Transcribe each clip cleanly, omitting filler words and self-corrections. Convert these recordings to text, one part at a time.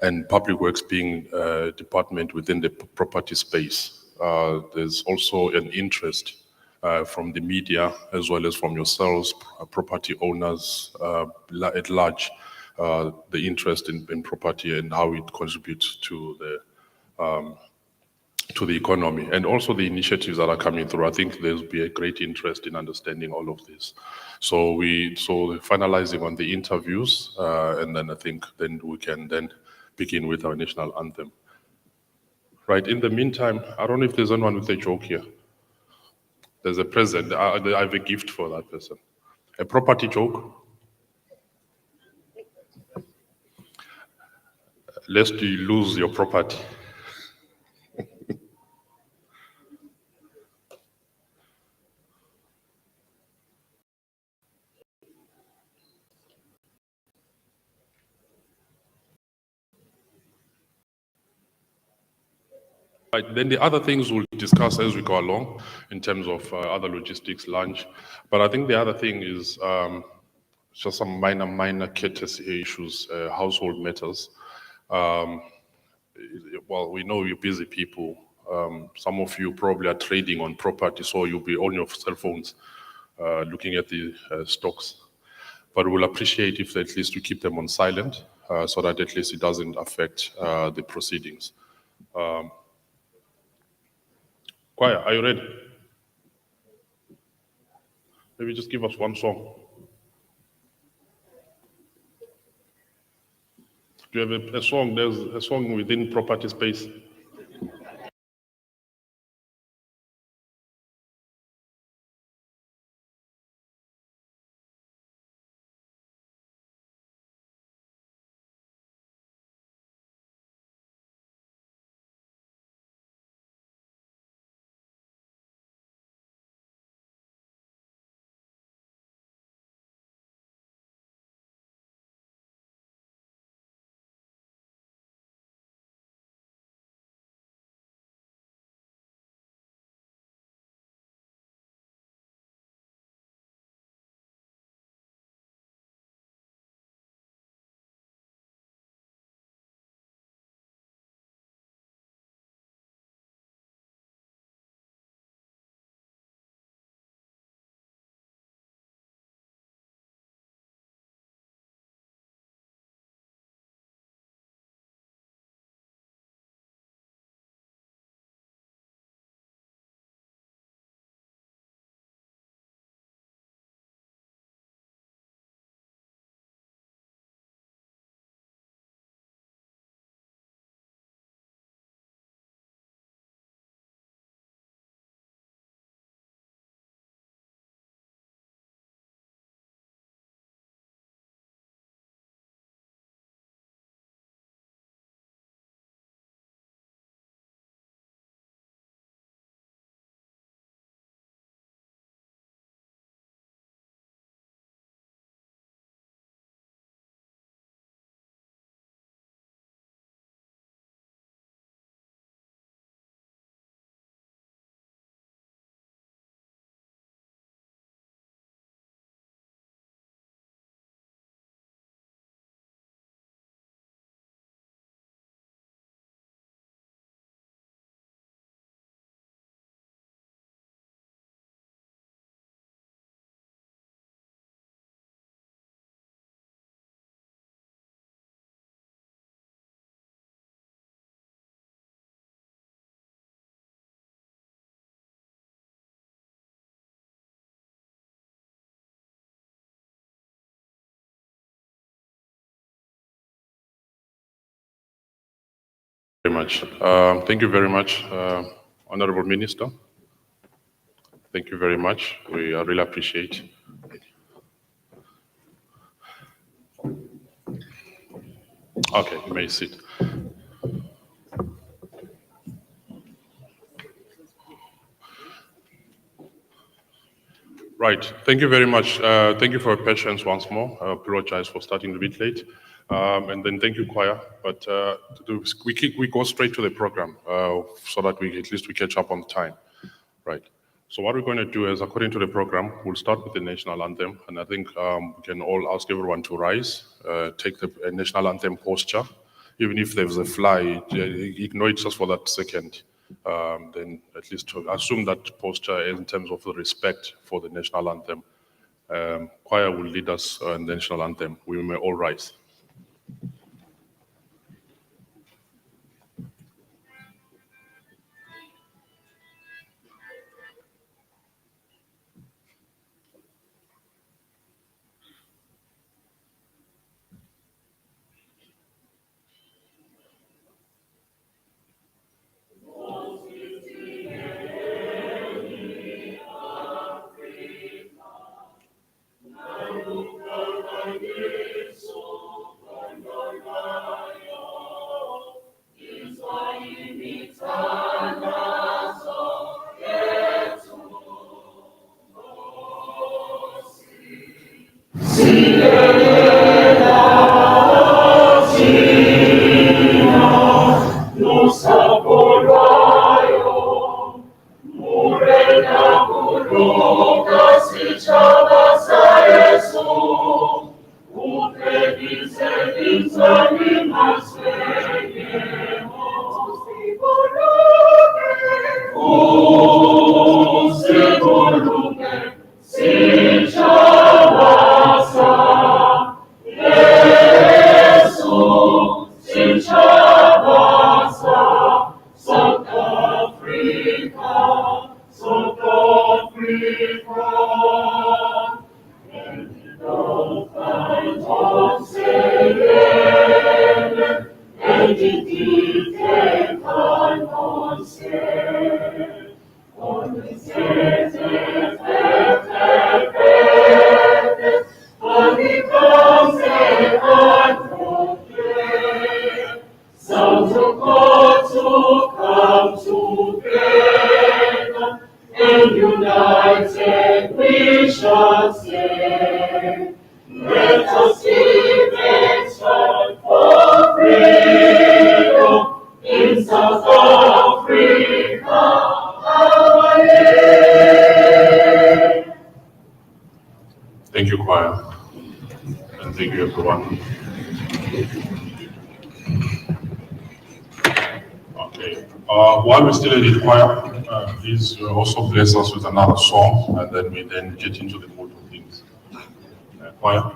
and public works being a department within the property space. There's also an interest from the media as well as from yourselves, property owners at large, the interest in property and how it contributes to the economy, and also the initiatives that are coming through. I think there'll be a great interest in understanding all of this. So finalizing on the interviews, and then I think then we can then begin with our national anthem. Right. In the meantime, I don't know if there's anyone with a joke here. There's a present. I have a gift for that person. A property joke. Lest you lose your property. Right, then the other things we'll discuss as we go along in terms of other logistics, lunch. But I think the other thing is just some minor courtesy issues, household matters. Well, we know you're busy people. Some of you probably are trading on property, so you'll be on your cell phones looking at the stocks. But we'll appreciate if at least we keep them on silent so that at least it doesn't affect the proceedings. Choir, are you ready? Maybe just give us one song. Do you have a song? There's a song within property space. Very much. Thank you very much, Honorable Minister. Thank you very much. We really appreciate. Okay, you may sit. Right. Thank you very much. Thank you for your patience once more. I apologize for starting a bit late. And then thank you, choir. But we go straight to the program so that we at least we catch up on time. Right. So what we're going to do is, according to the program, we'll start with the national anthem, and I think we can all ask everyone to rise, take the national anthem posture, even if there's a fly, ignore it just for that second. Then at least to assume that posture in terms of the respect for the national anthem. Choir will lead us in the national anthem. We may all rise. Thank you, choir, and thank you, everyone. Okay. While we're still in the choir, please also bless us with another song, and then we get into the mood of things. Choir.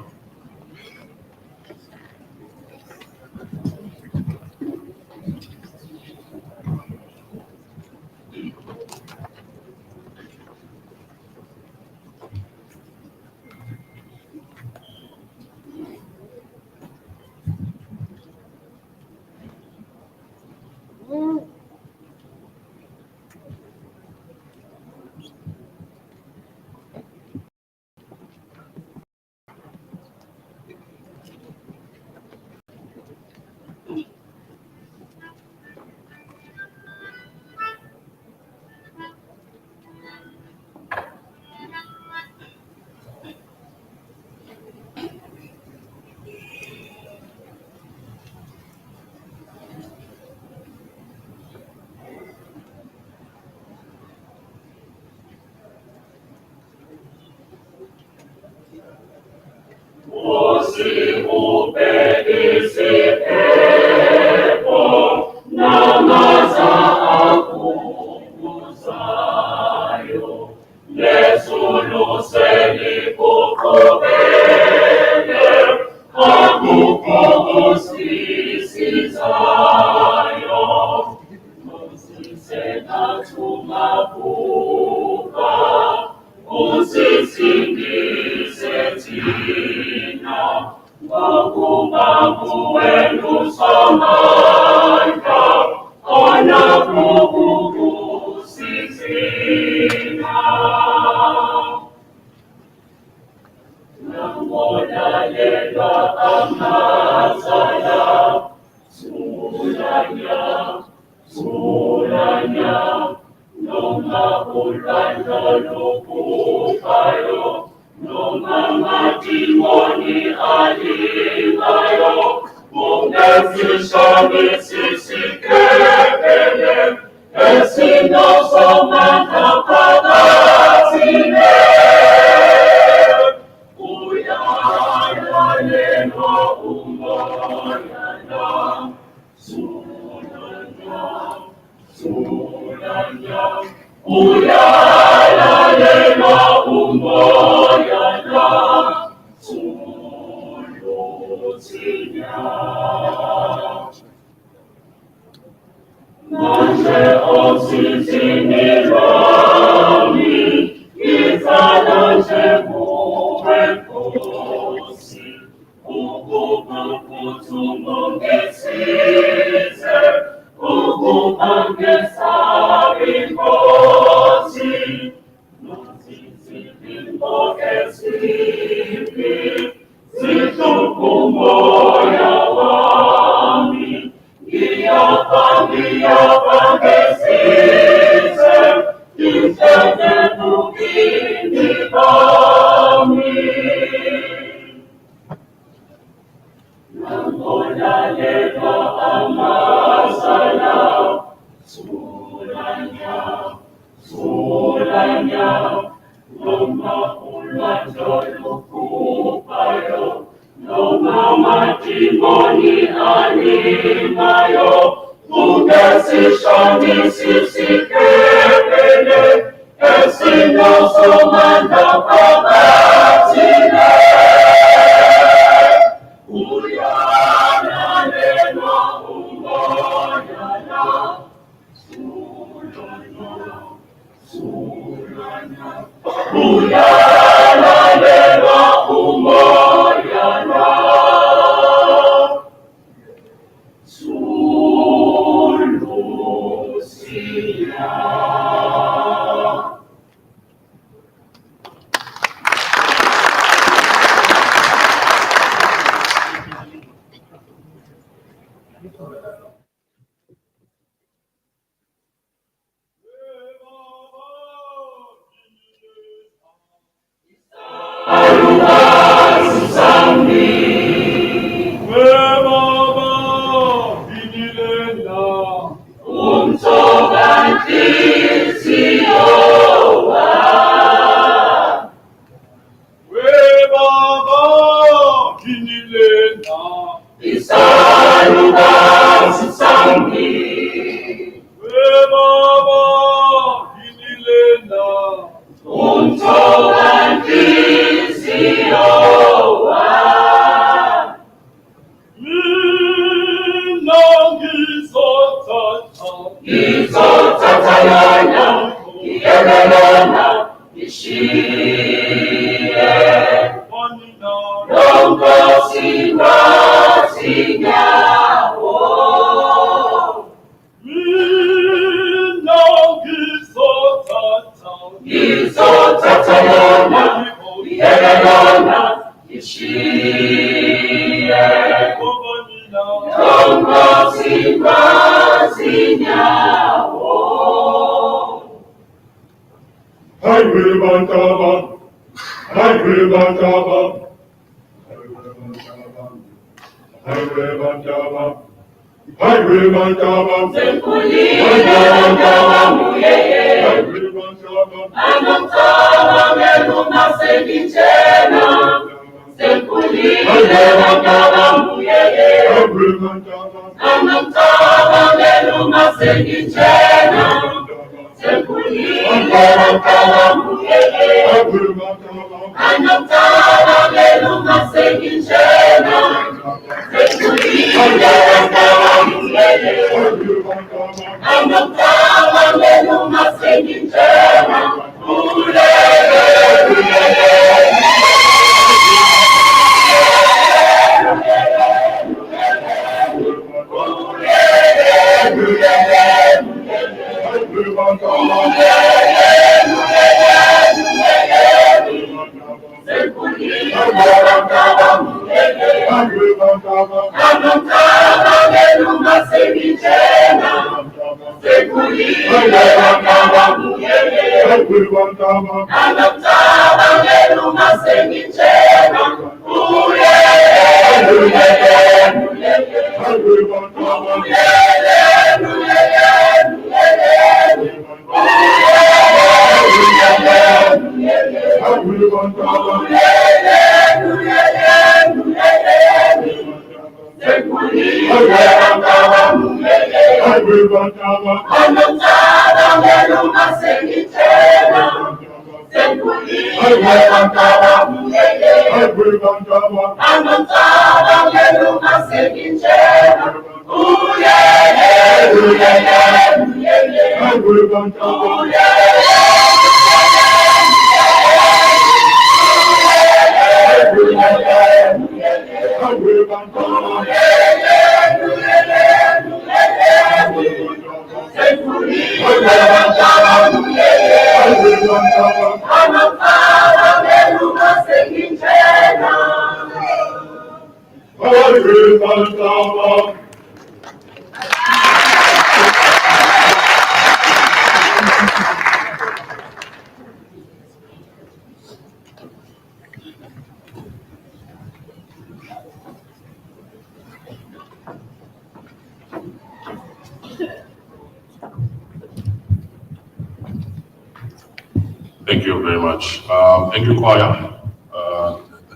Thank you very much. Thank you, choir.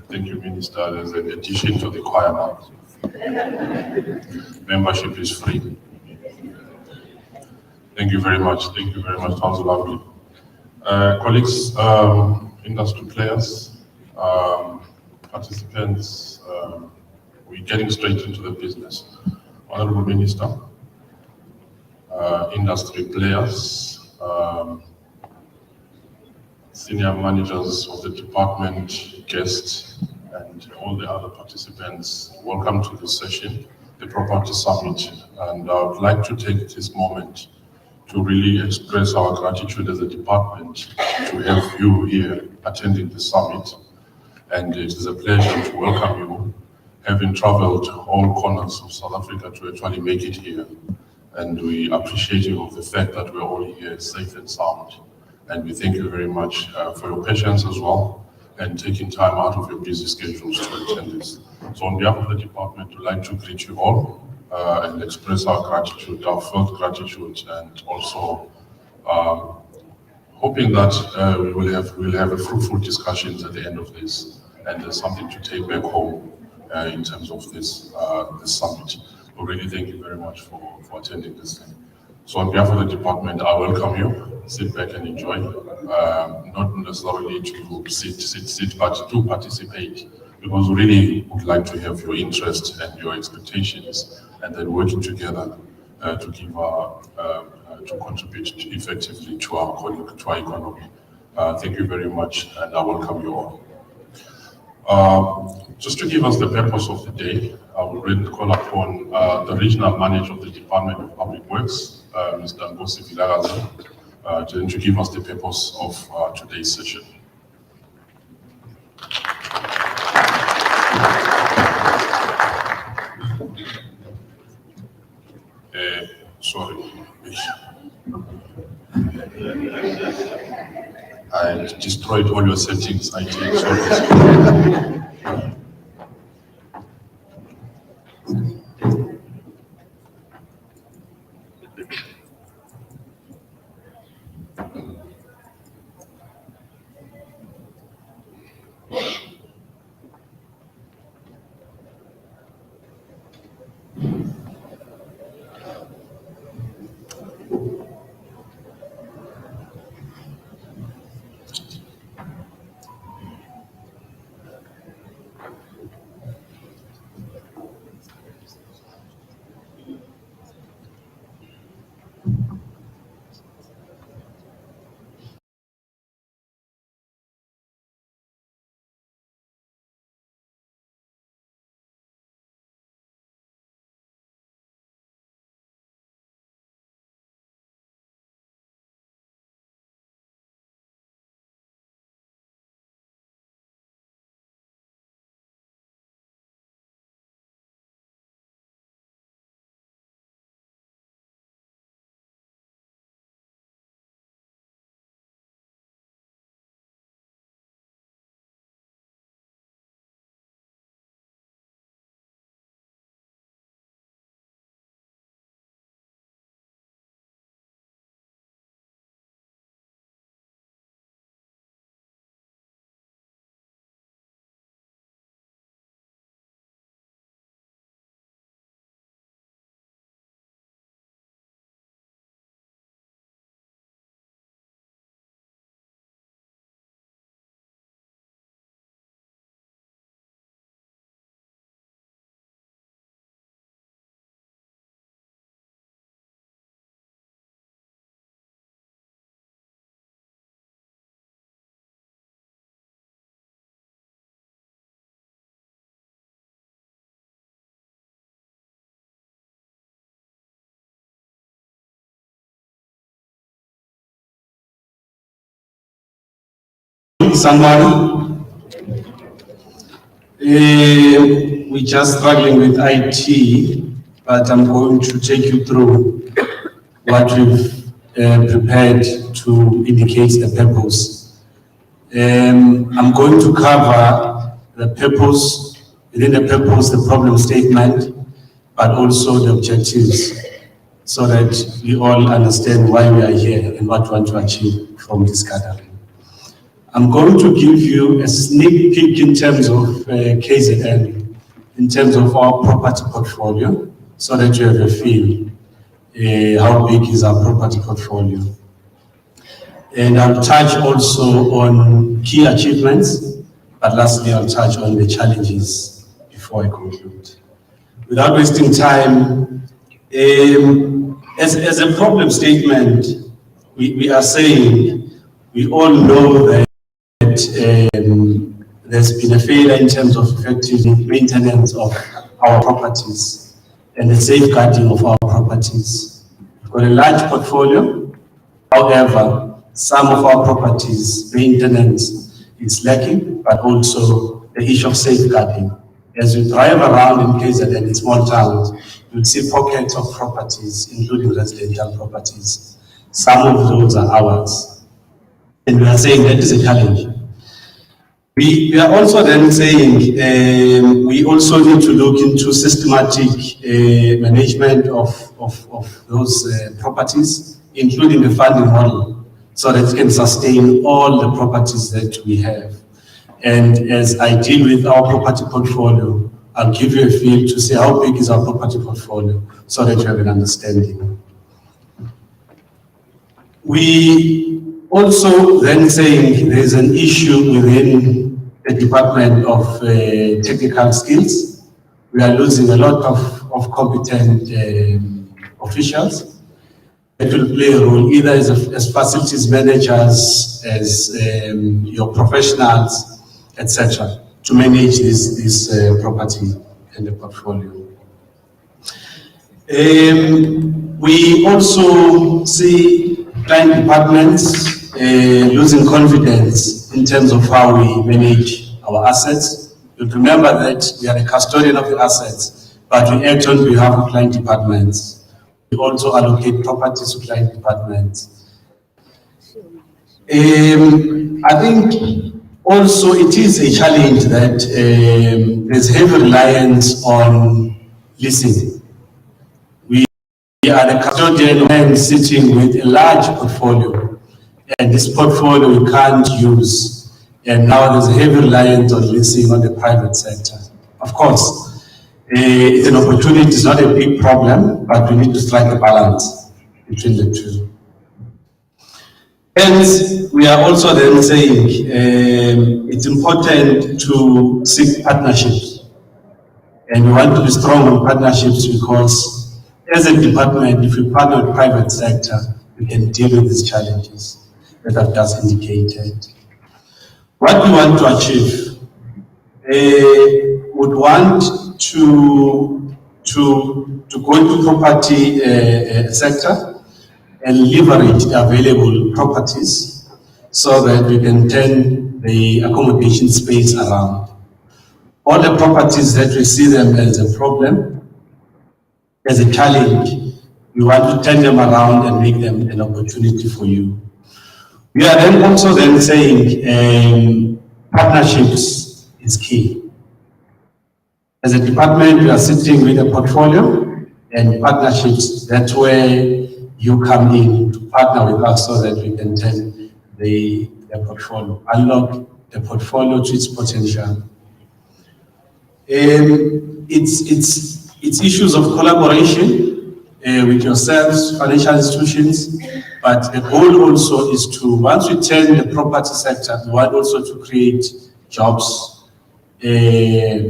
Thank you, Minister. There's an addition to the choir now. Membership is free. Thank you very much. Thank you very much. That was lovely. Colleagues, industry players, participants, we're getting straight into the business. Honorable Minister, industry players, senior managers of the department, guests, and all the other participants, welcome to this session, the Property Summit. And I would like to take this moment to really express our gratitude as a department to have you here attending the summit. And it is a pleasure to welcome you, having traveled all corners of South Africa to actually make it here. And we appreciate you of the fact that we're all here safe and sound. And we thank you very much for your patience as well, and taking time out of your busy schedules to attend this. So on behalf of the department, we'd like to greet you all and express our gratitude, our felt gratitude, and also hoping that we will have a fruitful discussions at the end of this, and there's something to take back home in terms of this summit. We really thank you very much for attending this thing. So on behalf of the department, I welcome you. Sit back and enjoy. Not necessarily to sit, but to participate, because we really would like to have your interest and your expectations, and then working together to give to contribute effectively to our economy. Thank you very much, and I welcome you all. Just to give us the purpose of the day, I will really call upon the regional manager of the Department of Public Works, Mr. Ngosi Vilakazi, to give us the purpose of today's session. Sorry. I destroyed all your settings, I think. Sorry. Somebody? We're just struggling with IT, but I'm going to take you through what we've prepared to indicate the purpose. I'm going to cover the purpose, within the purpose, the problem statement, but also the objectives, so that we all understand why we are here and what we want to achieve from this gathering. I'm going to give you a sneak peek in terms of KZN, in terms of our property portfolio, so that you have a feel how big is our property portfolio. And I'll touch also on key achievements, but lastly I'll touch on the challenges before I conclude. Without wasting time, as a problem statement, we are saying, we all know that there's been a failure in terms of effective maintenance of our properties and the safeguarding of our properties. We've got a large portfolio, however, some of our properties maintenance is lacking, but also the issue of safeguarding. As you drive around in KZN in small towns, you'll see pockets of properties, including residential properties. Some of those are ours. And we are saying that is a challenge. We are also then saying we also need to look into systematic management of those properties, including the funding model, so that it can sustain all the properties that we have. And as I deal with our property portfolio, I'll give you a feel to see how big is our property portfolio, so that you have an understanding. We also then saying there's an issue within the Department of Technical Skills. We are losing a lot of competent officials that will play a role either as facilities managers, as your professionals, etc., to manage this property and the portfolio. We also see client departments losing confidence in terms of how we manage our assets. You'll remember that we are the custodian of the assets, but we act on behalf of client departments. We also allocate properties to client departments. I think also it is a challenge that there's heavy reliance on leasing. We are the custodian and sitting with a large portfolio. And this portfolio we can't use, and now there's a heavy reliance on leasing on the private sector. Of course, it's an opportunity, it's not a big problem, but we need to strike a balance between the two. Hence, we are also then saying it's important to seek partnerships. And we want to be strong on partnerships because as a department, if we partner with private sector, we can deal with these challenges that I've just indicated. What we want to achieve, would want to go into property sector and leverage the available properties so that we can turn the accommodation space around. All the properties that we see them as a problem, as a challenge, we want to turn them around and make them an opportunity for you. We are then also then saying partnerships is key. As a department, we are sitting with a portfolio and partnerships. That's where you come in to partner with us so that we can turn the portfolio, unlock the portfolio to its potential. It's issues of collaboration with yourselves, financial institutions, but the goal also is to, once we turn the property sector, we want also to create jobs,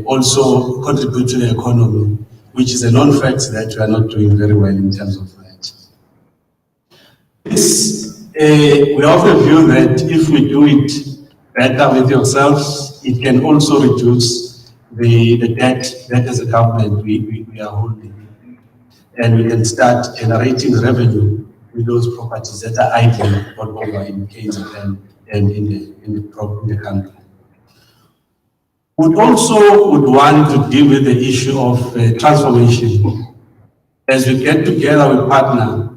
also contribute to the economy, which is a known fact that we are not doing very well in terms of that. We often view that if we do it better with yourselves, it can also reduce the debt that as a government we are holding. And we can start generating revenue with those properties that are idle all over in KZN and in the country. We also would want to deal with the issue of transformation. As we get together, we partner,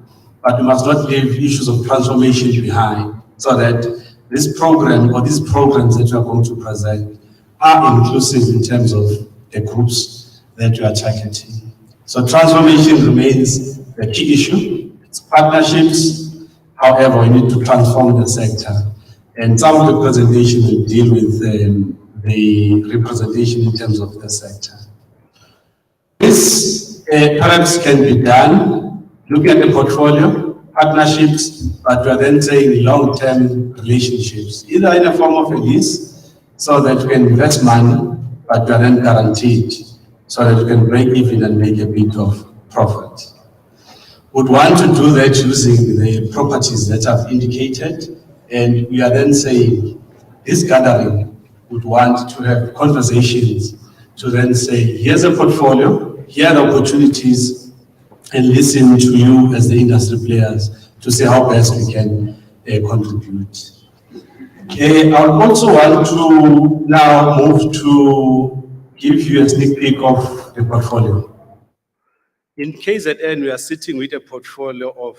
but we must not leave issues of transformation behind, so that this program or these programs that we are going to present are inclusive in terms of the groups that we are targeting. So transformation remains the key issue. It's partnerships. However, we need to transform the sector. And some of the presentation will deal with the representation in terms of the sector. This perhaps can be done, look at the portfolio, partnerships, but we are then saying long-term relationships, either in the form of a lease, so that you can invest money, but you are then guaranteed, so that you can break even and make a bit of profit. Would want to do that using the properties that I've indicated, and we are then saying this gathering would want to have conversations to then say, here's a portfolio, here are the opportunities, and listen to you as the industry players to see how best we can contribute. I would also want to now move to give you a sneak peek of the portfolio. In KZN, we are sitting with a portfolio of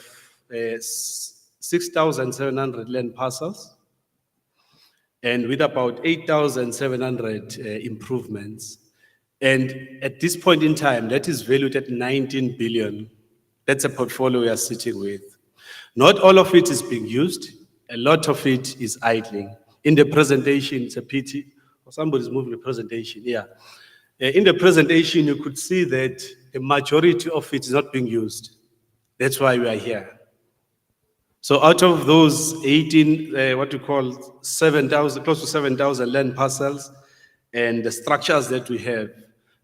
6,700 land parcels and with about 8,700 improvements. And at this point in time, that is valued at 19 billion. That's a portfolio we are sitting with. Not all of it is being used. A lot of it is idling. In the presentation, it's a pity. Oh, somebody's moving the presentation, yeah. In the presentation, you could see that the majority of it is not being used. That's why we are here. So out of those 7,000, close to 7,000 land parcels and the structures that we have,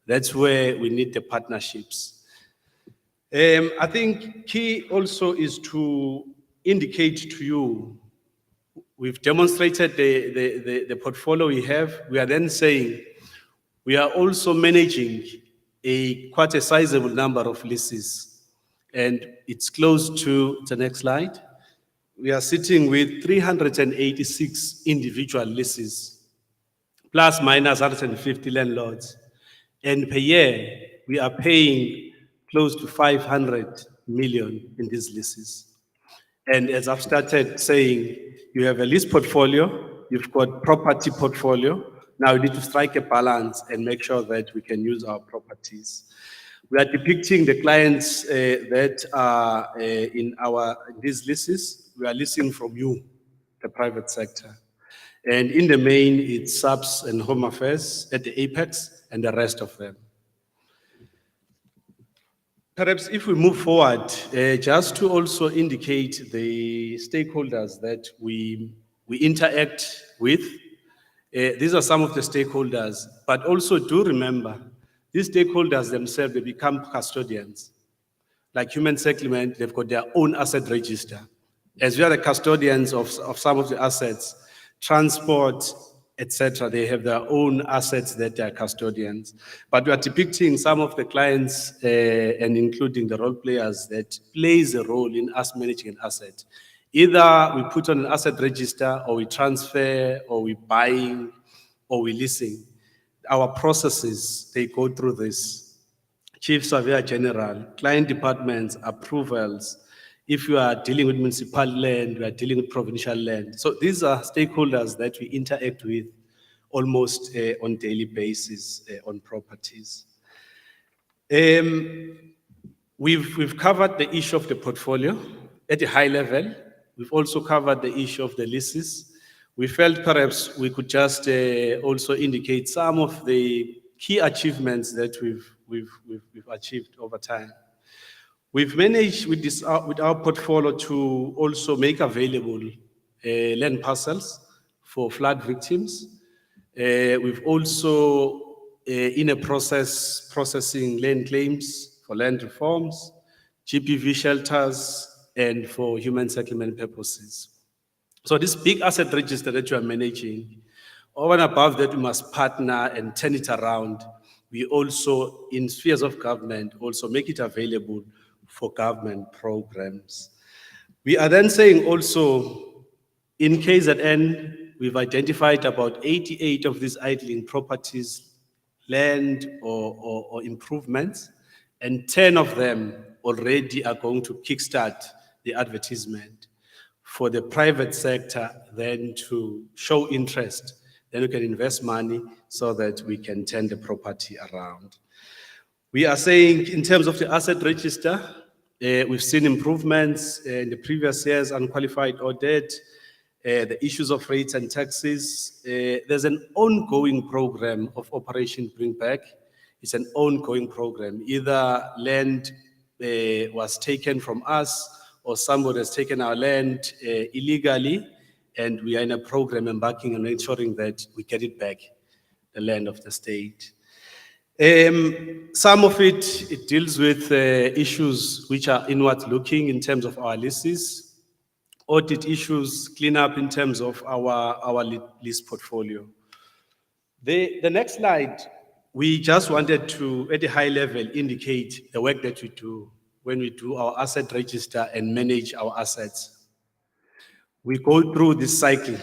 that's where we need the partnerships. I think key also is to indicate to you, we've demonstrated the portfolio we have. We are then saying we are also managing quite a sizable number of leases, and it's close to the next slide. We are sitting with 386 individual leases, plus minus 150 landlords. And per year, we are paying close to 500 million in these leases. And as I've started saying, you have a lease portfolio, you've got property portfolio. Now we need to strike a balance and make sure that we can use our properties. We are depicting the clients that are in these leases. We are leasing from you, the private sector. And in the main, it's SAPS and Home Affairs at the apex and the rest of them. Perhaps if we move forward, just to also indicate the stakeholders that we interact with. These are some of the stakeholders, but also do remember, these stakeholders themselves, they become custodians. Like Human Settlement, they've got their own asset register. As we are the custodians of some of the assets, transport, etc., they have their own assets that they are custodians. But we are depicting some of the clients and including the role players that plays a role in us managing an asset. Either we put on an asset register, or we transfer, or we buying, or we leasing. Our processes, they go through this. Chief Surveyor General, client departments, approvals. If you are dealing with municipal land, we are dealing with provincial land. So these are stakeholders that we interact with almost on a daily basis on properties. We've covered the issue of the portfolio at a high level. We've also covered the issue of the leases. We felt perhaps we could just also indicate some of the key achievements that we've achieved over time. We've managed with our portfolio to also make available land parcels for flood victims. We've also in a processing land claims for land reforms, GPV shelters, and for human settlement purposes. So this big asset register that you are managing, over and above that, we must partner and turn it around. We also, in spheres of government, also make it available for government programs. We are then saying also, In KZN, we've identified about 88 of these idling properties, land or improvements, and 10 of them already are going to kickstart the advertisement for the private sector then to show interest. Then we can invest money so that we can turn the property around. We are saying in terms of the asset register, we've seen improvements in the previous years, unqualified audit, the issues of rates and taxes. There's an ongoing program of Operation Bring Back. It's an ongoing program. Either land was taken from us or somebody has taken our land illegally, and we are in a program embarking on ensuring that we get it back, the land of the state. Some of it deals with issues which are inward looking in terms of our leases, audit issues, cleanup in terms of our lease portfolio. The next slide, we just wanted to, at a high level, indicate the work that we do when we do our asset register and manage our assets. We go through this cycle,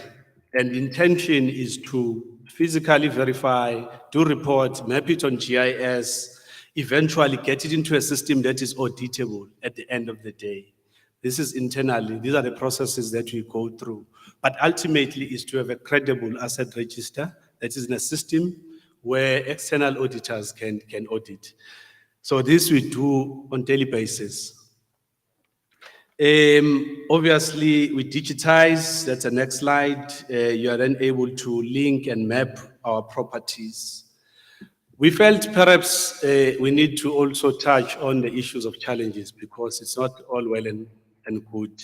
and the intention is to physically verify, do reports, map it on GIS, eventually get it into a system that is auditable at the end of the day. This is internally, these are the processes that we go through. But ultimately is to have a credible asset register that is in a system where external auditors can audit. So this we do on daily basis. Obviously, we digitize, that's the next slide. You are then able to link and map our properties. We felt perhaps we need to also touch on the issues of challenges because it's not all well and good.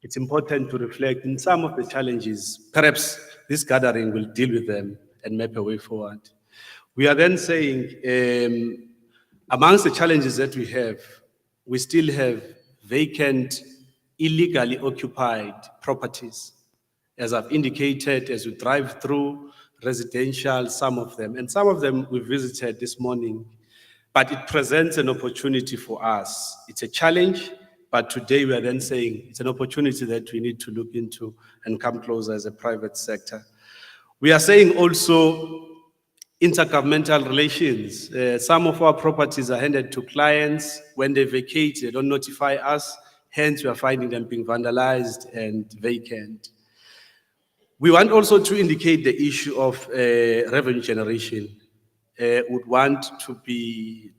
It's important to reflect in some of the challenges. Perhaps this gathering will deal with them and map a way forward. We are then saying, amongst the challenges that we still have vacant, illegally occupied properties. As I've indicated, as we drive through residential, some of them we visited this morning, but it presents an opportunity for us. It's a challenge, but today we are then saying it's an opportunity that we need to look into and come closer as a private sector. We are saying also intergovernmental relations. Some of our properties are handed to clients. When they vacate, they don't notify us. Hence, we are finding them being vandalized and vacant. We want also to indicate the issue of revenue generation. Would want to be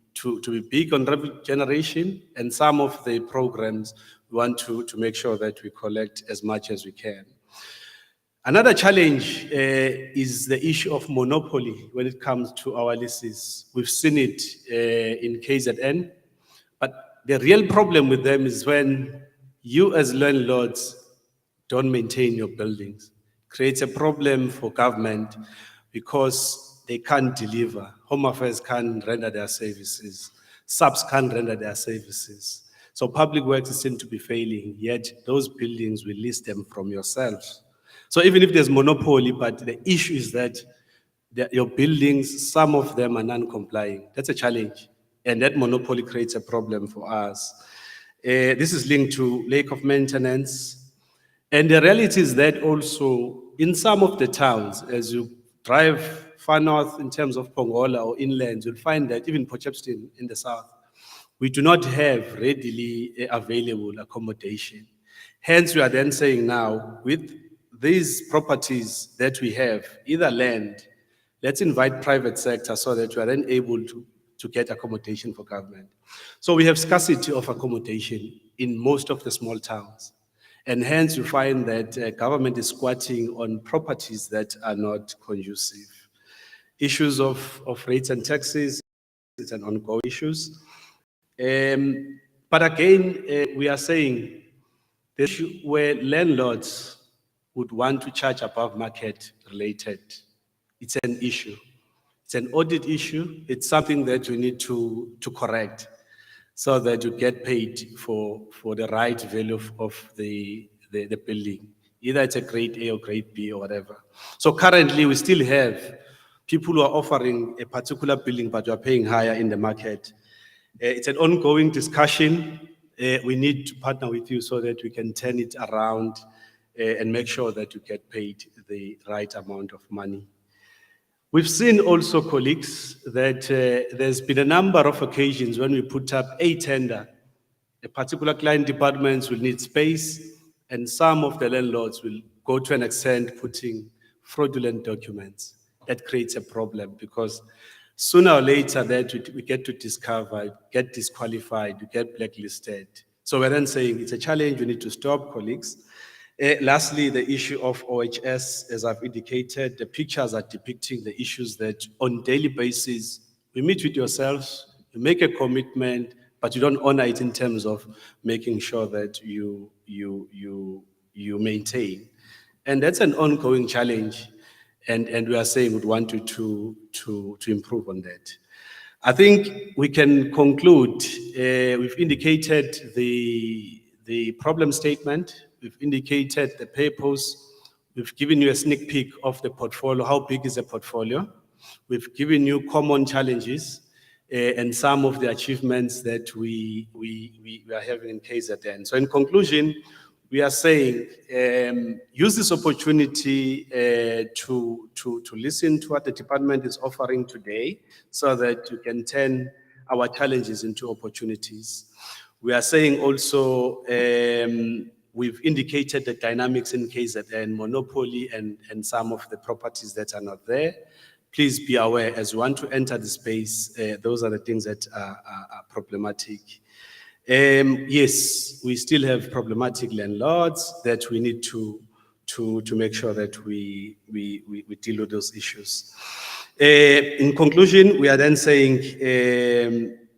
big on revenue generation, and some of the programs we want to make sure that we collect as much as we can. Another challenge is the issue of monopoly when it comes to our leases. We've seen it in KZN, but the real problem with them is when you as landlords don't maintain your buildings. Creates a problem for government because they can't deliver. Home Affairs can't render their services. SAPS can't render their services. So public works seem to be failing, yet those buildings will lease them from yourselves. So even if there's monopoly, but the issue is that your buildings, some of them are non-complying. That's a challenge. And that monopoly creates a problem for us. This is linked to lack of maintenance. And the reality is that also in some of the towns, as you drive far north in terms of Pongola or inland, you'll find that even Potchefstroom in the south, we do not have readily available accommodation. Hence, we are then saying now, with these properties that we have, either land, let's invite private sector so that we are then able to get accommodation for government. So we have scarcity of accommodation in most of the small towns. And hence you find that government is squatting on properties that are not conducive. Issues of rates and taxes, it's an ongoing issues. But again, we are saying the issue where landlords would want to charge above market related. It's an issue. It's an audit issue. It's something that we need to correct so that you get paid for the right value of the building. Either it's a grade A or grade B or whatever. So currently we still have people who are offering a particular building but you are paying higher in the market. It's an ongoing discussion. We need to partner with you so that we can turn it around and make sure that you get paid the right amount of money. We've seen also, colleagues, that there's been a number of occasions when we put up a tender, a particular client departments will need space, and some of the landlords will go to an extent putting fraudulent documents. That creates a problem because sooner or later that we get to discover, get disqualified, you get blacklisted. So we're then saying it's a challenge we need to stop, colleagues. Lastly, the issue of OHS, as I've indicated, the pictures are depicting the issues that on daily basis, we meet with yourselves, you make a commitment, but you don't honor it in terms of making sure that you maintain. And that's an ongoing challenge. And we are saying we want to improve on that. I think we can conclude, we've indicated the problem statement, we've indicated the purpose, we've given you a sneak peek of the portfolio, how big is the portfolio, we've given you common challenges and some of the achievements that we are having in KZN. So in conclusion, we are saying use this opportunity to listen to what the department is offering today so that you can turn our challenges into opportunities. We are saying also we've indicated the dynamics in KZN, monopoly and some of the properties that are not there. Please be aware as we want to enter the space, those are the things that are problematic. Yes, we still have problematic landlords that we need to make sure that we deal with those issues. In conclusion, we are then saying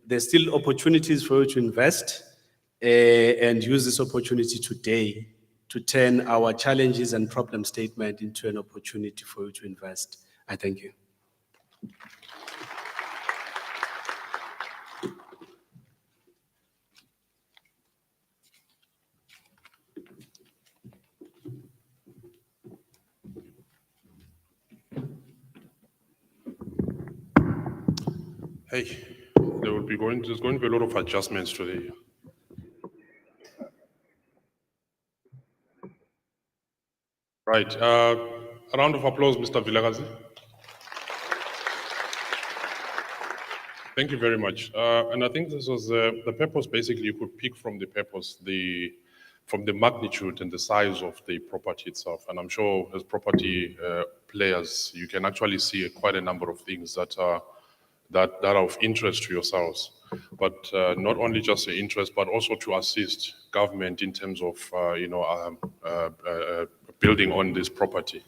there's still opportunities for you to invest and use this opportunity today to turn our challenges and problem statement into an opportunity for you to invest. I thank you. Hey, there's going to be a lot of adjustments today. Right, a round of applause, Mr. Vilakazi. Thank you very much. And I think this was the purpose, basically, you could pick from the purpose, from the magnitude and the size of the property itself. And I'm sure as property players, you can actually see quite a number of things that are of interest to yourselves. But not only just the interest, but also to assist government in terms of, building on this property.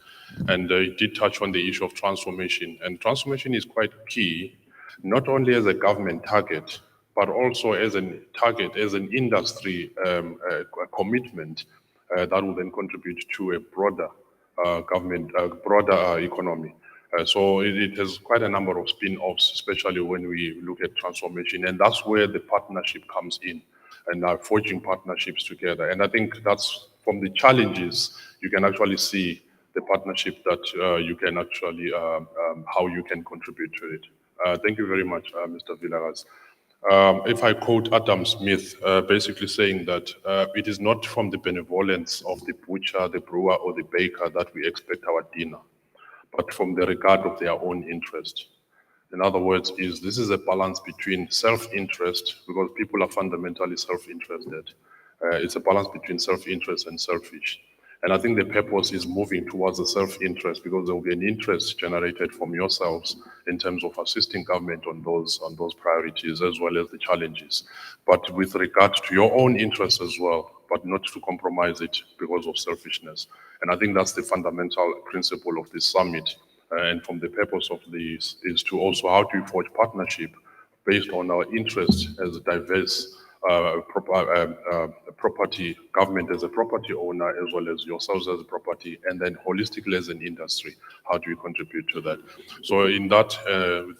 And you did touch on the issue of transformation. And transformation is quite key, not only as a government target, but also as a target, as an industry commitment that will then contribute to a broader government, broader economy. So it has quite a number of spin-offs, especially when we look at transformation. And that's where the partnership comes in and forging partnerships together. And I think that's from the challenges, you can actually see the partnership that you can actually, how you can contribute to it. Thank you very much, Mr. Vilakazi. If I quote Adam Smith, basically saying that it is not from the benevolence of the butcher, the brewer, or the baker that we expect our dinner, but from the regard of their own interest. In other words, this is a balance between self-interest, because people are fundamentally self-interested. It's a balance between self-interest and selfish. And I think the purpose is moving towards the self-interest, because there will be an interest generated from yourselves in terms of assisting government on those priorities as well as the challenges. But with regard to your own interests as well, but not to compromise it because of selfishness. And I think that's the fundamental principle of this summit. And from the purpose of this is to also how do you forge partnership based on our interests as a diverse property, government as a property owner, as well as yourselves as a property, and then holistically as an industry, how do you contribute to that? So in that,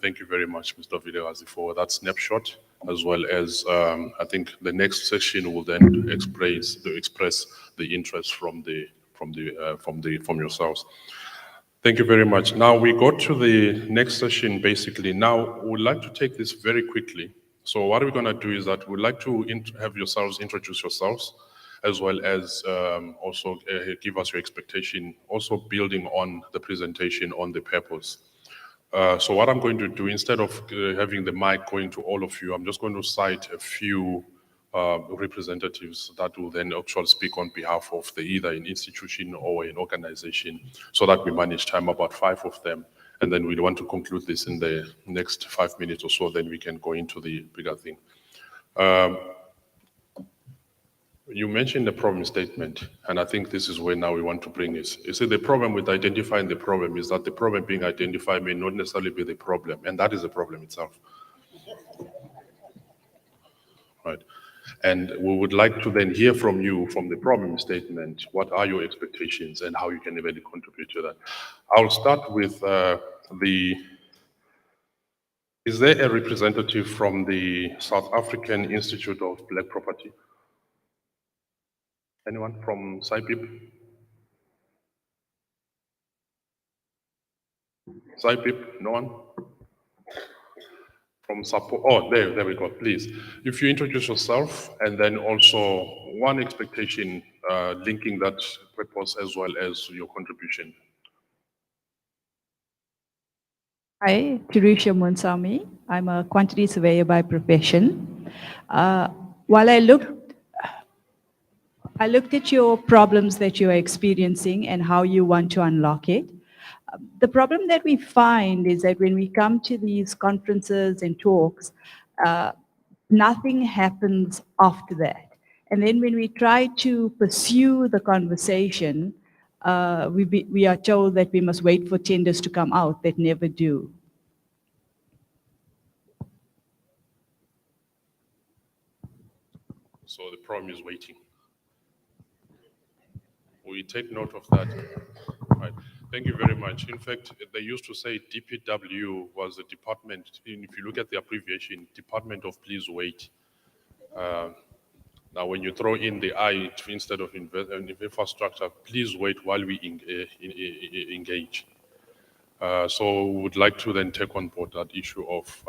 thank you very much, Mr. Vilakazi, for that snapshot, as well as I think the next session will then express the interest from yourselves. Thank you very much. Now we go to the next session. Basically, now we'd like to take this very quickly. So what we're going to do is that we'd like to have yourselves introduce yourselves, as well as also give us your expectation, also building on the presentation on the purpose. So what I'm going to do, instead of having the mic going to all of you, I'm just going to cite a few representatives that will then actually speak on behalf of either an institution or an organization, so that we manage time, about 5 of them. And then we want to conclude this in the next 5 minutes or so, then we can go into the bigger thing. You mentioned the problem statement, and I think this is where now we want to bring this. You see, the problem with identifying the problem is that the problem being identified may not necessarily be the problem, and that is the problem itself. Right. And we would like to then hear from you, from the problem statement, what are your expectations and how you can really contribute to that. I'll start with is there a representative from the South African Institute of Black Property? Anyone from SIPIP? SIPIP, no one? From support, oh, there we go, please. If you introduce yourself and then also one expectation linking that purpose as well as your contribution. Hi, Tirisha Munsami. I'm a quantity surveyor by profession. While I looked at your problems that you are experiencing and how you want to unlock it. The problem that we find is that when we come to these conferences and talks, nothing happens after that. And then when we try to pursue the conversation, we are told that we must wait for tenders to come out that never do. So the problem is waiting. We take note of that. Right. Thank you very much. In fact, they used to say DPW was the department, if you look at the abbreviation, Department of Please Wait. Now, when you throw in the I instead of infrastructure, please wait while we engage. So we would like to then take on board that issue of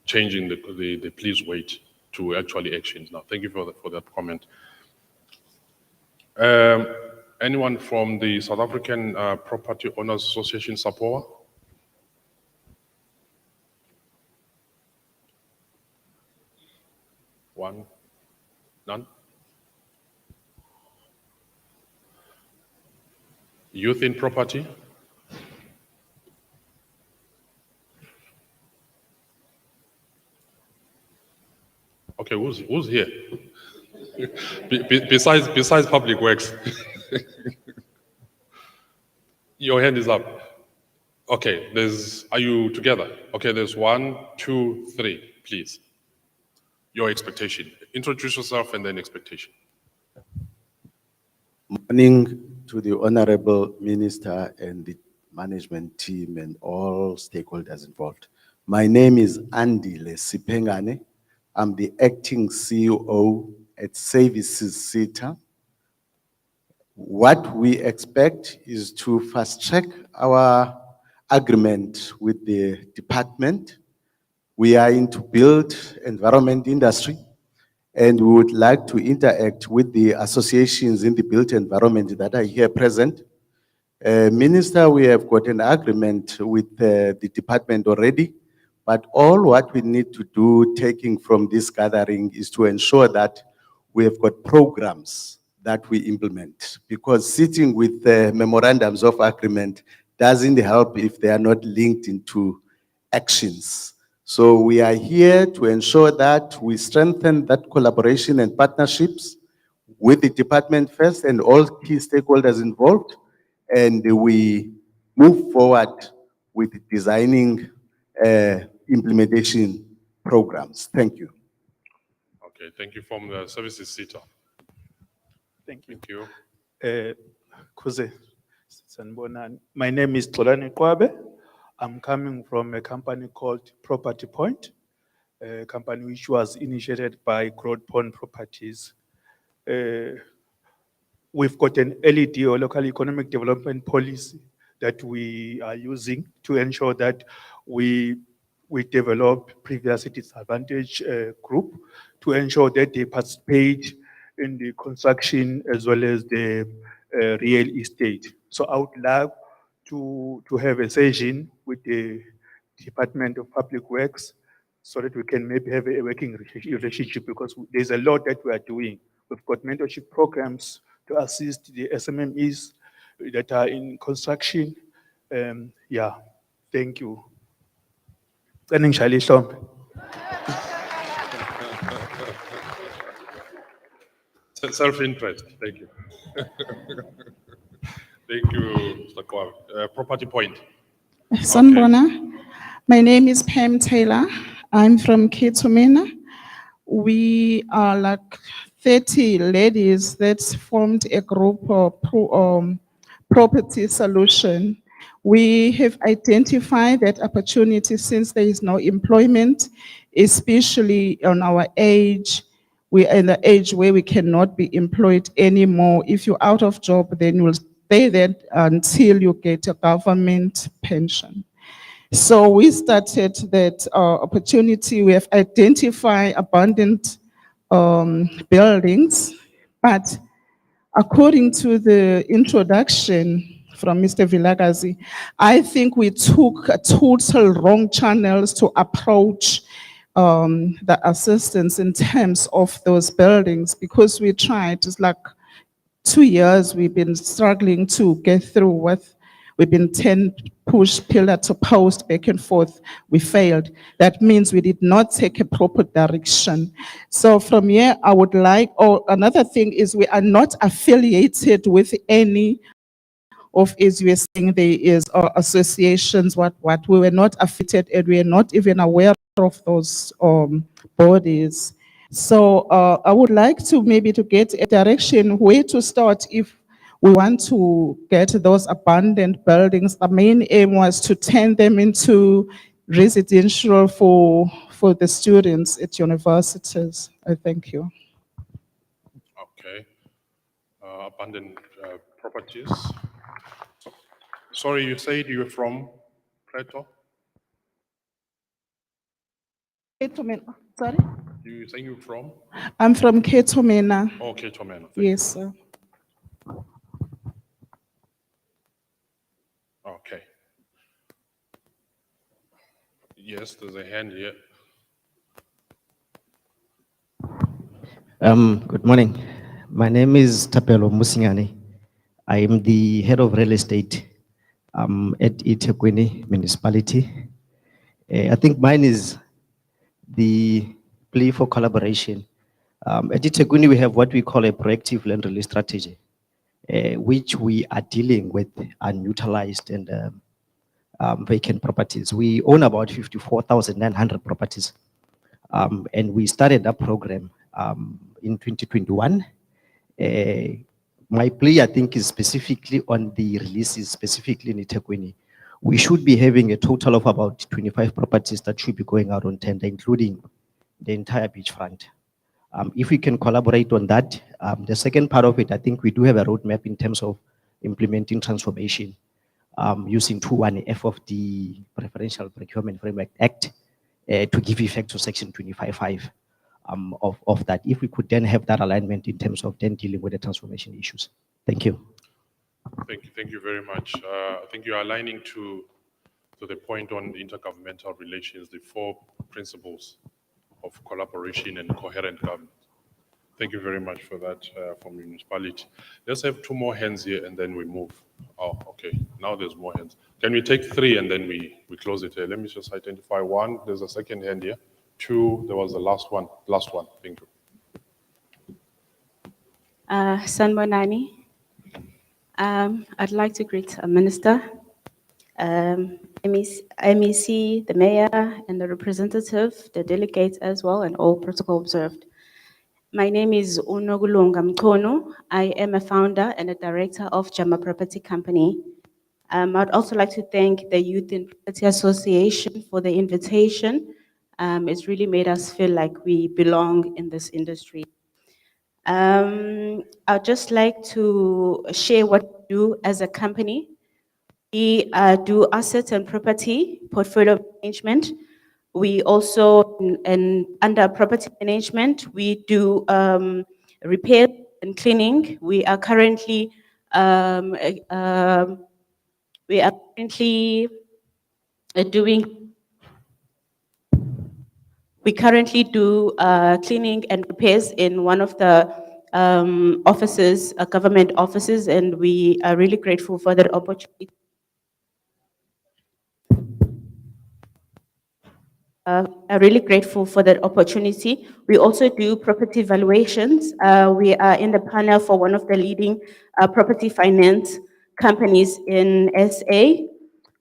changing the please wait to actually actions. Now, thank you for that comment. Anyone from the South African Property Owners Association, SAPOA? One? None? Youth in Property? Okay, who's here? Besides Public Works. Your hand is up. Okay, are you together? Okay, there's 1, 2, 3, please. Your expectation. Introduce yourself and then expectation. Morning to the Honorable Minister and the management team and all stakeholders involved. My name is Andy Lesipengane. I'm the acting CEO at Services SETA. What we expect is to fast track our agreement with the department. We are into built environment industry, and we would like to interact with the associations in the built environment that are here present. Minister, we have got an agreement with the department already, but all what we need to do taking from this gathering is to ensure that we have got programs that we implement, because sitting with memorandums of agreement doesn't help if they are not linked into actions. So we are here to ensure that we strengthen that collaboration and partnerships with the department first and all key stakeholders involved, and we move forward with designing implementation programs. Thank you. Okay, thank you. From the Services SETA. Thank you. Thank you. Kuze Sanbonani. My name is Tolani Kwabe. I'm coming from a company called Property Point, a company which was initiated by Broadpond Properties. We've got an LED, or local economic development policy, that we are using to ensure that we we develop previously disadvantaged group to ensure that they participate in the construction as well as the real estate. So I would love to have a session with the Department of Public Works so that we can maybe have a working relationship, because there's a lot that we are doing. We've got mentorship programs to assist the SMMEs that are in construction. Yeah, thank you. Self-interest, thank you. Thank you, Mr. Kwawe. Property Point. Sanbona, my name is Pam Taylor. I'm from Ketomena. We are like 30 ladies that formed a group of property solution. We have identified that opportunity since there is no employment, especially on our age. We are in the age where we cannot be employed anymore. If you're out of job, then you'll stay there until you get a government pension. So we started that opportunity. We have identified abundant buildings, but according to the introduction from Mr. Vilakazi, I think we took a total wrong channels to approach the assistance in terms of those buildings, because we tried, it's like 2 years we've been struggling to get through with. We've been 10 push pillar to post back and forth. We failed. That means we did not take a proper direction. So from here, I would like, another thing is we are not affiliated with any of, as you were saying, there is associations, what we were not affiliated, and we are not even aware of those bodies. So I would like to maybe to get a direction where to start if we want to get those abandoned buildings. The main aim was to turn them into residential for the students at universities. I thank you. Okay. Abandoned properties. Sorry, you said you were from Plato? Sorry? You saying you're from? I'm from Ketomena. Oh, Ketomena. Yes, sir. Okay. Yes, there's a hand here. Good morning. My name is Tapelo Musingane. I am the head of real estate at eThekwini municipality. I think mine is the plea for collaboration. At eThekwini, we have what we call a proactive land release strategy, which we are dealing with unutilized and vacant properties. We own about 54,900 properties. And we started that program in 2021. My plea, I think, is specifically on the releases, specifically in eThekwini. We should be having a total of about 25 properties that should be going out on tender, including the entire beachfront. If we can collaborate on that, the second part of it, I think we do have a roadmap in terms of implementing transformation using 2(1)(f) of the Preferential Procurement Framework Act to give effect to Section 25(5) of that. If we could then have that alignment in terms of then dealing with the transformation issues. Thank you. Thank you very much. I think you are aligning to the point on intergovernmental relations, the 4 principles of collaboration and coherent government. Thank you very much for that from municipality. Let's have 2 more hands here and then we move. Oh, okay. Now there's more hands. Can we take 3 and then we close it here? Let me just identify 1. There's a second hand here. 2, there was the last one. Last one. Thank you. Sanbonani. I'd like to greet a minister, MEC, the mayor, and the representative, the delegates as well, and all protocol observed. My name is Unogulunga Mkono. I am a founder and a director of Jama Property Company. I'd also like to thank the Youth in Property Association for the invitation. It's really made us feel like we belong in this industry. I'd just like to share what we do as a company. We do asset and property portfolio management. We also, under property management, we do repair and cleaning. We are currently doing. We currently do cleaning and repairs in one of the offices, government offices, and we are really grateful for that opportunity. Are really grateful for that opportunity. We also do property valuations. We are in the panel for one of the leading property finance companies in SA.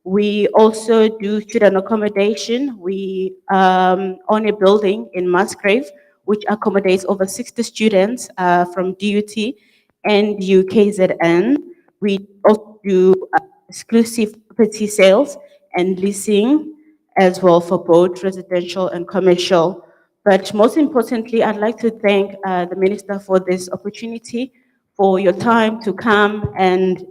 We also do student accommodation. We own a building in Musgrave, which accommodates over 60 students from DUT and UKZN. We also do exclusive property sales and leasing as well for both residential and commercial. But most importantly, I'd like to thank the Minister for this opportunity, for your time to come and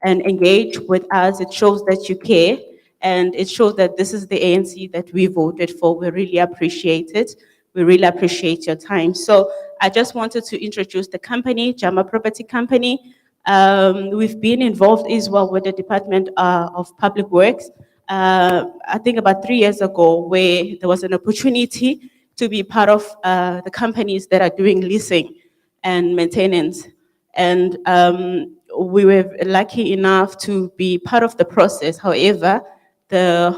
engage with us. It shows that you care, and it shows that this is the ANC that we voted for. We really appreciate it. We really appreciate your time. So I just wanted to introduce the company, Jama Property Company. We've been involved as well with the Department of Public Works. I think about 3 years ago, where there was an opportunity to be part of the companies that are doing leasing and maintenance. And we were lucky enough to be part of the process. However, the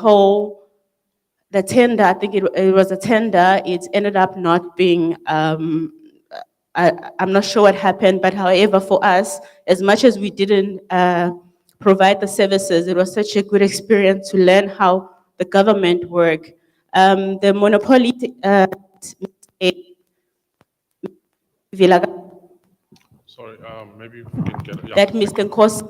tender, I think it was a tender, it ended up not being, I'm not sure what happened, but however, for us, as much as we didn't provide the services, it was such a good experience to learn how the government work. The monopoly, Sorry, maybe if we can get, yeah. that Mr. Nkosi.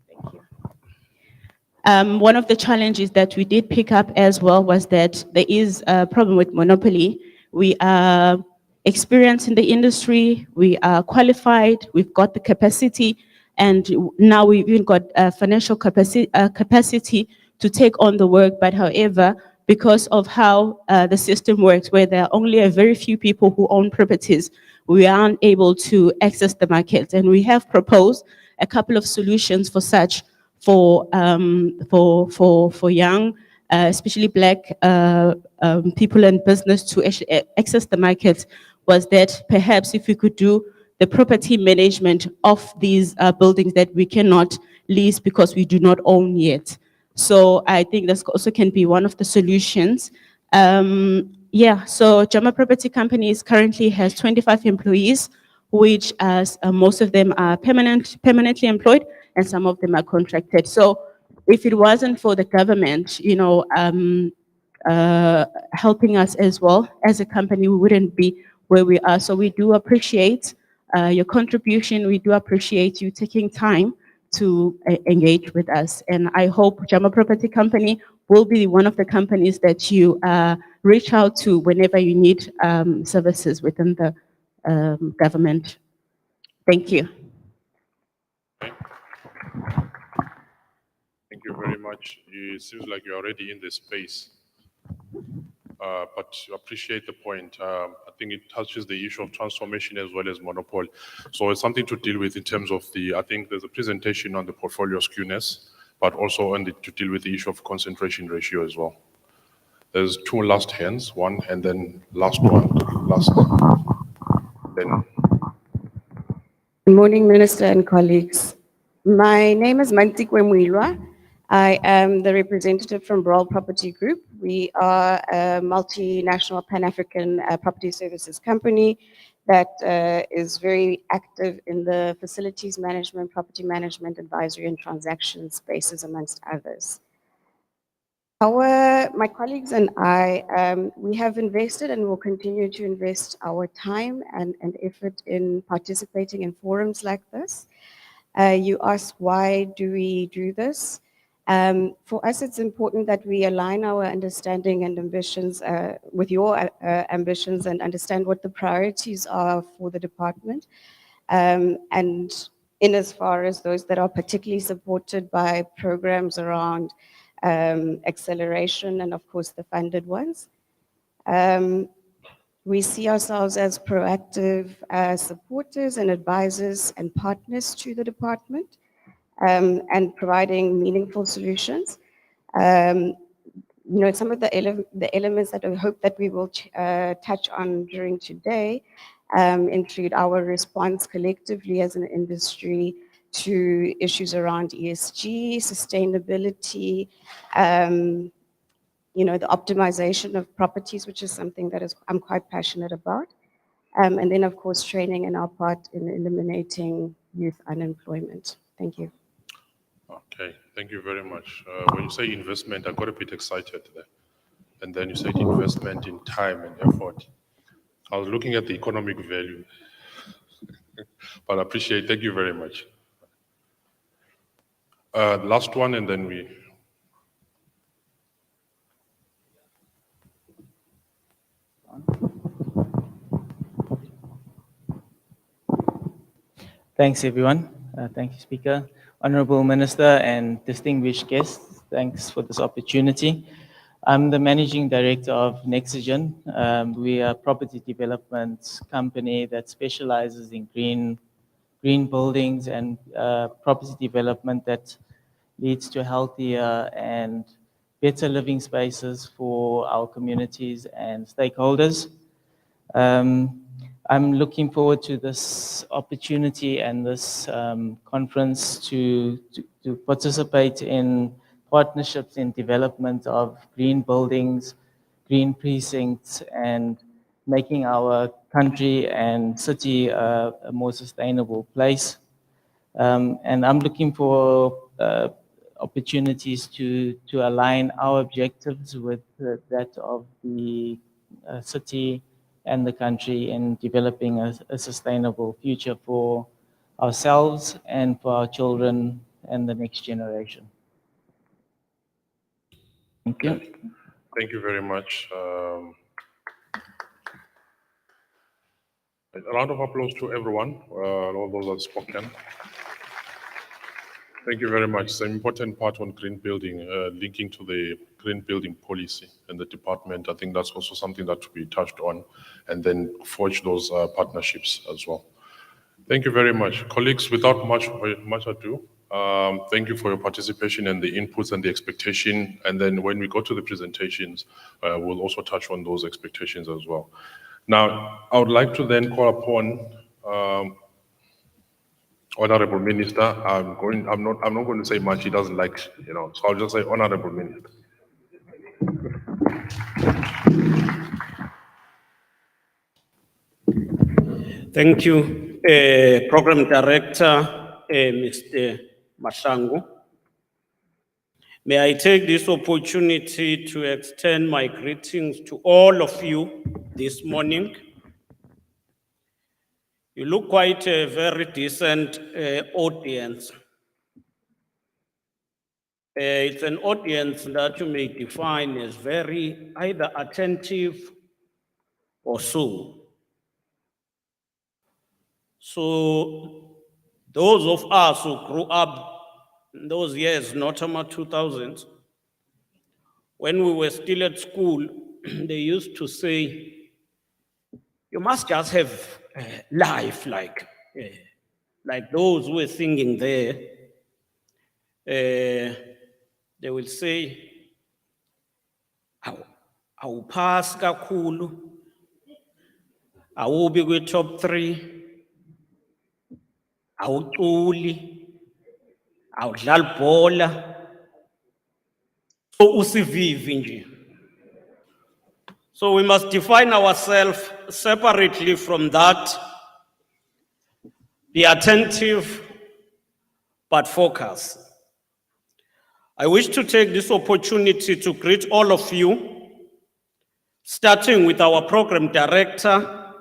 Thank you. One of the challenges that we did pick up as well was that there is a problem with monopoly. We are experienced in the industry, we are qualified, we've got the capacity, and now we've even got financial capacity to take on the work. But however, because of how the system works, where there are only a very few people who own properties, we aren't able to access the market. And we have proposed a couple of solutions for such, for young, especially Black people in business to actually access the market, was that perhaps if we could do the property management of these buildings that we cannot lease because we do not own yet. So I think this also can be one of the solutions. So Jama Property Companies currently has 25 employees, which most of them are permanently employed, and some of them are contracted. So if it wasn't for the government, helping us as well as a company, we wouldn't be where we are. So we do appreciate your contribution. We do appreciate you taking time to engage with us. And I hope Jama Property Company will be one of the companies that you reach out to whenever you need services within the government. Thank you. Thank you very much. It seems like you're already in this space. But appreciate the point. I think it touches the issue of transformation as well as monopoly. So it's something to deal with in terms of I think there's a presentation on the portfolio skewness, but also to deal with the issue of concentration ratio as well. There's two last hands, one and then last one, then. Good morning, Minister and colleagues. My name is Mantikwe Mwilwa. I am the representative from Brawl Property Group. We are a multinational Pan-African property services company that is very active in the facilities management, property management, advisory, and transaction spaces, amongst others. My colleagues and I, we have invested and will continue to invest our time and effort in participating in forums like this. You ask, why do we do this? For us, it's important that we align our understanding and ambitions with your ambitions and understand what the priorities are for the department. And in as far as those that are particularly supported by programs around acceleration and of course the funded ones. We see ourselves as proactive supporters and advisors and partners to the department and providing meaningful solutions. Some of the elements that I hope that we will touch on during today include our response collectively as an industry to issues around ESG, sustainability, the optimization of properties, which is something that I'm quite passionate about. And then, of course, training and our part in eliminating youth unemployment. Thank you. Okay, thank you very much. When you say investment, I got a bit excited there. And then you said investment in time and effort. I was looking at the economic value, but I appreciate, thank you very much. Last one, and then we. Thanks, everyone. Thank you, Speaker. Honorable Minister and distinguished guests, thanks for this opportunity. I'm the Managing Director of Nexigen. We are a property development company that specializes in green buildings and property development that leads to healthier and better living spaces for our communities and stakeholders. I'm looking forward to this opportunity and this conference to participate in partnerships in development of green buildings, green precincts, and making our country and city a more sustainable place. And I'm looking for opportunities to align our objectives with that of the city and the country in developing a sustainable future for ourselves and for our children and the next generation. Thank you. Thank you very much. A round of applause to everyone, all those that have spoken. Thank you very much. It's an important part on green building, linking to the green building policy and the department. I think that's also something that we touched on, and then forge those partnerships as well. Thank you very much. Colleagues, without much ado, thank you for your participation and the inputs and the expectation. And then when we go to the presentations, we'll also touch on those expectations as well. Now, I would like to then call upon Honorable Minister. I'm not going to say much. He doesn't like, so I'll just say Honorable Minister. Thank you, Program Director, Mr. Mahlangu. May I take this opportunity to extend my greetings to all of you this morning. You look quite a very decent audience. It's an audience that you may define as very either attentive or so. So those of us who grew up in those years, Notamar 2000s, when we were still at school, they used to say, you must just have life like those who were singing there. They will say, awuphasi kakhulu, awubi kwi-top 3, awuculi, awudlali ibhola, so usivivi nje. So we must define ourselves separately from that, be attentive, but focus. I wish to take this opportunity to greet all of you, starting with our Program Director,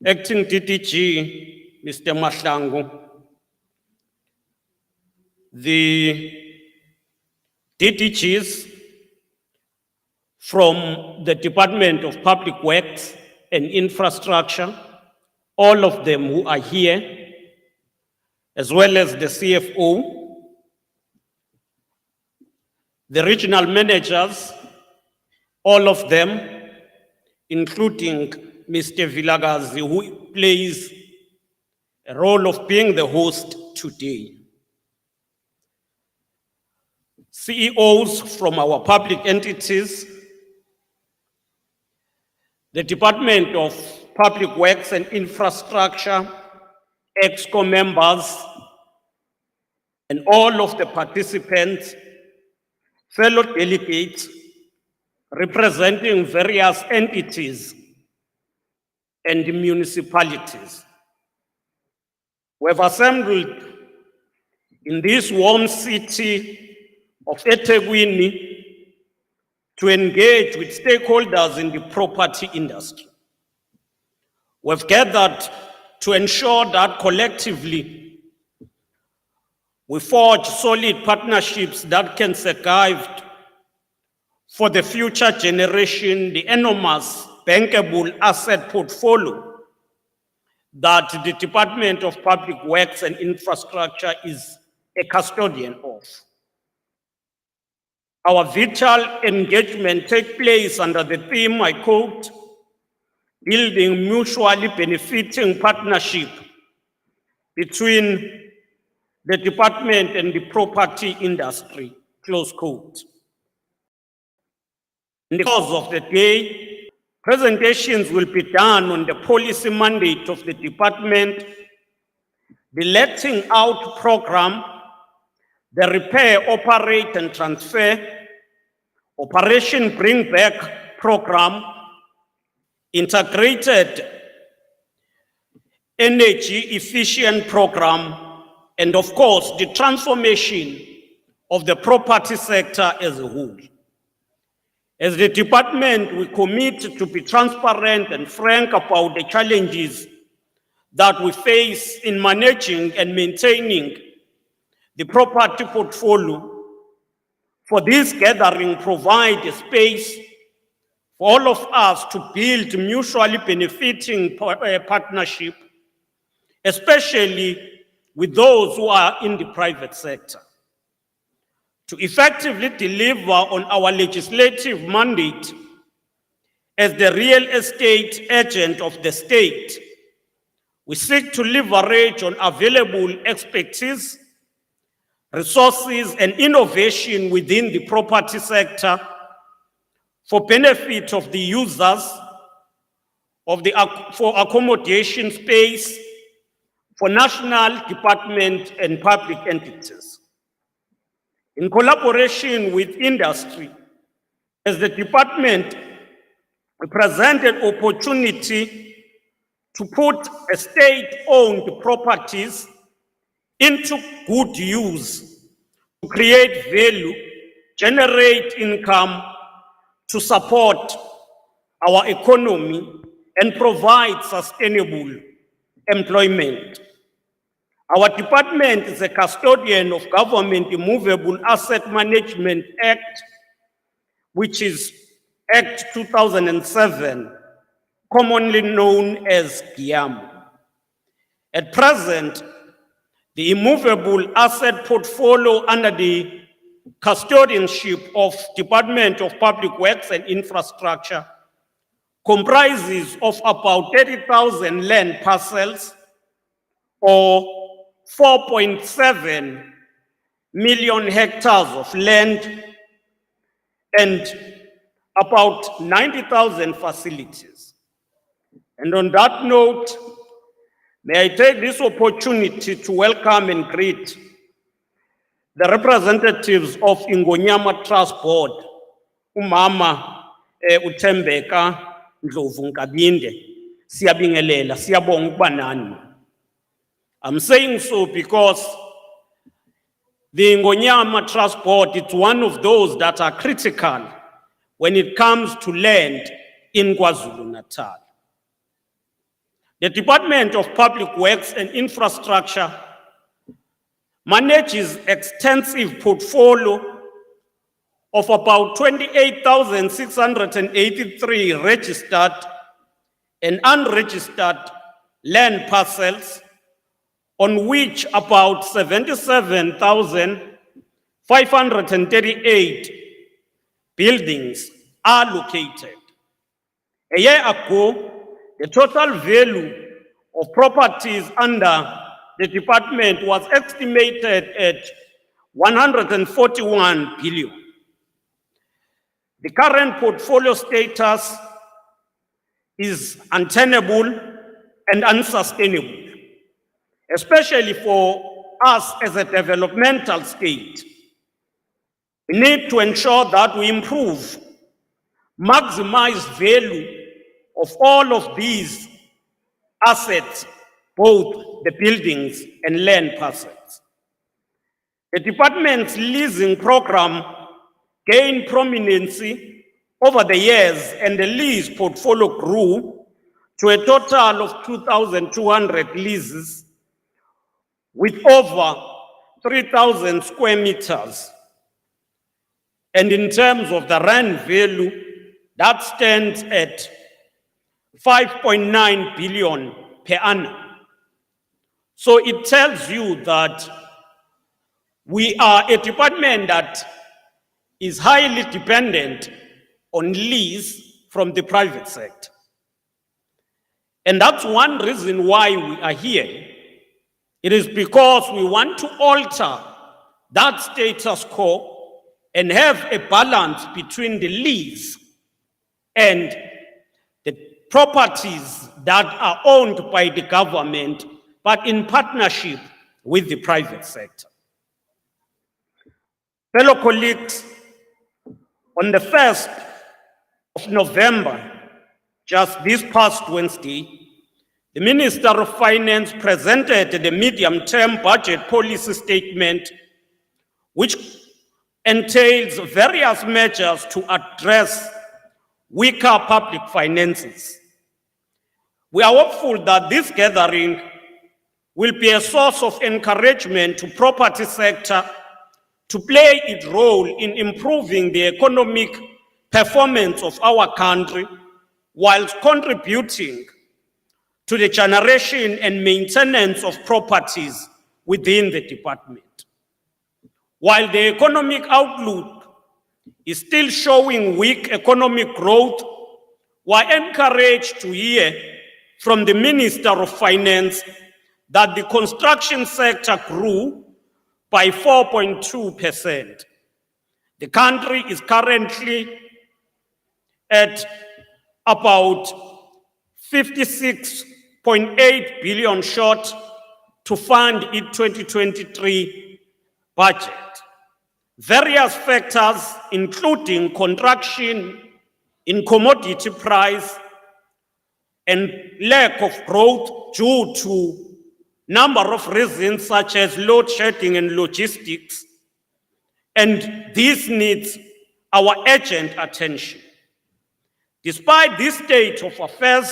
Acting DDG, Mr. Mahlangu, the DDGs from the Department of Public Works and Infrastructure, all of them who are here, as well as the CFO, the regional managers, all of them, including Mr. Vilakazi, who plays a role of being the host today. CEOs from our public entities, the Department of Public Works and Infrastructure, EXCO members, and all of the participants, fellow delegates representing various entities and municipalities. We have assembled in this warm city of eThekwini to engage with stakeholders in the property industry. We've gathered to ensure that collectively we forge solid partnerships that can survive for the future generation the enormous bankable asset portfolio that the Department of Public Works and Infrastructure is a custodian of. Our vital engagement takes place under the theme I quote, building mutually benefiting partnership between the department and the property industry, close quote. In the course of the day, presentations will be done on the policy mandate of the department, the letting out program, the repair, operate and transfer, Operation Bring Back program, integrated energy efficient program, and of course, the transformation of the property sector as a whole. As the department, we commit to be transparent and frank about the challenges that we face in managing and maintaining the property portfolio. For this gathering, provide a space for all of us to build mutually benefiting partnership, especially with those who are in the private sector. To effectively deliver on our legislative mandate as the real estate agent of the state, we seek to leverage on available expertise, resources, and innovation within the property sector for benefit of the users, for accommodation space, for national department and public entities. In collaboration with industry, as the department, we present an opportunity to put a state-owned properties into good use, to create value, generate income, to support our economy and provide sustainable employment. Our department is a custodian of Government Immovable Asset Management Act, which is Act 2007, commonly known as GIAM. At present, the immovable asset portfolio under the custodianship of Department of Public Works and Infrastructure comprises of about 30,000 land parcels or 4.7 million hectares of land and about 90,000 facilities. And on that note, may I take this opportunity to welcome and greet the representatives of Ingonyama Trust Board, Umama Utembeka Ndlovu Nkabinde, siyabingelela, siyabonga ukuba nani. I'm saying so because the Ingonyama Trust Board is one of those that are critical when it comes to land in KwaZulu-Natal. The Department of Public Works and Infrastructure manages extensive portfolio of about 28,683 registered and unregistered land parcels, on which about 538 buildings are located. A year ago, the total value of properties under the department was estimated at 141 billion. The current portfolio status is untenable and unsustainable, especially for us as a developmental state. We need to ensure that we improve, maximize value of all of these assets, both the buildings and land parcels. The department's leasing program gained prominence over the years, and the lease portfolio grew to a total of 2,200 leases with over 3,000 square meters. And in terms of the rand value, that stands at 5.9 billion per annum. So it tells you that we are a department that is highly dependent on lease from the private sector. And that's one reason why we are here. It is because we want to alter that status quo and have a balance between the lease and the properties that are owned by the government, but in partnership with the private sector. Fellow colleagues, on the 1st of November, just this past Wednesday, the Minister of Finance presented the medium-term budget policy statement, which entails various measures to address weaker public finances. We are hopeful that this gathering will be a source of encouragement to property sector to play its role in improving the economic performance of our country, whilst contributing to the generation and maintenance of properties within the department. While the economic outlook is still showing weak economic growth, we are encouraged to hear from the Minister of Finance that the construction sector grew by 4.2%. The country is currently at about 56.8 billion short to fund its 2023 budget. Various factors, including contraction in commodity price and lack of growth due to number of reasons such as load shedding and logistics, and this needs our urgent attention. Despite this state of affairs,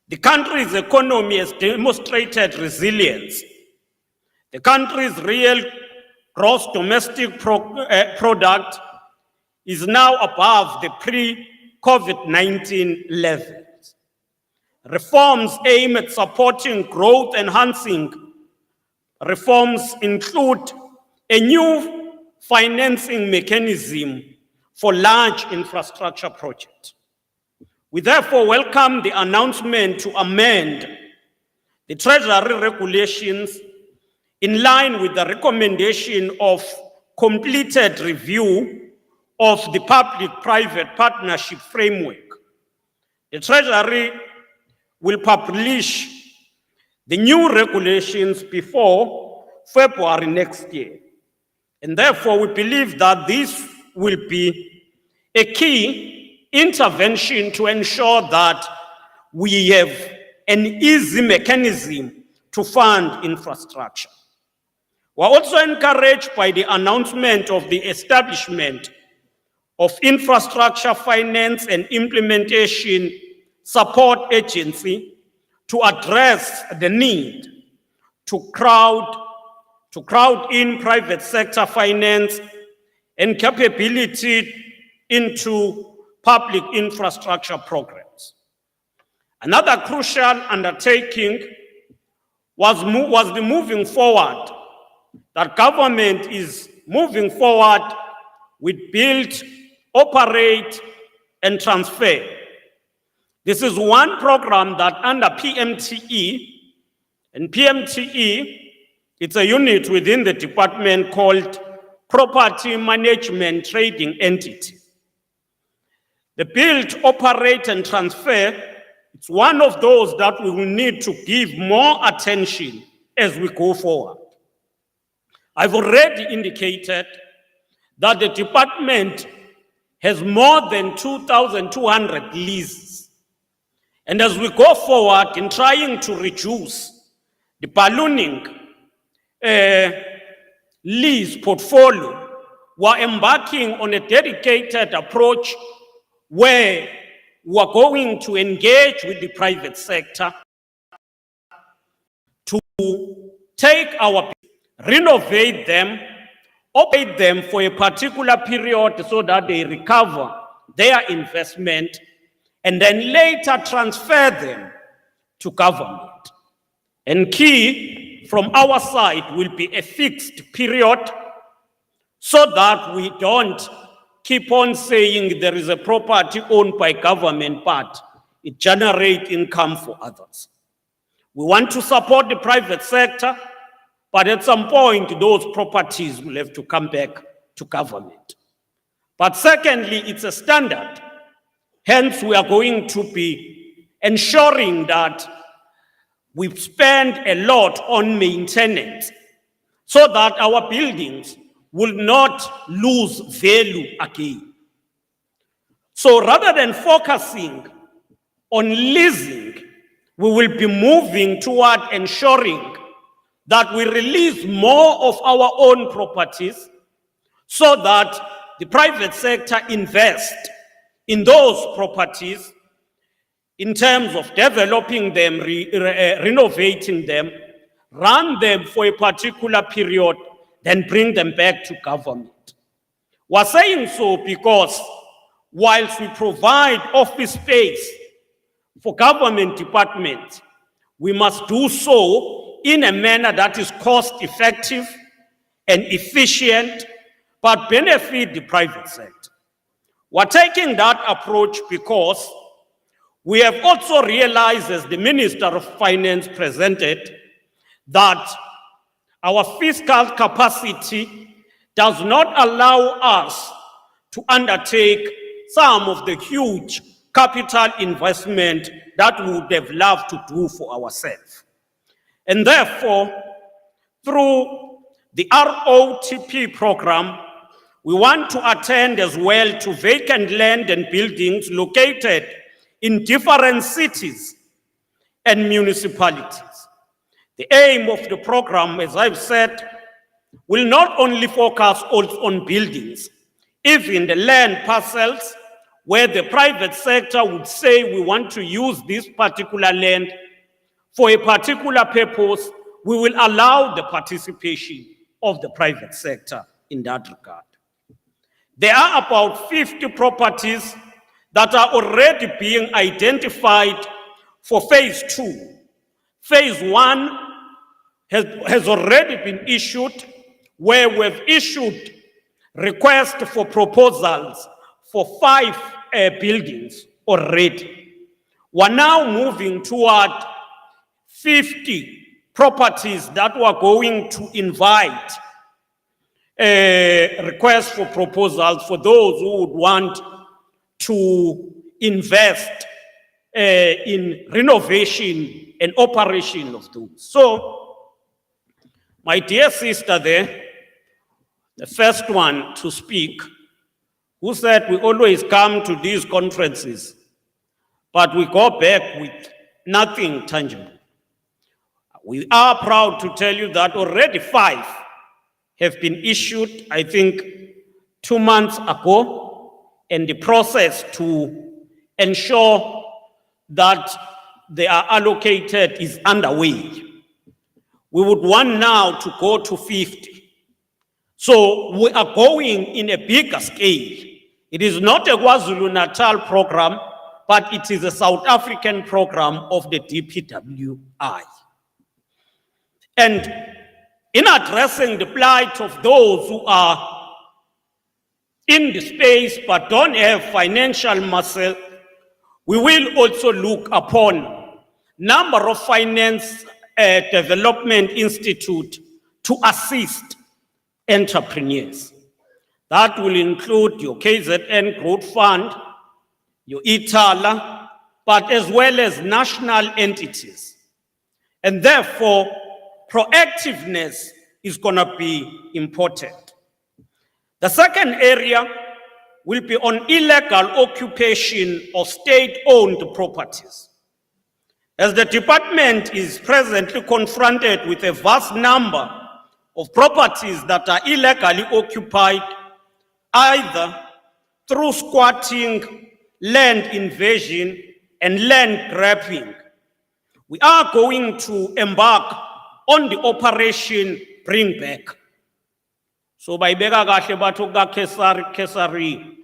the country's economy has demonstrated resilience. The country's real gross domestic product is now above the pre-COVID-19 levels. Reforms aim at supporting growth, enhancing reforms include a new financing mechanism for large infrastructure projects. We therefore welcome the announcement to amend the Treasury regulations in line with the recommendation of completed review of the public-private partnership framework. The Treasury will publish the new regulations before February next year. And therefore, we believe that this will be a key intervention to ensure that we have an easy mechanism to fund infrastructure. We're also encouraged by the announcement of the establishment of Infrastructure Finance and Implementation Support Agency to address the need to crowd in private sector finance and capability into public infrastructure programs. Another crucial undertaking was the moving forward that government is moving forward with build, operate, and transfer. This is one program that under PMTE, and PMTE, it's a unit within the department called Property Management Trading Entity. The build, operate, and transfer, it's one of those that we will need to give more attention as we go forward. I've already indicated that the department has more than 2,200 leases. And as we go forward in trying to reduce the ballooning lease portfolio, we're embarking on a dedicated approach where we're going to engage with the private sector to take our, renovate them, operate them for a particular period so that they recover their investment, and then later transfer them to government. And key from our side will be a fixed period so that we don't keep on saying there is a property owned by government, but it generates income for others. We want to support the private sector, but at some point, those properties will have to come back to government. But secondly, it's a standard. Hence, we are going to be ensuring that we spend a lot on maintenance so that our buildings will not lose value again. So rather than focusing on leasing, we will be moving toward ensuring that we release more of our own properties so that the private sector invests in those properties in terms of developing them, renovating them, run them for a particular period, then bring them back to government. We're saying so because whilst we provide office space for government departments, we must do so in a manner that is cost effective and efficient, but benefit the private sector. We're taking that approach because we have also realized, as the Minister of Finance presented, that our fiscal capacity does not allow us to undertake some of the huge capital investment that we would have loved to do for ourselves. And therefore, through the ROTP program, we want to attend as well to vacant land and buildings located in different cities and municipalities. The aim of the program, as I've said, will not only focus on buildings, even the land parcels where the private sector would say we want to use this particular land for a particular purpose, we will allow the participation of the private sector in that regard. There are about 50 properties that are already being identified for phase 2. Phase 1 has already been issued, where we've issued requests for proposals for 5 buildings already. We're now moving toward 50 properties that we're going to invite requests for proposals for those who would want to invest in renovation and operation of those. So, my dear sister there, the first one to speak, who said we always come to these conferences, but we go back with nothing tangible. We are proud to tell you that already 5 have been issued, I think, 2 months ago, and the process to ensure that they are allocated is underway. We would want now to go to 50. So we are going in a bigger scale. It is not a KwaZulu-Natal program, but it is a South African program of the DPWI. And In addressing the plight of those who are in the space but don't have financial muscle, we will also look upon number of finance development institute to assist entrepreneurs. That will include your KZN Growth Fund, your ITALA, but as well as national entities. And therefore, proactiveness is going to be important. The second area will be on illegal occupation of state-owned properties. As the department is presently confronted with a vast number of properties that are illegally occupied, either through squatting, land invasion, and land grabbing, we are going to embark on the operation Bring Back. So by bega kahle batho ka Kesari,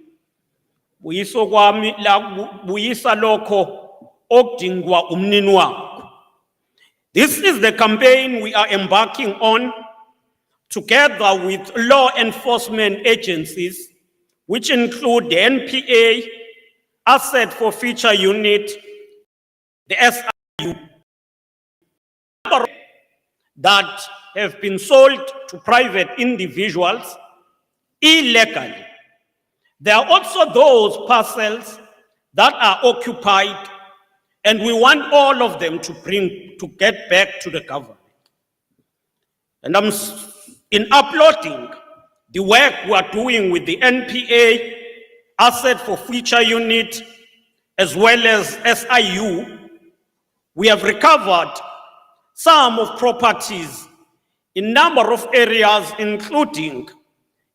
buyisa lokho okudingwa umnini wakho. This is the campaign we are embarking on together with law enforcement agencies, which include the NPA, Asset Forfeiture Unit, the SIU, that have been sold to private individuals illegally. There are also those parcels that are occupied, and we want all of them to get back to the government. And I'm in uploading the work we are doing with the NPA, Asset Forfeiture Unit, as well as SIU. We have recovered some of properties in number of areas, including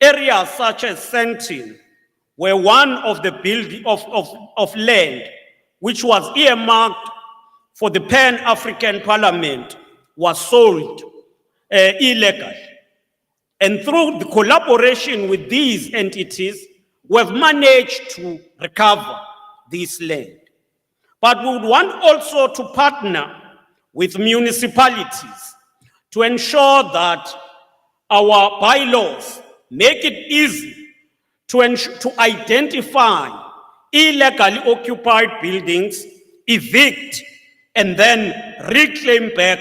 areas such as Sentin, where one of the building of land, which was earmarked for the Pan-African Parliament, was sold illegally. And through the collaboration with these entities, we have managed to recover this land. But we would want also to partner with municipalities to ensure that our bylaws make it easy to identify illegally occupied buildings, evict, and then reclaim back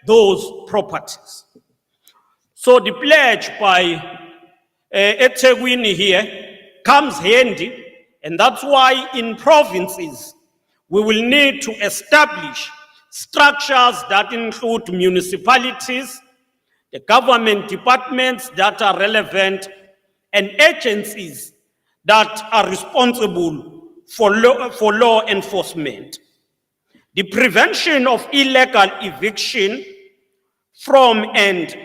those properties. So the pledge by eThekwini here comes handy, and that's why in provinces we will need to establish structures that include municipalities, the government departments that are relevant, and agencies that are responsible for law enforcement. The Prevention of Illegal Eviction from and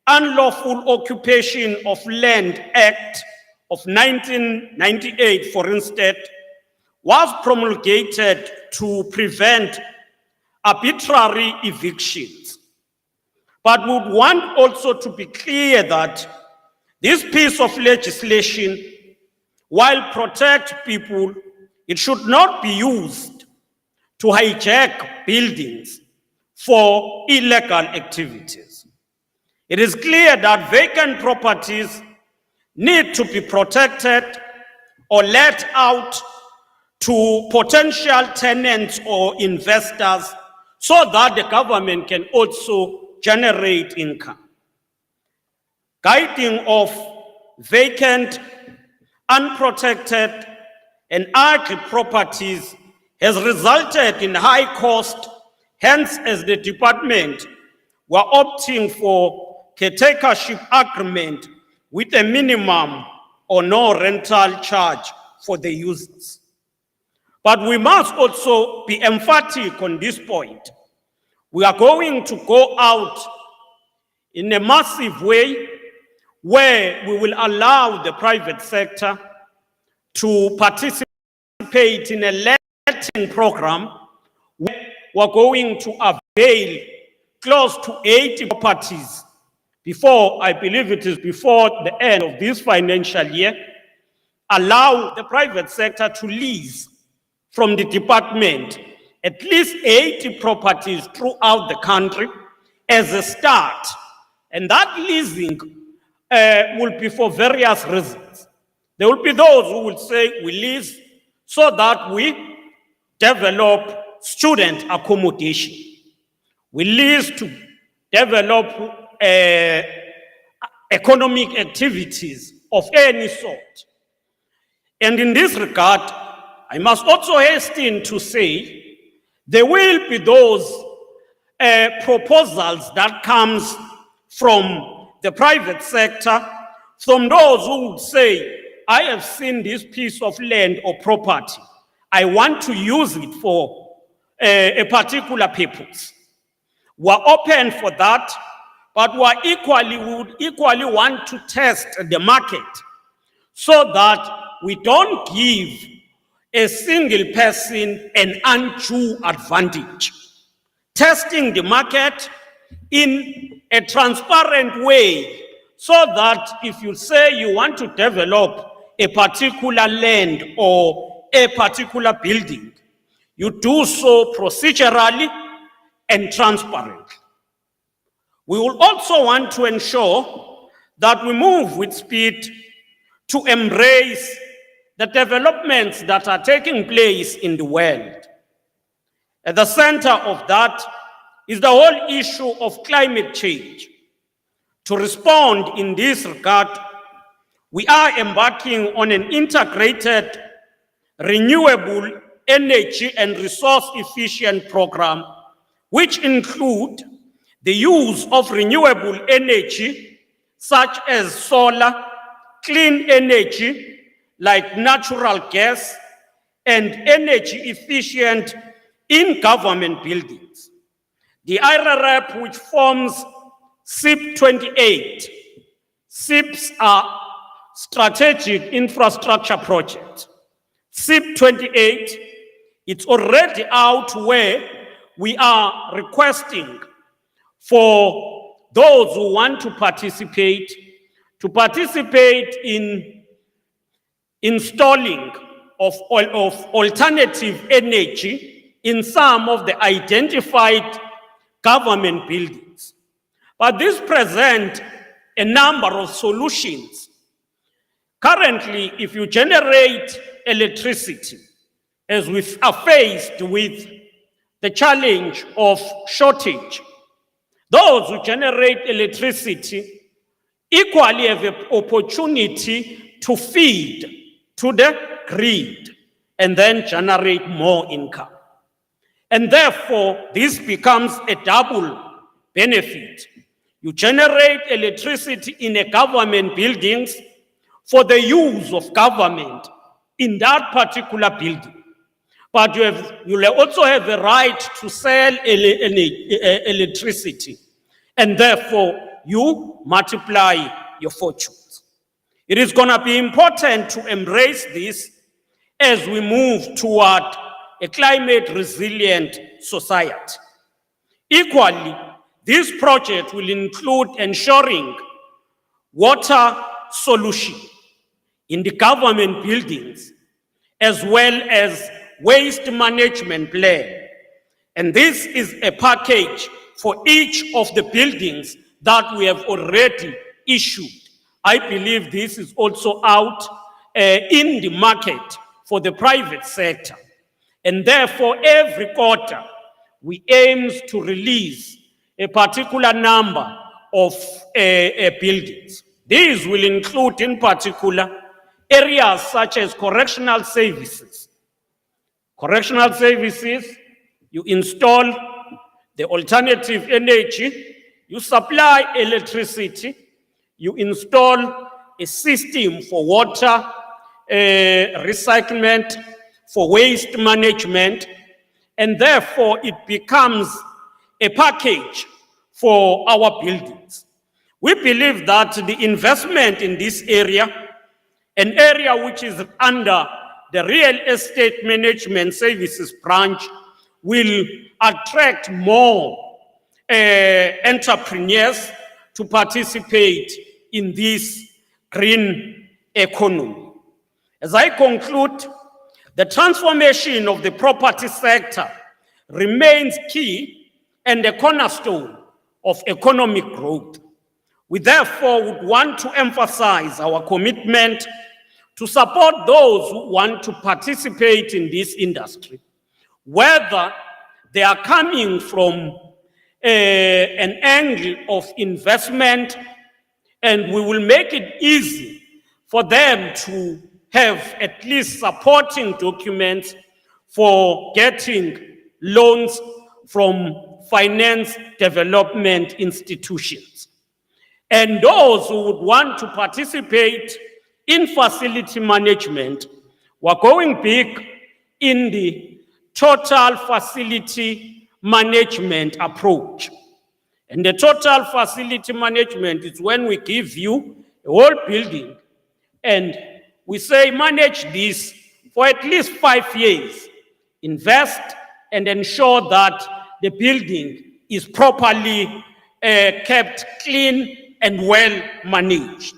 Unlawful Occupation of Land Act of 1998, for instance, was promulgated to prevent arbitrary evictions. But we would want also to be clear that this piece of legislation, while protect people, it should not be used to hijack buildings for illegal activities. It is clear that vacant properties need to be protected or let out to potential tenants or investors so that the government can also generate income. Guiding of vacant, unprotected, and idle properties has resulted in high cost. Hence, as the department, we're opting for caretakership agreement with a minimum or no rental charge for the users. But we must also be emphatic on this point. We are going to go out in a massive way where we will allow the private sector to participate in a letting program where we're going to avail close to 80 properties before, I believe it is before the end of this financial year, allow the private sector to lease from the department at least 80 properties throughout the country as a start And that leasing will be for various reasons. There will be those who will say we lease so that we develop student accommodation. We lease to develop economic activities of any sort. And in this regard, I must also hasten to say there will be those proposals that comes from the private sector, from those who would say, I have seen this piece of land or property. I want to use it for a particular purpose. We're open for that, but we would equally want to test the market so that we don't give a single person an undue advantage. Testing the market in a transparent way so that if you say you want to develop a particular land or a particular building, you do so procedurally and transparently. We will also want to ensure that we move with speed to embrace the developments that are taking place in the world. At the center of that is the whole issue of climate change. To respond in this regard, we are embarking on an integrated renewable energy and resource efficient program, which include the use of renewable energy such as solar, clean energy like natural gas, and energy efficient in government buildings. The IRRP, which forms SIP 28, SIPs are strategic infrastructure projects. SIP 28, it's already out where we are requesting for those who want to participate in installing of alternative energy in some of the identified government buildings. But this presents a number of solutions. Currently, if you generate electricity, as we are faced with the challenge of shortage, those who generate electricity equally have an opportunity to feed to the grid and then generate more income. And therefore, this becomes a double benefit. You generate electricity in a government buildings for the use of government in that particular building. But you also have the right to sell electricity, and therefore you multiply your fortunes. It is going to be important to embrace this as we move toward a climate resilient society. Equally, this project will include ensuring water solution in the government buildings, as well as waste management plan. And this is a package for each of the buildings that we have already issued. I believe this is also out in the market for the private sector. And therefore, every quarter, we aim to release a particular number of buildings. These will include, in particular, areas such as correctional services. Correctional services, you install the alternative energy, you supply electricity, you install a system for water recyclement, for waste management, and therefore it becomes a package for our buildings. We believe that the investment in this area, an area which is under the real estate management services branch, will attract more entrepreneurs to participate in this green economy. As I conclude, the transformation of the property sector remains key and a cornerstone of economic growth. We therefore would want to emphasize our commitment to support those who want to participate in this industry, whether they are coming from an angle of investment, and we will make it easy for them to have at least supporting documents for getting loans from finance development institutions. And those who would want to participate in facility management, we're going big in the total facility management approach. And the total facility management is when we give you a whole building and we say manage this for at least 5 years. Invest and ensure that the building is properly kept clean and well managed.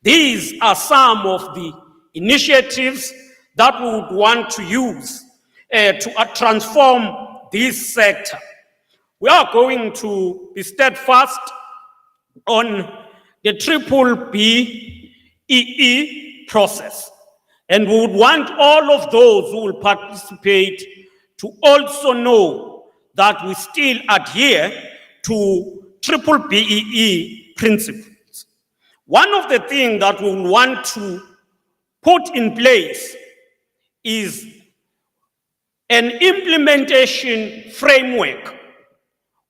These are some of the initiatives that we would want to use to transform this sector. We are going to be steadfast on the BBBEE process, and we would want all of those who will participate to also know that we still adhere to BBBEE principles. One of the things that we will want to put in place is an implementation framework.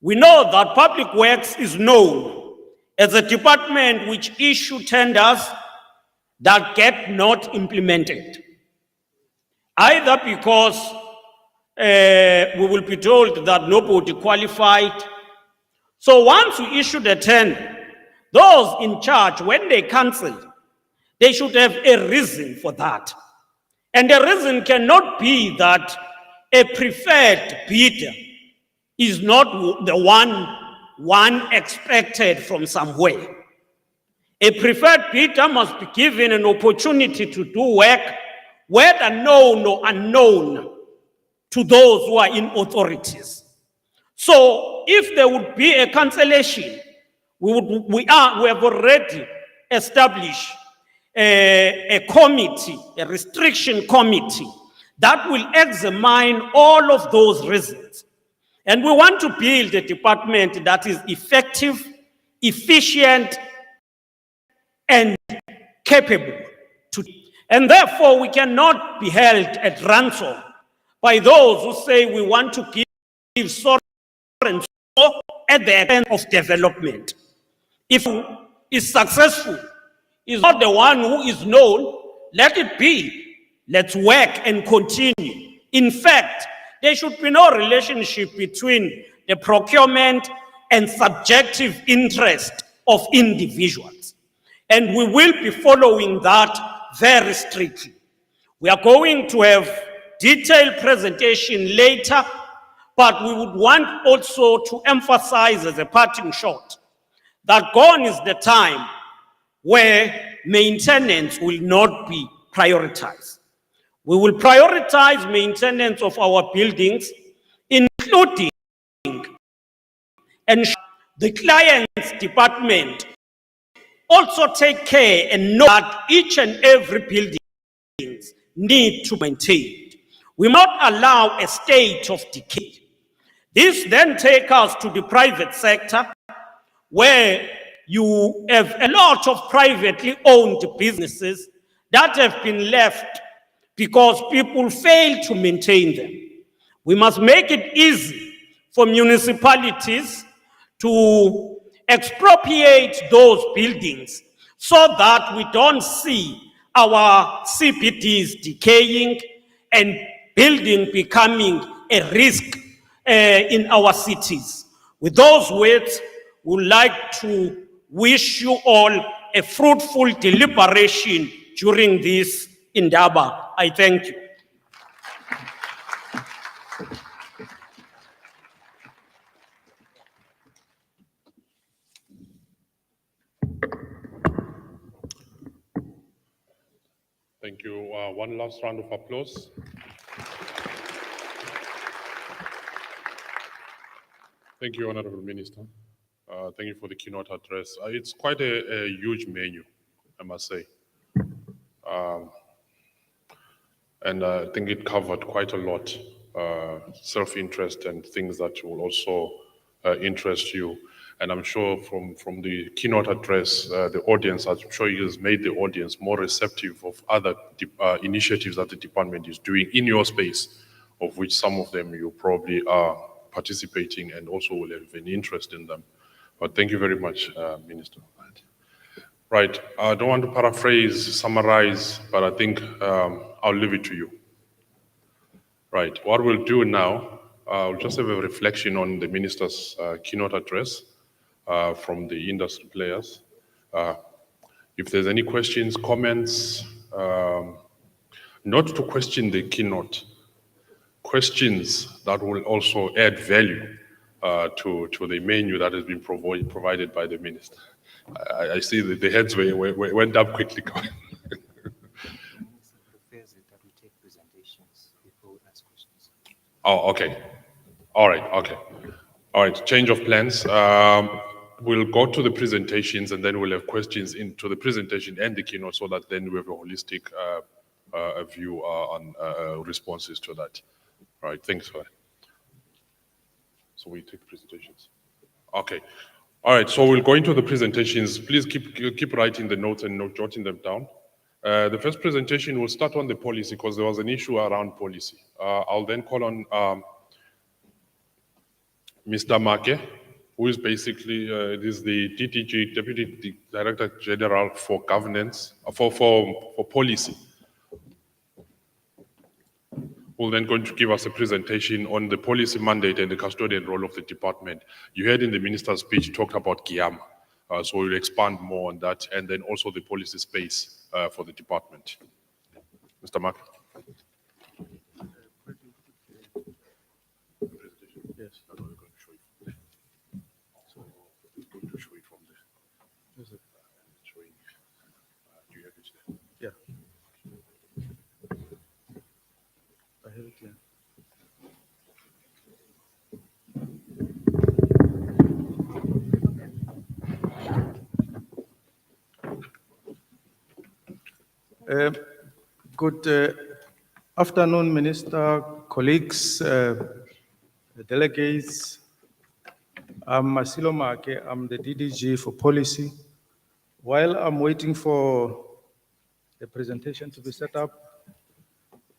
We know that Public Works is known as a department which issue tenders that get not implemented, either because we will be told that nobody qualified. So once we issue the tender, those in charge, when they cancel, they should have a reason for that. And the reason cannot be that a preferred bidder is not the one expected from somewhere. A preferred bidder must be given an opportunity to do work, whether known or unknown, to those who are in authorities. So if there would be a cancellation, we have already established a committee, a restriction committee, that will examine all of those reasons. And we want to build a department that is effective, efficient, and capable. And therefore, we cannot be held at ransom by those who say we want to give so and so at the end of development. If is successful, is not the one who is known, let it be. Let's work and continue. In fact, there should be no relationship between the procurement and subjective interest of individuals. And we will be following that very strictly. We are going to have detailed presentation later, but we would want also to emphasize as a parting shot that gone is the time where maintenance will not be prioritized. We will prioritize maintenance of our buildings, including and the client's department also take care and know that each and every building need to maintain. We must allow a state of decay. This then takes us to the private sector, where you have a lot of privately owned businesses that have been left because people fail to maintain them. We must make it easy for municipalities to expropriate those buildings so that we don't see our CBDs decaying and building becoming a risk in our cities. With those words, we would like to wish you all a fruitful deliberation during this endeavor. I thank you. Thank you. One last round of applause. Thank you, Honorable Minister. Thank you for the keynote address. It's quite a huge menu, I must say. And I think it covered quite a lot, self-interest and things that will also interest you. And I'm sure from the keynote address, the audience, I'm sure you has made the audience more receptive of other initiatives that the department is doing in your space, of which some of them you probably are participating and also will have an interest in them. But thank you very much, Minister. Right, I don't want to paraphrase, summarize, but I think I'll leave it to you. Right, what we'll do now, we'll just have a reflection on the Minister's keynote address from the industry players. If there's any questions, comments, not to question the keynote, questions that will also add value to the menu that has been provided by the Minister. I see that the heads went up quickly. Oh, okay. All right, okay. All right, change of plans. We'll go to the presentations and then we'll have questions into the presentation and the keynote so that then we have a holistic view on responses to that. All right, thanks for that. So we take presentations. Okay. All right, so we'll go into the presentations. Please keep writing the notes and jotting them down. The first presentation will start on the policy because there was an issue around policy. I'll then call on Mr. Make, who is basically this is the DTG, Deputy Director General for Governance, for Policy. Who'll then going to give us a presentation on the policy mandate and the custodian role of the department. You heard in the minister's speech, talked about GIAM. So we'll expand more on that, and then also the policy space for the department. Mr. Mark. Yes. So we're going to show it from there. Showing. Do you have it there? Yeah. I have it here. Good afternoon, Minister, colleagues, delegates. I'm Masilo Make, I'm the DDG for Policy. While I'm waiting for the presentation to be set up,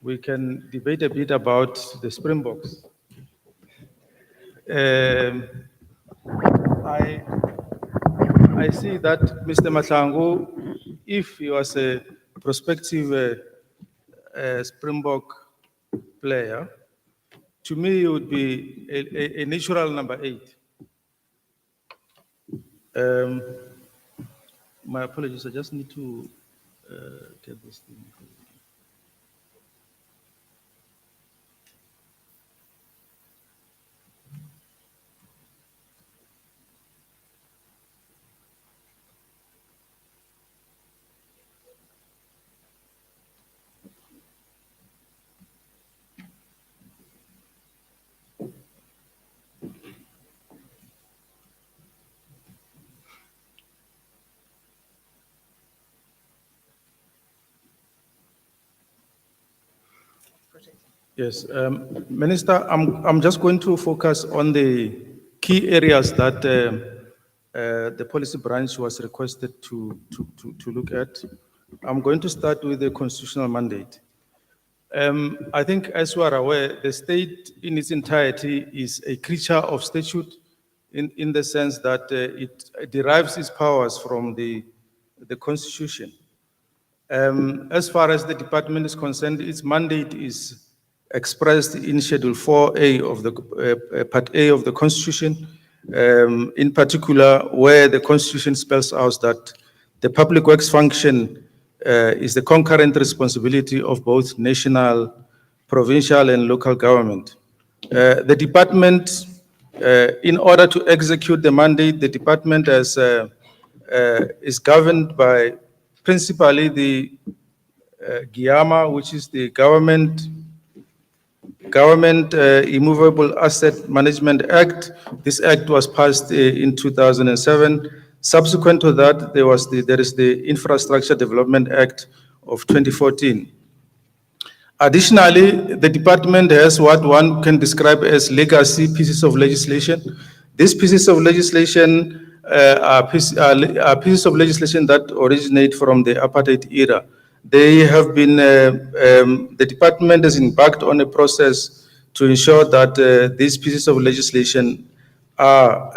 we can debate a bit about the Springboks. I see that Mr. Mahlangu, if he was a prospective Springbok player, to me it would be a natural number 8. My apologies, I just need to get this thing. Yes, Minister, I'm just going to focus on the key areas that the policy branch was requested to look at. I'm going to start with the constitutional mandate. I think, as you are aware, the state in its entirety is a creature of statute in the sense that it derives its powers from the Constitution. As far as the department is concerned, its mandate is expressed in Schedule 4A of the Part A of the Constitution, in particular where the Constitution spells out that the public works function is the concurrent responsibility of both national, provincial, and local government. The department, in order to execute the mandate, the department is governed by principally the GIAMA, which is the Government Immovable Asset Management Act. This act was passed in 2007. Subsequent to that, there is the Infrastructure Development Act of 2014. Additionally, the department has what one can describe as legacy pieces of legislation. These pieces of legislation are pieces of legislation that originate from the apartheid era. They have been, the department has embarked on a process to ensure that these pieces of legislation are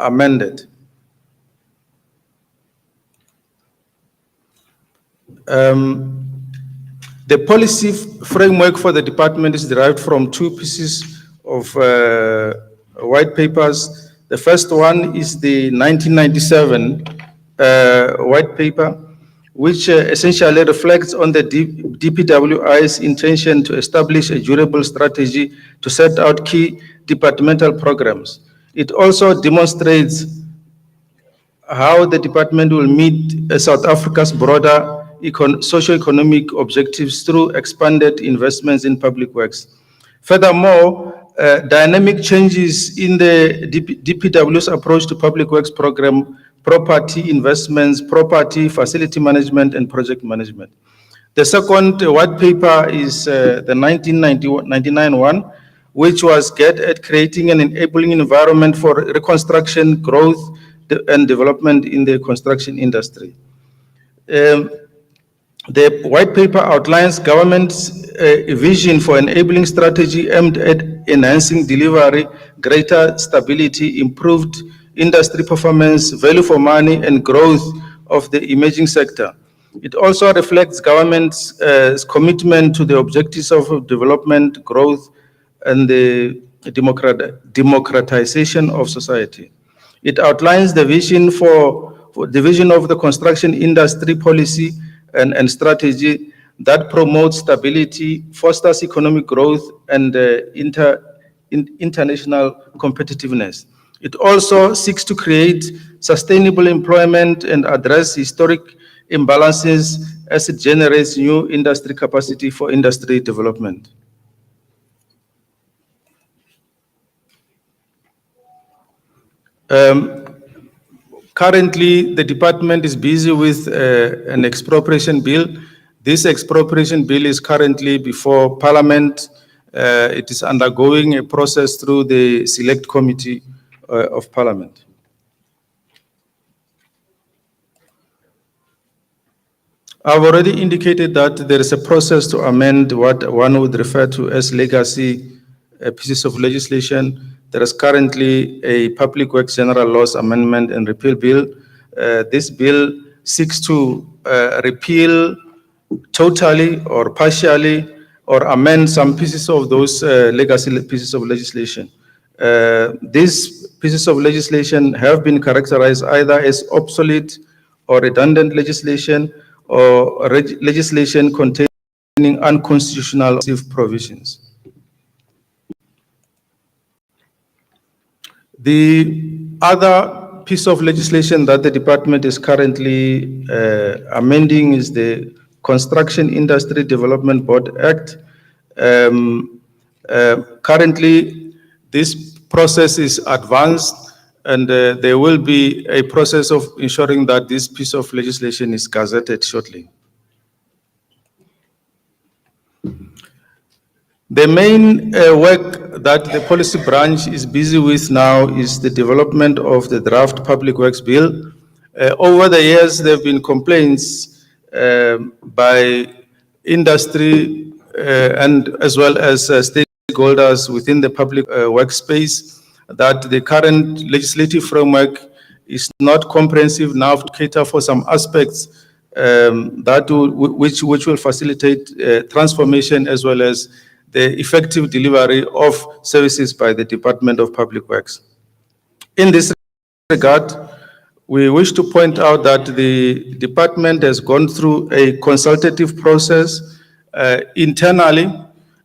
amended. The policy framework for the department is derived from two pieces of white papers. The first one is the 1997 white paper, which essentially reflects on the DPWI's intention to establish a durable strategy to set out key departmental programs. It also demonstrates how the department will meet South Africa's broader socio-economic objectives through expanded investments in public works. Furthermore, dynamic changes in the DPW's approach to public works program, property investments, property facility management, and project management. The second white paper is the 1999 one, which was geared at creating an enabling environment for reconstruction, growth, and development in the construction industry. The white paper outlines government's vision for enabling strategy aimed at enhancing delivery, greater stability, improved industry performance, value for money, and growth of the emerging sector. It also reflects government's commitment to the objectives of development, growth, and the democratization of society. It outlines the vision for the vision of the construction industry policy and strategy that promotes stability, fosters economic growth, and international competitiveness. It also seeks to create sustainable employment and address historic imbalances as it generates new industry capacity for industry development. Currently, the department is busy with an expropriation bill. This expropriation bill is currently before Parliament. It is undergoing a process through the Select Committee of Parliament. I've already indicated that there is a process to amend what one would refer to as legacy pieces of legislation. There is currently a Public Works General Laws Amendment and Repeal Bill. This bill seeks to repeal totally or partially or amend some pieces of those legacy pieces of legislation. These pieces of legislation have been characterized either as obsolete or redundant legislation or legislation containing unconstitutional provisions. The other piece of legislation that the department is currently amending is the Construction Industry Development Board Act. Currently, this process is advanced, and there will be a process of ensuring that this piece of legislation is gazetted shortly. The main work that the policy branch is busy with now is the development of the draft Public Works Bill. Over the years, there have been complaints by industry and as well as stakeholders within the public workspace that the current legislative framework is not comprehensive enough to cater for some aspects which will facilitate transformation as well as the effective delivery of services by the Department of Public Works. In this regard, we wish to point out that the department has gone through a consultative process internally.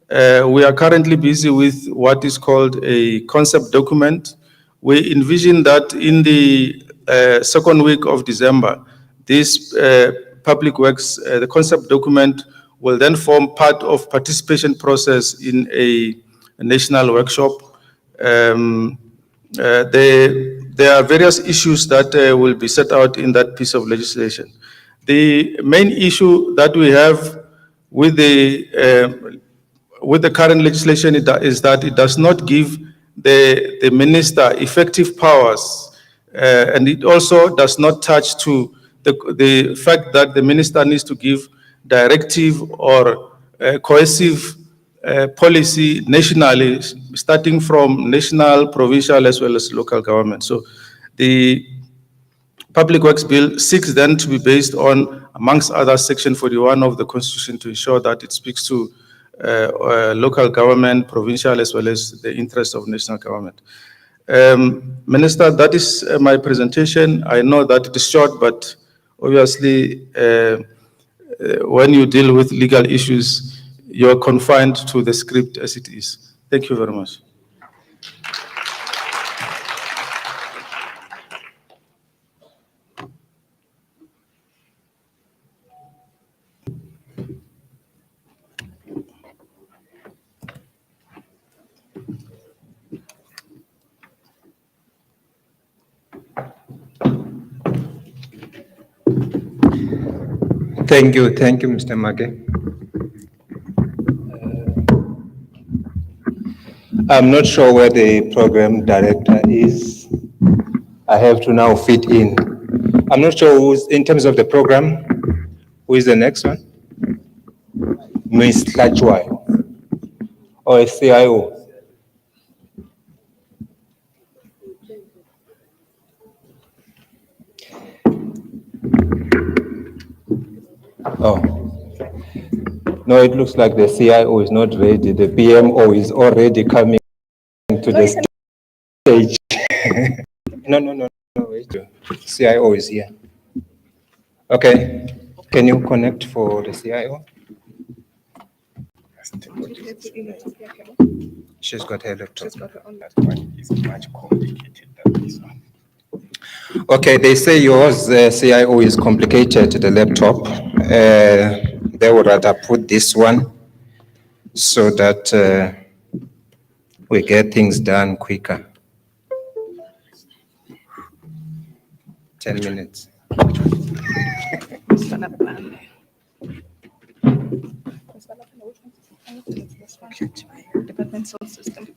We are currently busy with what is called a concept document. We envision that in the second week of December, this Public Works, the concept document will then form part of participation process in a national workshop. There are various issues that will be set out in that piece of legislation. The main issue that we have with the current legislation is that it does not give the minister effective powers, and it also does not touch to the fact that the minister needs to give directive or cohesive policy nationally, starting from national, provincial, as well as local government. So the Public Works Bill seeks then to be based on, amongst others, Section 41 of the Constitution to ensure that it speaks to local government, provincial, as well as the interests of national government. Minister, that is my presentation. I know that it is short, but obviously, when you deal with legal issues, you're confined to the script as it is. Thank you very much. Thank you, Mr. Mage. I'm not sure where the program director is. I have to now fit in. I'm not sure who's, in terms of the program, who is the next one? Ms. Lachwai, or a CIO? Oh, no, it looks like the CIO is not ready. The PMO is already coming to the stage. No, wait. CIO is here. Okay, can you connect for the CIO? She's got her laptop. That one is much complicated than this one. Okay, they say yours, CIO, is complicated, the laptop. They would rather put this one so that we get things done quicker. 10 minutes. Departmental system.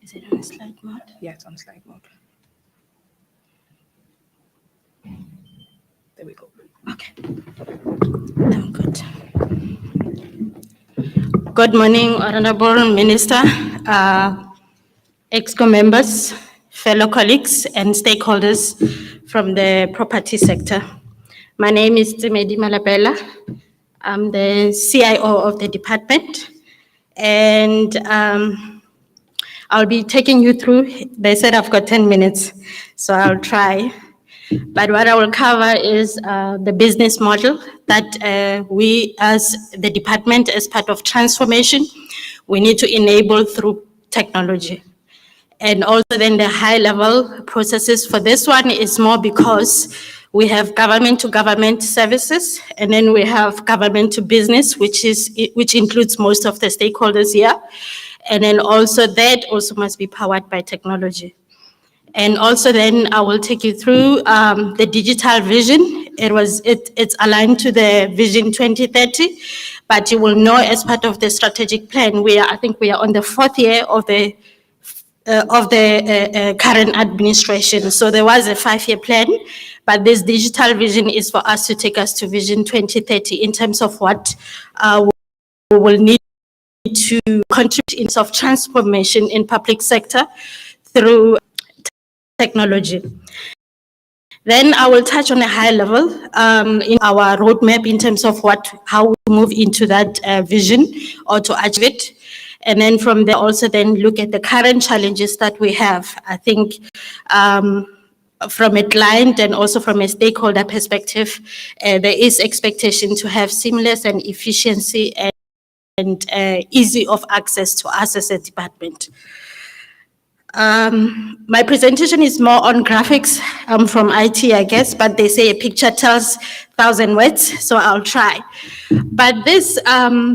Is it on slide mode? Yeah, it's on slide mode. There we go. Okay. I'm good. Good morning, Honorable Minister, EXCO members, fellow colleagues, and stakeholders from the property sector. My name is Tsimedi Malapela. I'm the CIO of the department, and I'll be taking you through. They said I've got 10 minutes, so I'll try. But what I will cover is the business model that we as the department, as part of transformation, we need to enable through technology. And also then the high level processes for this one is more because we have government to government services, and then we have government to business, which includes most of the stakeholders here. And then also that also must be powered by technology. And also then I will take you through the digital vision. It's aligned to the Vision 2030, but you will know as part of the strategic plan, I think we are on the 4th year of the current administration. So there was a 5-year plan, but this digital vision is for us to take us to Vision 2030 in terms of what we will need to contribute in terms of transformation in public sector through technology. Then I will touch on a high level in our roadmap in terms of how we move into that vision or to achieve it. And then from there also then look at the current challenges that we have. I think from a client and also from a stakeholder perspective, there is expectation to have seamless and efficiency and easy of access to us as a department. My presentation is more on graphics. I'm from IT, I guess, but they say a picture tells 1,000 words, so I'll try. But this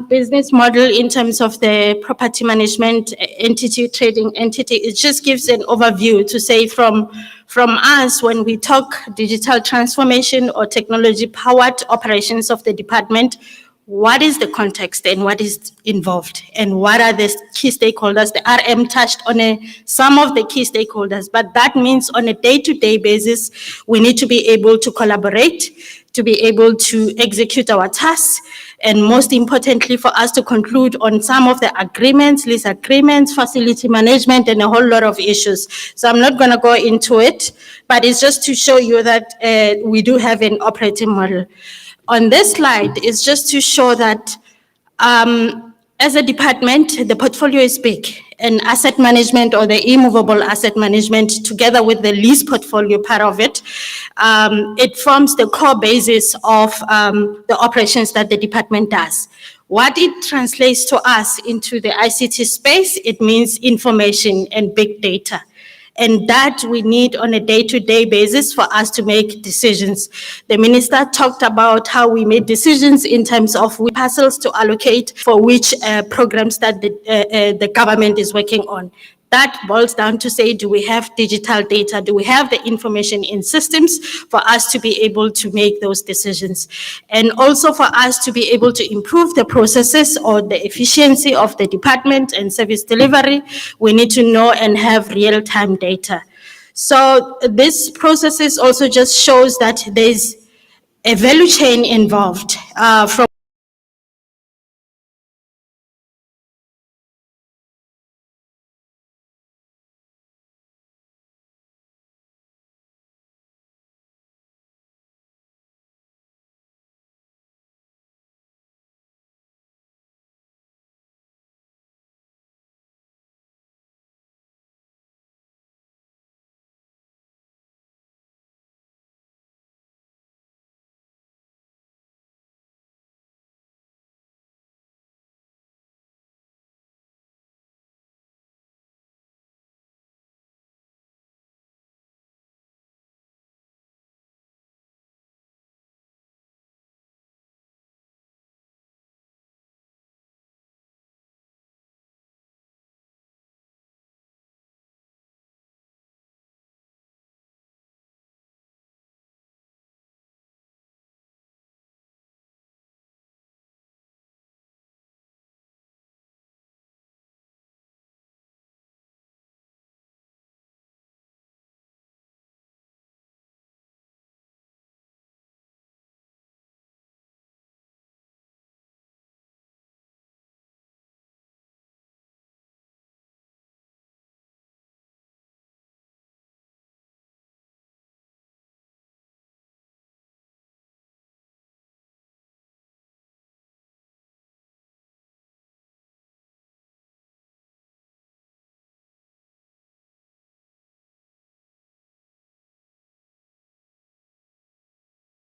business model in terms of the property management entity, trading entity, it just gives an overview to say from us, when we talk digital transformation or technology-powered operations of the department, what is the context and what is involved and what are the key stakeholders? The RM touched on some of the key stakeholders, but that means on a day-to-day basis, we need to be able to collaborate, to be able to execute our tasks, and most importantly for us to conclude on some of the agreements, lease agreements, facility management, and a whole lot of issues. So I'm not gonna go into it, but it's just to show you that we do have an operating model. On this slide is just to show that as a department, the portfolio is big, and asset management or the immovable asset management together with the lease portfolio part of it, it forms the core basis of the operations that the department does. What it translates to us into the ICT space, it means information and big data. And that we need on a day-to-day basis for us to make decisions. The minister talked about how we made decisions in terms of which parcels to allocate for which programs that the government is working on. That boils down to say, do we have digital data? Do we have the information in systems for us to be able to make those decisions? And also for us to be able to improve the processes or the efficiency of the department and service delivery, we need to know and have real-time data. So this processes also just shows that there's a value chain involved from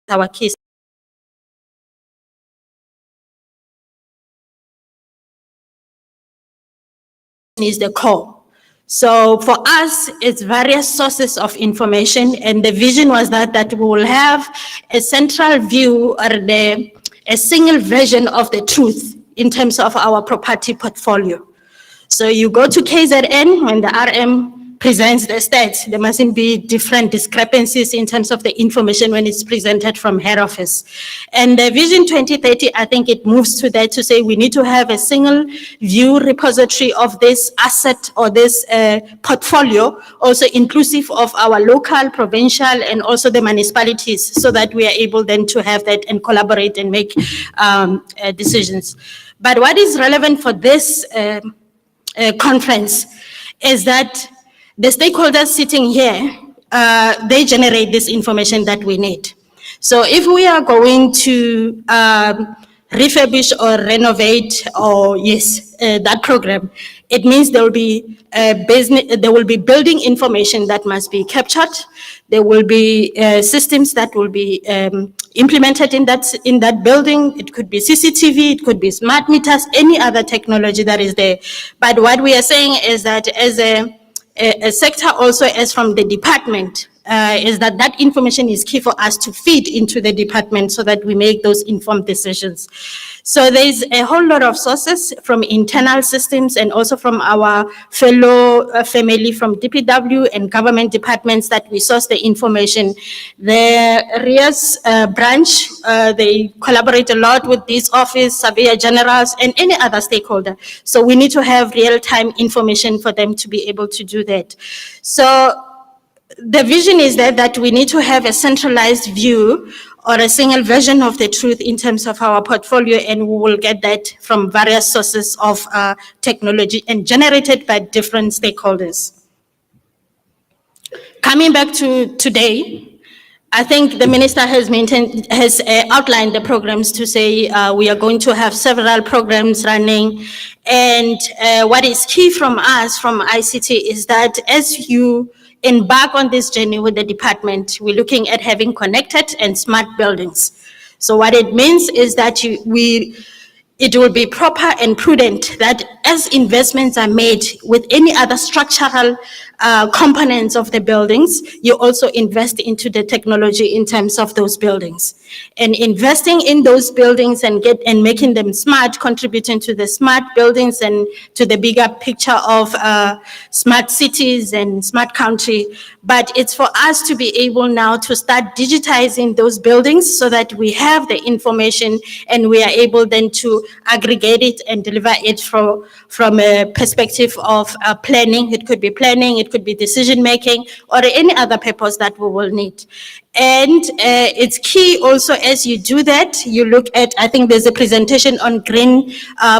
our case. Is the core. So for us, it's various sources of information, and the vision was that we will have a central view or a single version of the truth in terms of our property portfolio. So you go to KZN when the RM presents the stats, there mustn't be different discrepancies in terms of the information when it's presented from head office. And the Vision 2030, I think it moves to that to say we need to have a single view repository of this asset or this portfolio, also inclusive of our local, provincial, and also the municipalities, so that we are able then to have that and collaborate and make decisions. But what is relevant for this conference is that the stakeholders sitting here, they generate this information that we need. So if we are going to refurbish or renovate or that program, it means there will be building information that must be captured. There will be systems that will be implemented in that building. It could be CCTV, it could be smart meters, any other technology that is there. But what we are saying is that as a a sector also as from the department, is that that information is key for us to feed into the department so that we make those informed decisions. So there's a whole lot of sources from internal systems and also from our fellow family from DPW and government departments that we source the information. The RIAS branch, they collaborate a lot with this office, surveyor generals, and any other stakeholder. So we need to have real-time information for them to be able to do that. So the vision is that we need to have a centralized view or a single version of the truth in terms of our portfolio, and we will get that from various sources of technology and generated by different stakeholders. Coming back to today, I think the minister has outlined the programs to say we are going to have several programs running, and what is key from us from ICT is that as you embark on this journey with the department, we're looking at having connected and smart buildings. So what it means is that it will be proper and prudent that as investments are made with any other structural components of the buildings, you also invest into the technology in terms of those buildings. And investing in those buildings and making them smart, contributing to the smart buildings and to the bigger picture of smart cities and smart country. But it's for us to be able now to start digitizing those buildings so that we have the information and we are able then to aggregate it and deliver it from a perspective of planning. It could be planning, it could be decision-making, or any other purpose that we will need. And it's key also as you do that, you look at, I think there's a presentation on green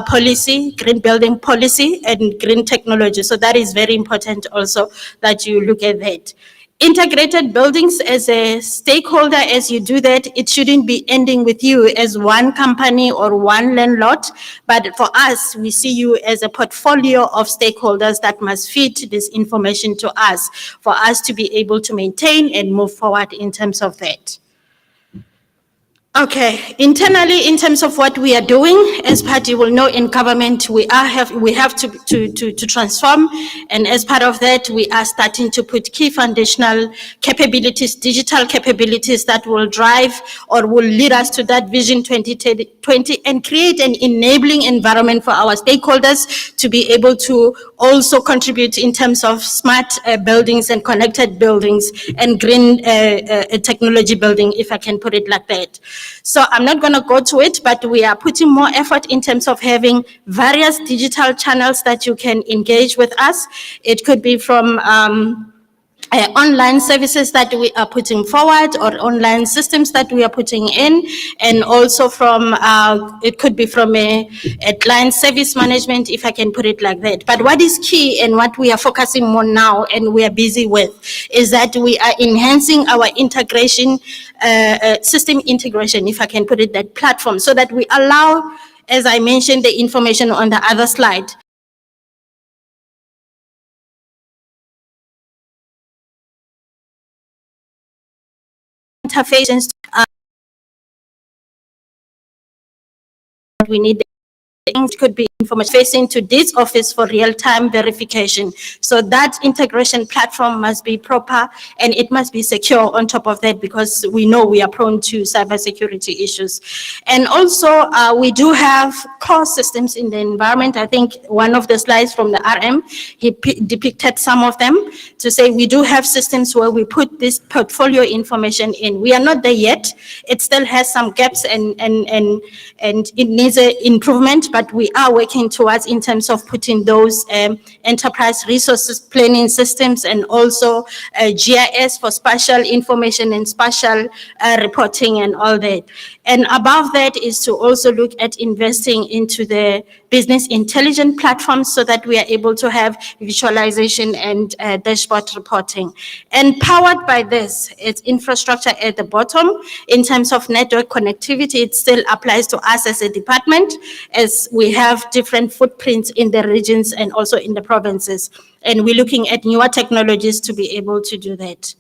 policy, green building policy and green technology. So that is very important also that you look at that. Integrated buildings as a stakeholder, as you do that, it shouldn't be ending with you as one company or one landlord, but for us, we see you as a portfolio of stakeholders that must feed this information to us for us to be able to maintain and move forward in terms of that. Okay, internally, in terms of what we are doing, as part you will know in government, we have to transform, and as part of that, we are starting to put key foundational capabilities, digital capabilities that will drive or will lead us to that Vision 2020 and create an enabling environment for our stakeholders to be able to also contribute in terms of smart buildings and connected buildings and green technology building, if I can put it like that. So I'm not going to go to it, but we are putting more effort in terms of having various digital channels that you can engage with us. It could be from online services that we are putting forward or online systems that we are putting in, and also from, it could be from a client service management, if I can put it like that. But what is key and what we are focusing more now and we are busy with is that we are enhancing our integration, system integration, if I can put it that platform, so that we allow, as I mentioned, the information on the other slide, interfaces. We need things could be information facing to this office for real-time verification. So that integration platform must be proper and it must be secure on top of that, because we know we are prone to cybersecurity issues. And also we do have core systems in the environment. I think one of the slides from the RM, he depicted some of them to say we do have systems where we put this portfolio information in. We are not there yet. It still has some gaps and it needs an improvement, but we are working towards in terms of putting those enterprise resources planning systems and also GIS for spatial information and spatial reporting and all that. And above that is to also look at investing into the business intelligence platforms so that we are able to have visualization and dashboard reporting. And powered by this, it's infrastructure at the bottom. In terms of network connectivity, it still applies to us as a department, as we have different footprints in the regions and also in the provinces. And we're looking at newer technologies to be able to do that.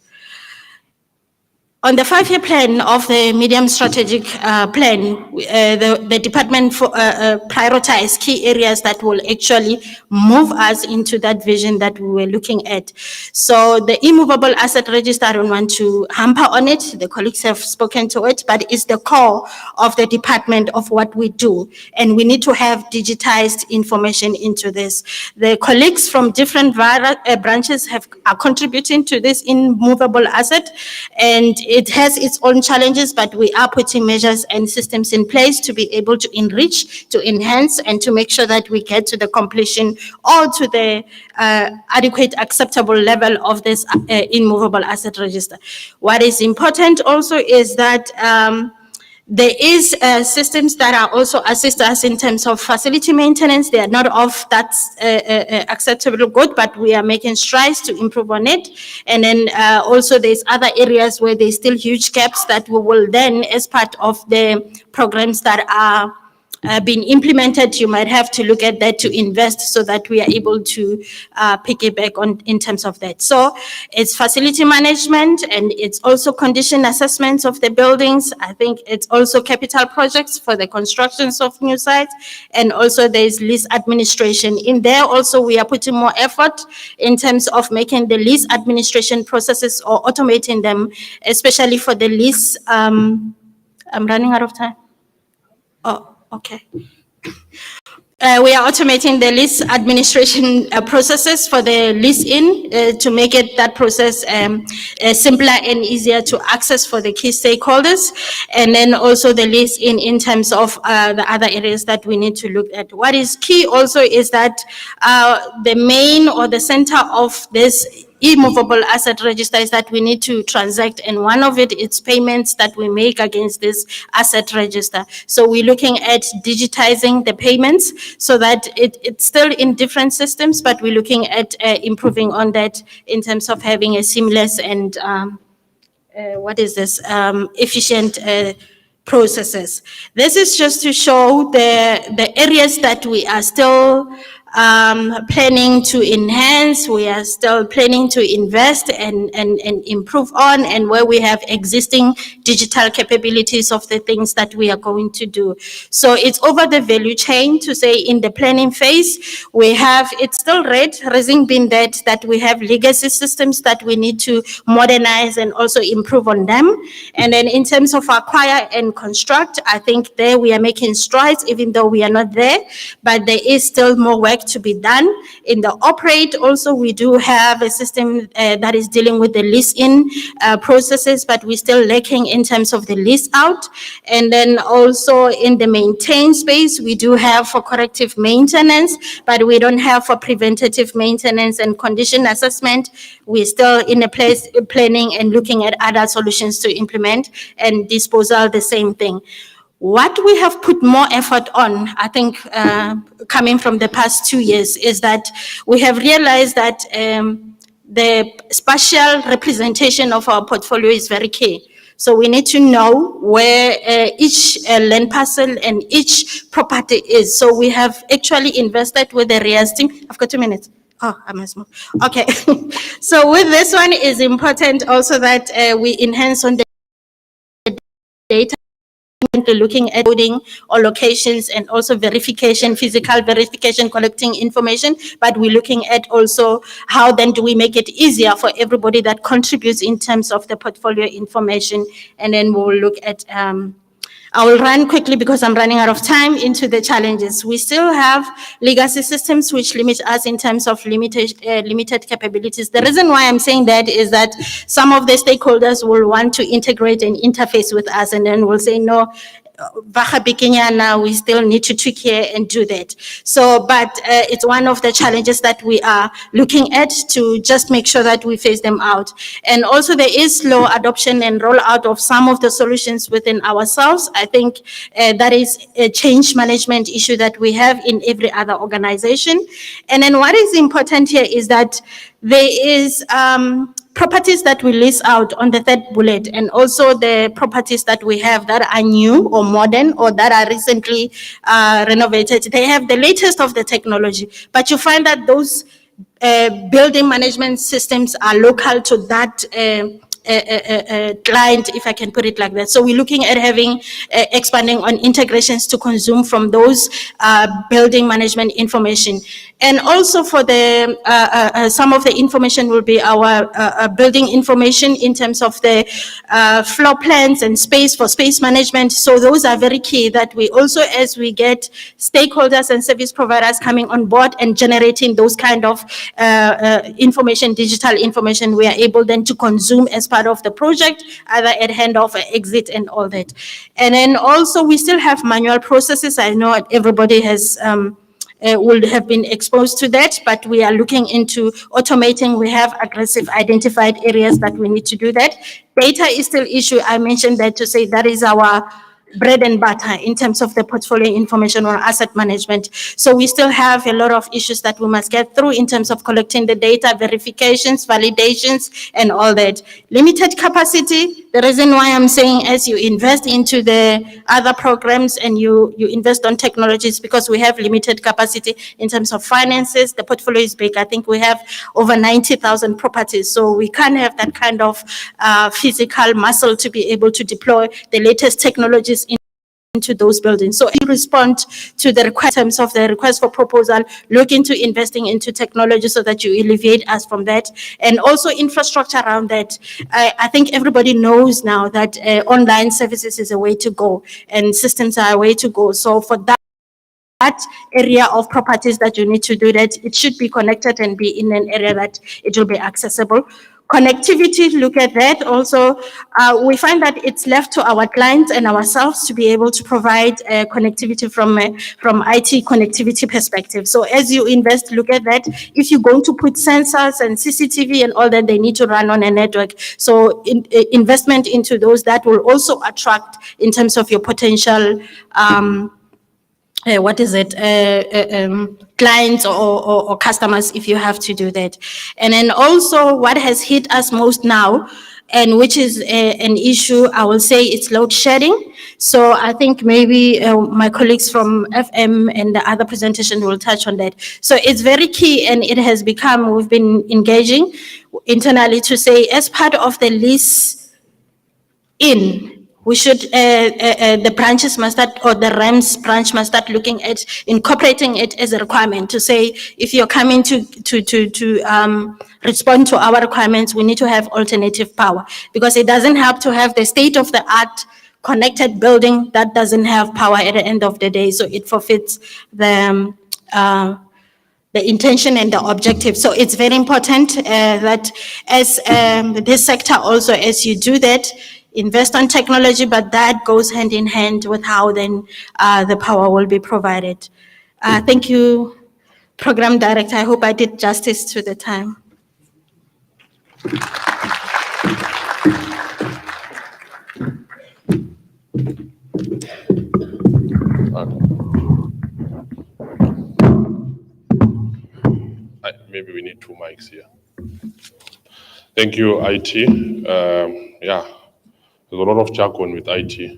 On the 5-year plan of the medium strategic plan, the department prioritized key areas that will actually move us into that vision that we were looking at. So the immovable asset register, I don't want to hamper on it. The colleagues have spoken to it, but it's the core of the department of what we do. And we need to have digitized information into this. The colleagues from different branches are contributing to this immovable asset, and it has its own challenges, but we are putting measures and systems in place to be able to enrich, to enhance, and to make sure that we get to the completion or to the adequate, acceptable level of this immovable asset register. What is important also is that there is systems that are also assist us in terms of facility maintenance. They are not of that acceptable good, but we are making strides to improve on it. And then also there's other areas where there's still huge gaps that we will then, as part of the programs that are being implemented, you might have to look at that to invest so that we are able to piggyback on in terms of that. So it's facility management, and it's also condition assessments of the buildings. I think it's also capital projects for the constructions of new sites, and also there's lease administration. In there also we are putting more effort in terms of making the lease administration processes or automating them, especially for the lease. I'm running out of time. Oh. Okay. We are automating the lease administration processes for the lease-in to make it that process simpler and easier to access for the key stakeholders, and then also the lease-in in terms of the other areas that we need to look at. What is key also is that the main or the center of this immovable asset register is that we need to transact, and one of it is payments that we make against this asset register. So we're looking at digitizing the payments so that it's still in different systems, but we're looking at improving on that in terms of having a seamless and efficient processes. This is just to show the areas that we are still planning to enhance, we are still planning to invest and improve on, and where we have existing digital capabilities of the things that we are going to do. So it's over the value chain to say in the planning phase, we have, it's still raising being that we have legacy systems that we need to modernize and also improve on them. And then in terms of acquire and construct, I think there we are making strides, even though we are not there, but there is still more work to be done. In the operate also, we do have a system that is dealing with the lease-in processes, but we're still lacking in terms of the lease-out. And then also in the maintain space, we do have for corrective maintenance, but we don't have for preventative maintenance and condition assessment. We're still in a place planning and looking at other solutions to implement, and disposal, the same thing. What we have put more effort on, I think, coming from the past 2 years, is that we have realized that the spatial representation of our portfolio is very key. So we need to know where each land parcel and each property is. So we have actually invested with the RIAS team. I've got 2 minutes. Oh, I must move. Okay. So with this one, is important also that we enhance on the data, looking at coding or locations, and also verification, physical verification, collecting information, but we're looking at also how then do we make it easier for everybody that contributes in terms of the portfolio information. And then we'll look at, I will run quickly because I'm running out of time into the challenges. We still have legacy systems which limit us in terms of limited capabilities. The reason why I'm saying that is that some of the stakeholders will want to integrate and interface with us, and then will say, no, we still need to tweak here and do that. So, but it's one of the challenges that we are looking at to just make sure that we phase them out. And also there is slow adoption and rollout of some of the solutions within ourselves. I think that is a change management issue that we have in every other organization. And then what is important here is that there is properties that we list out on the third bullet, and also the properties that we have that are new or modern or that are recently renovated. They have the latest of the technology, but you find that those building management systems are local to that client, if I can put it like that. So we're looking at having, expanding on integrations to consume from those building management information. And also for the, some of the information will be our building information in terms of the floor plans and space for space management. So those are very key that we also, as we get stakeholders and service providers coming on board and generating those kind of information, digital information, we are able then to consume as part of the project, either at handoff or exit and all that. And then also we still have manual processes. I know everybody has will have been exposed to that, but we are looking into automating. We have aggressive identified areas that we need to do that. Data is still issue. I mentioned that to say that is our bread and butter in terms of the portfolio information or asset management. So we still have a lot of issues that we must get through in terms of collecting the data, verifications, validations, and all that. Limited capacity. The reason why I'm saying as you invest into the other programs and you invest on technologies, because we have limited capacity in terms of finances. The portfolio is big. I think we have over 90,000 properties. So we can't have that kind of physical muscle to be able to deploy the latest technologies into those buildings. So you respond to the request in terms of the request for proposal, look into investing into technology so that you alleviate us from that, and also infrastructure around that. I think everybody knows now that online services is a way to go and systems are a way to go. So for that area of properties that you need to do that, it should be connected and be in an area that it will be accessible. Connectivity, look at that. Also, we find that it's left to our clients and ourselves to be able to provide connectivity from IT connectivity perspective. So as you invest, look at that. If you're going to put sensors and CCTV and all that, they need to run on a network. So investment into those, that will also attract in terms of your potential clients or customers if you have to do that. And then also what has hit us most now, and which is an issue, I will say it's load shedding. So I think maybe my colleagues from FM and the other presentation will touch on that. So it's very key, and it has become, we've been engaging internally to say as part of the lease in, we should, the branches must start, or the REMS branch must start looking at incorporating it as a requirement to say, if you're coming to respond to our requirements, we need to have alternative power, because it doesn't help to have the state-of-the-art connected building that doesn't have power at the end of the day. So it forfeits the intention and the objective. So it's very important that as this sector also, as you do that, invest on technology, but that goes hand in hand with how then the power will be provided. Thank you, Program Director. I hope I did justice to the time. Maybe we need two mics here. Thank you, IT. Yeah. There's a lot of jargon with IT.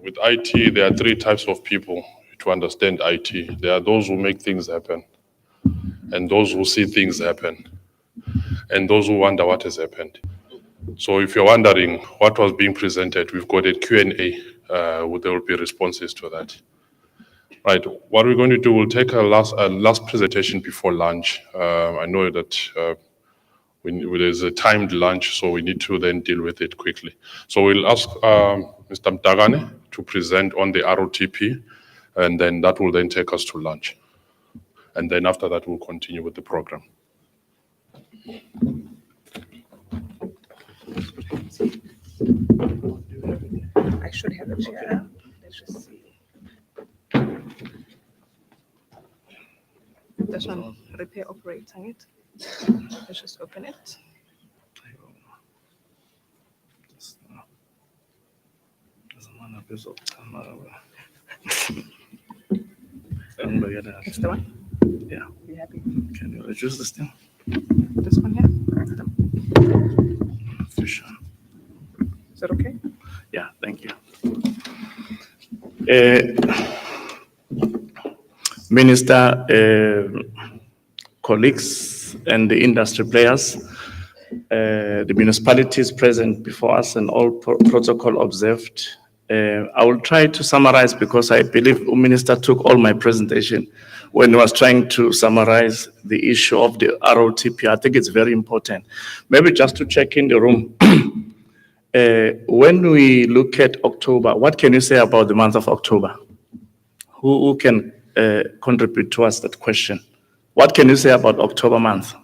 With IT, there are three types of people to understand IT. There are those who make things happen, and those who see things happen, and those who wonder what has happened. So if you're wondering what was being presented, we've got a Q&A. There will be responses to that. Right, what we're going to do, we'll take a last presentation before lunch. I know that there's a timed lunch, so we need to then deal with it quickly. So we'll ask Mr. Mtagane to present on the ROTP, and then that will then take us to lunch. And then after that, we'll continue with the program. I should have a chair. Let's just see. This one, repair operating it. Let's just open it. It's the one? Yeah. You happy? Can you adjust this thing? This one here? For sure. Is that okay? Yeah, thank you. Minister, colleagues, and the industry players, the municipalities present before us and all protocol observed. I will try to summarize because I believe the Minister took all my presentation when he was trying to summarize the issue of the ROTP. I think it's very important. Maybe just to check in the room. When we look at October, what can you say about the month of October? Who can contribute towards that question? What can you say about October month?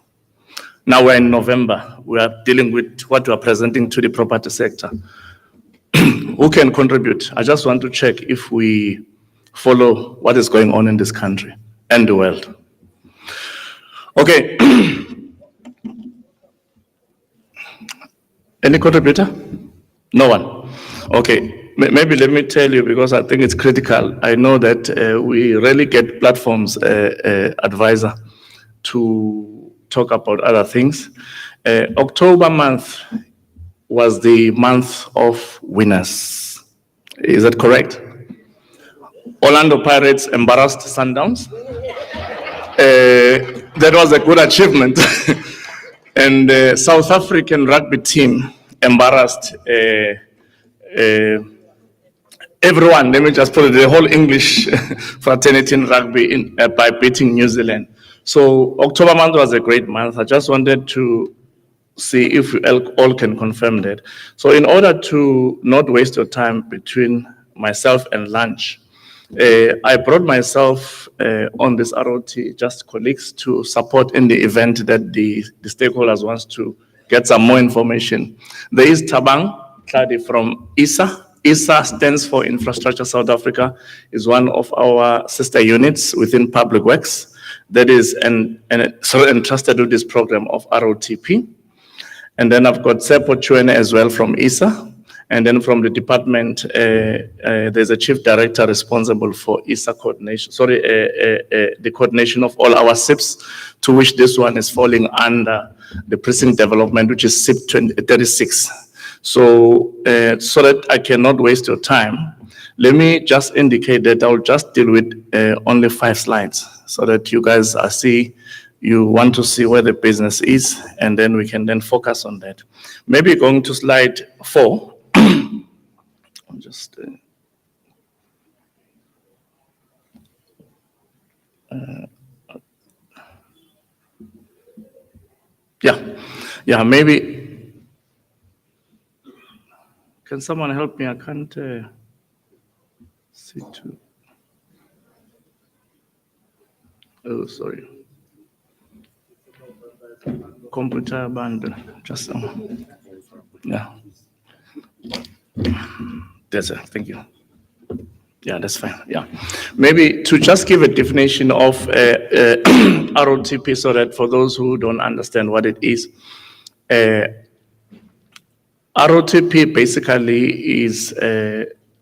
Now we're in November. We are dealing with what we are presenting to the property sector. Who can contribute? I just want to check if we follow what is going on in this country and the world. Okay. Any contributor? No one. Okay. Maybe let me tell you, because I think it's critical. I know that we rarely get platforms advisor to talk about other things. October month was the month of winners. Is that correct? Orlando Pirates embarrassed Sundowns. That was a good achievement. And the South African rugby team embarrassed everyone. Let me just put it, the whole English fraternity in rugby by beating New Zealand. So October month was a great month. I just wanted to see if we all can confirm that. So in order to not waste your time between myself and lunch, I brought myself on this ROT, just colleagues, to support in the event that the stakeholders wants to get some more information. There is Tabang Kladi from ISA. ISA stands for Infrastructure South Africa, is one of our sister units within Public Works that is entrusted with this program of ROTP. And then I've got Sepo Chuene as well from ISA. And then from the department, there's a chief director responsible for ISA coordination, the coordination of all our SIPs, to which this one is falling under the precinct development, which is SIP 36. So, so that I cannot waste your time, let me just indicate that I'll just deal with only 5 slides so that you guys you want to see where the business is, and then we can then focus on that. Maybe going to slide 4. I'll just maybe can someone help me? I can't see too. Oh, sorry. Computer bundle, just yeah. That's it. Thank you. Yeah, that's fine. Yeah, maybe to just give a definition of ROTP, so that for those who don't understand what it is, ROTP basically is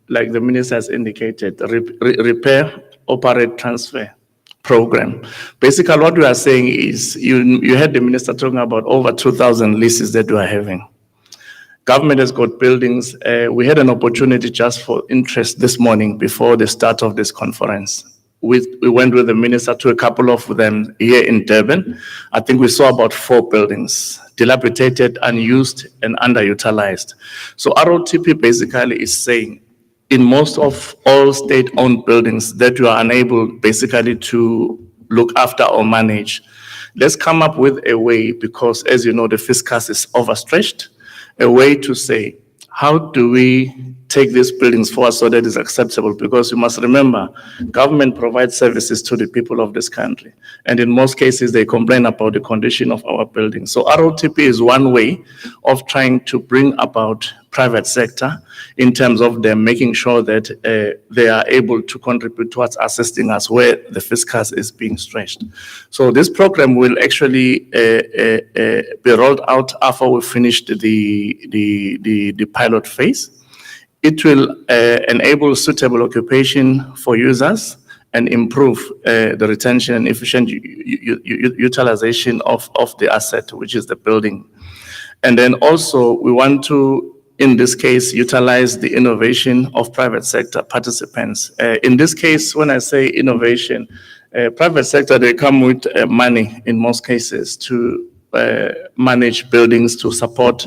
like the minister has indicated, repair, operate, transfer program. Basically, what we are saying is, you heard the minister talking about over 2,000 leases that we are having. Government has got buildings. We had an opportunity just for interest this morning before the start of this conference. We went with the minister to a couple of them here in Durban. I think we saw about 4 buildings, dilapidated, unused, and underutilized. So ROTP basically is saying, in most of all state-owned buildings that you are unable basically to look after or manage, let's come up with a way, because as you know, the fiscus is overstretched, a way to say, how do we take these buildings forward so that it's acceptable? Because you must remember, government provides services to the people of this country. And in most cases, they complain about the condition of our buildings. So ROTP is one way of trying to bring about private sector in terms of them making sure that they are able to contribute towards assisting us where the fiscus is being stretched. So this program will actually be rolled out after we finished the pilot phase. It will enable suitable occupation for users and improve the retention and efficient utilization of the asset, which is the building. And then also we want to, in this case, utilize the innovation of private sector participants. In this case, when I say innovation, private sector, they come with money in most cases to manage buildings to support.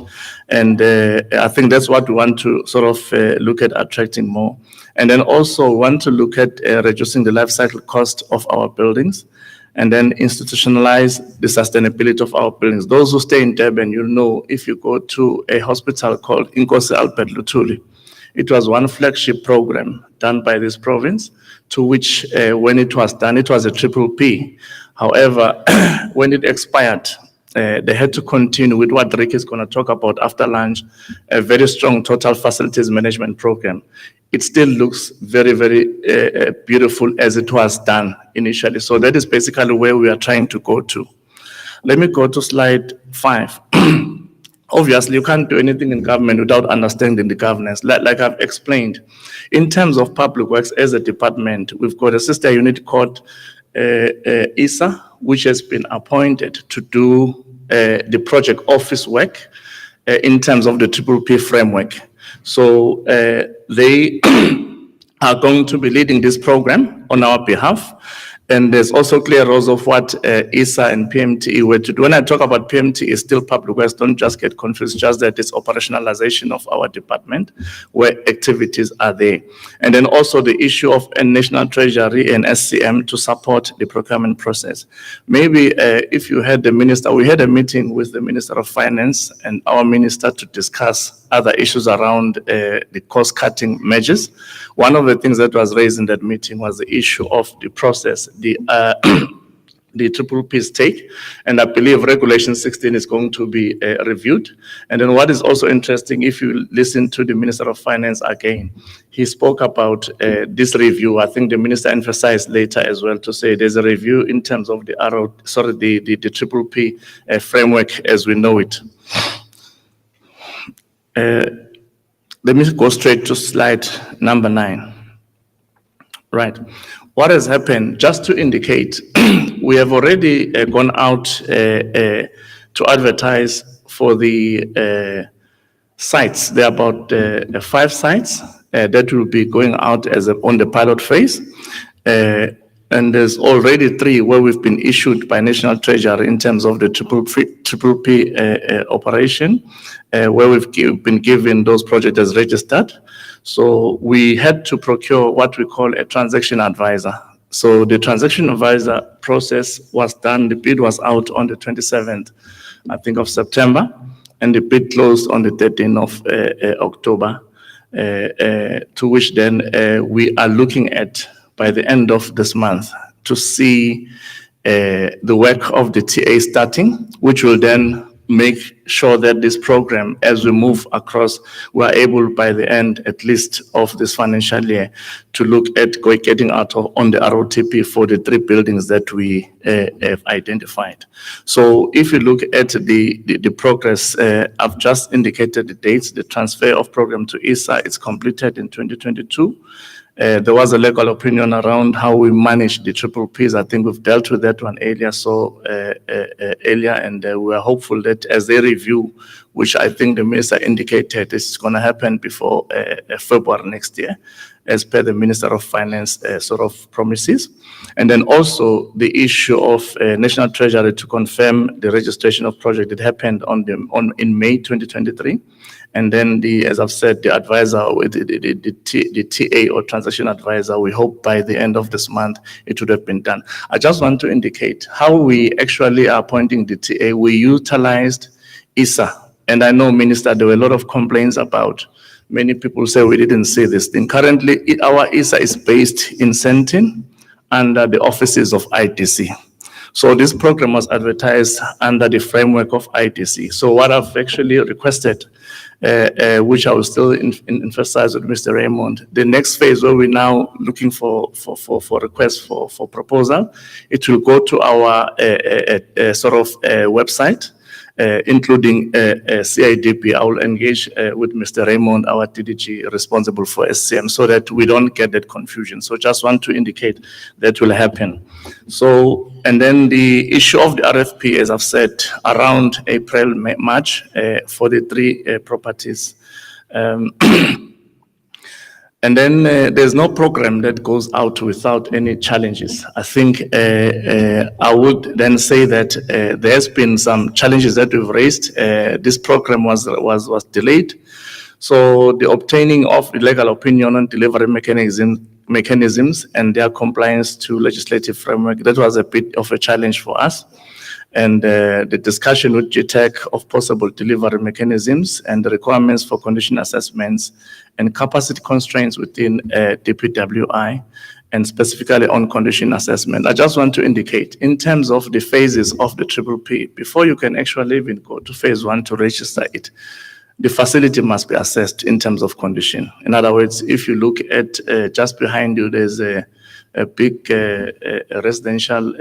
And I think that's what we want to sort of look at attracting more. And then also want to look at reducing the life cycle cost of our buildings, and then institutionalize the sustainability of our buildings. Those who stay in Durban, you'll know if you go to a hospital called Inkosi Albert Luthuli, it was one flagship program done by this province, to which when it was done, it was a triple P. However, when it expired, they had to continue with what Rick is going to talk about after lunch, a very strong total facilities management program. It still looks very, very beautiful as it was done initially. So that is basically where we are trying to go to. Let me go to slide 5. Obviously, you can't do anything in government without understanding the governance. Like I've explained, in terms of public works as a department, we've got a sister unit called ISA, which has been appointed to do the project office work in terms of the Triple P framework. So they are going to be leading this program on our behalf. And there's also clear roles of what ISA and PMTE were to do. When I talk about PMTE, it's still public works, don't just get confused, just that it's operationalization of our department where activities are there. And then also the issue of a National Treasury and SCM to support the procurement process. Maybe if you had the minister, we had a meeting with the Minister of Finance and our minister to discuss other issues around the cost-cutting measures. One of the things that was raised in that meeting was the issue of the process, the Triple P stake, and I believe Regulation 16 is going to be reviewed. And then what is also interesting, if you listen to the Minister of Finance again, he spoke about this review. I think the minister emphasized later as well to say there's a review in terms of the Triple P framework as we know it. Let me go straight to slide number 9. Right. What has happened, just to indicate, we have already gone out to advertise for the sites. There are about 5 sites that will be going out as on the pilot phase. And there's already 3 where we've been issued by National Treasury in terms of the Triple P operation, where we've been given those projects as registered. So we had to procure what we call a transaction advisor. So the transaction advisor process was done. The bid was out on the 27th, I think, of September, and the bid closed on the 13th of October, to which then we are looking at by the end of this month to see the work of the TA starting, which will then make sure that this program, as we move across, we are able by the end, at least of this financial year, to look at getting out on the ROTP for the 3 buildings that we have identified. So if you look at the progress, I've just indicated the dates. The transfer of program to ISA is completed in 2022. There was a legal opinion around how we manage the Triple Ps. I think we've dealt with that one earlier, and we are hopeful that as they review, which I think the minister indicated is going to happen before February next year, as per the Minister of Finance sort of promises. And then also the issue of National Treasury to confirm the registration of project that happened in May 2023. And then as I've said, the advisor, the TA or transaction advisor, we hope by the end of this month it would have been done. I just want to indicate how we actually are appointing the TA. We utilized ISA. And I know, Minister, there were a lot of complaints about many people say we didn't see this thing. Currently, our ISA is based in Sentin under the offices of ITC. So this program was advertised under the framework of ITC. So what I've actually requested, which I will still emphasize with Mr. Raymond, the next phase where we're now looking for requests for proposal, it will go to our website, including CIDP. I will engage with Mr. Raymond, our TDG responsible for SCM, so that we don't get that confusion. So just want to indicate that will happen. So, and then the issue of the RFP, as I've said, around April, March, for the 3 properties. And then there's no program that goes out without any challenges. I think I would then say that there's been some challenges that we've raised. This program was delayed. So the obtaining of the legal opinion on delivery mechanisms and their compliance to legislative framework, that was a bit of a challenge for us. And the discussion with GTEC of possible delivery mechanisms and the requirements for condition assessments and capacity constraints within DPWI, and specifically on condition assessment. I just want to indicate, in terms of the phases of the Triple P, before you can actually even go to phase 1 to register it, the facility must be assessed in terms of condition. In other words, if you look at just behind you, there's a big residential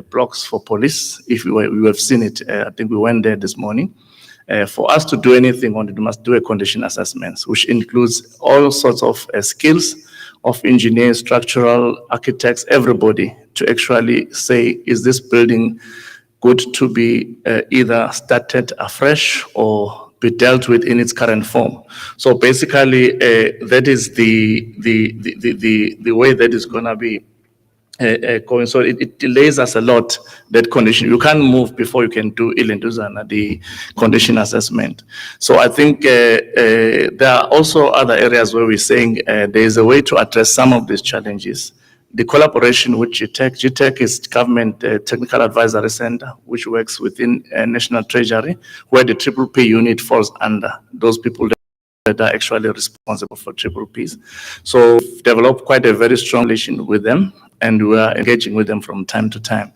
blocks for police. If we have seen it, I think we went there this morning. For us to do anything on it, we must do a condition assessments, which includes all sorts of skills of engineers, structural architects, everybody, to actually say, is this building good to be either started afresh or be dealt with in its current form. So basically, that is the way that is going to be going. So it delays us a lot, that condition. You can't move before you can do Ilenduzana, the condition assessment. So I think there are also other areas where we're saying there is a way to address some of these challenges. The collaboration with GTEC. GTEC is Government Technical Advisory Center, which works within National Treasury, where the Triple P unit falls under those people that are actually responsible for Triple Ps. So we've developed quite a very strong relation with them, and we are engaging with them from time to time.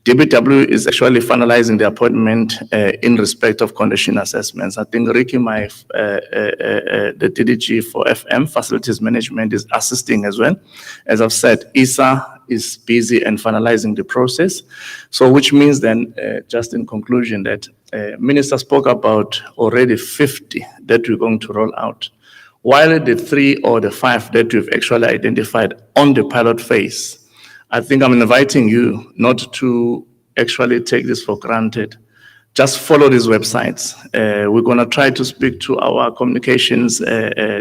DBW is actually finalizing the appointment in respect of condition assessments. I think Ricky, the DDG for FM, Facilities Management, is assisting as well. As I've said, ISA is busy and finalizing the process. So which means then, just in conclusion, that Minister spoke about already 50 that we're going to roll out. While the 3 or the 5 that we've actually identified on the pilot phase, I think I'm inviting you not to actually take this for granted. Just follow these websites. We're going to try to speak to our communications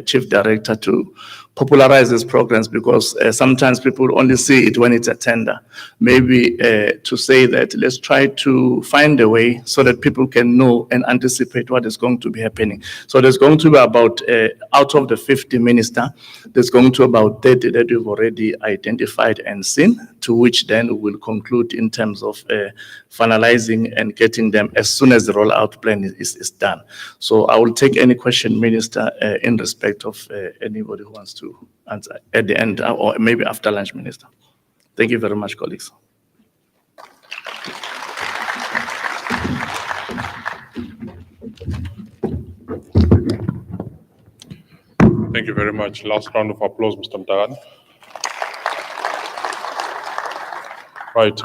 chief director to popularize these programs, because sometimes people only see it when it's a tender. Maybe to say that let's try to find a way so that people can know and anticipate what is going to be happening. So there's going to be about, out of the 50 minister, there's going to be about 30 that we've already identified and seen, to which then we will conclude in terms of finalizing and getting them as soon as the rollout plan is done. So I will take any question, Minister, in respect of anybody who wants to answer at the end, or maybe after lunch, Minister. Thank you very much, colleagues. Thank you very much. Last round of applause, Mr. Mtagan. Right.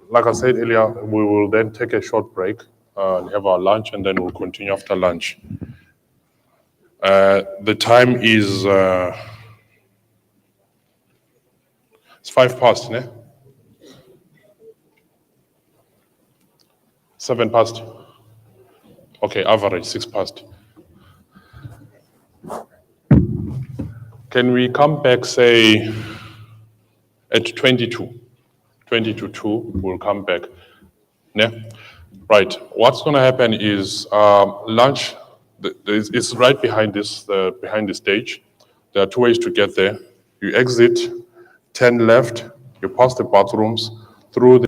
Like I said earlier, we will then take a short break and have our lunch, and then we'll continue after lunch. The time is it's 5 past, ne? 7 past. Okay, average 6 past. Can we come back, say, at 22? 20 to 2, we'll come back. Yeah? Right. What's going to happen is lunch. It's right behind this, behind the stage. There are 2 ways to get there. You exit, 10 left, you pass the bathrooms, through the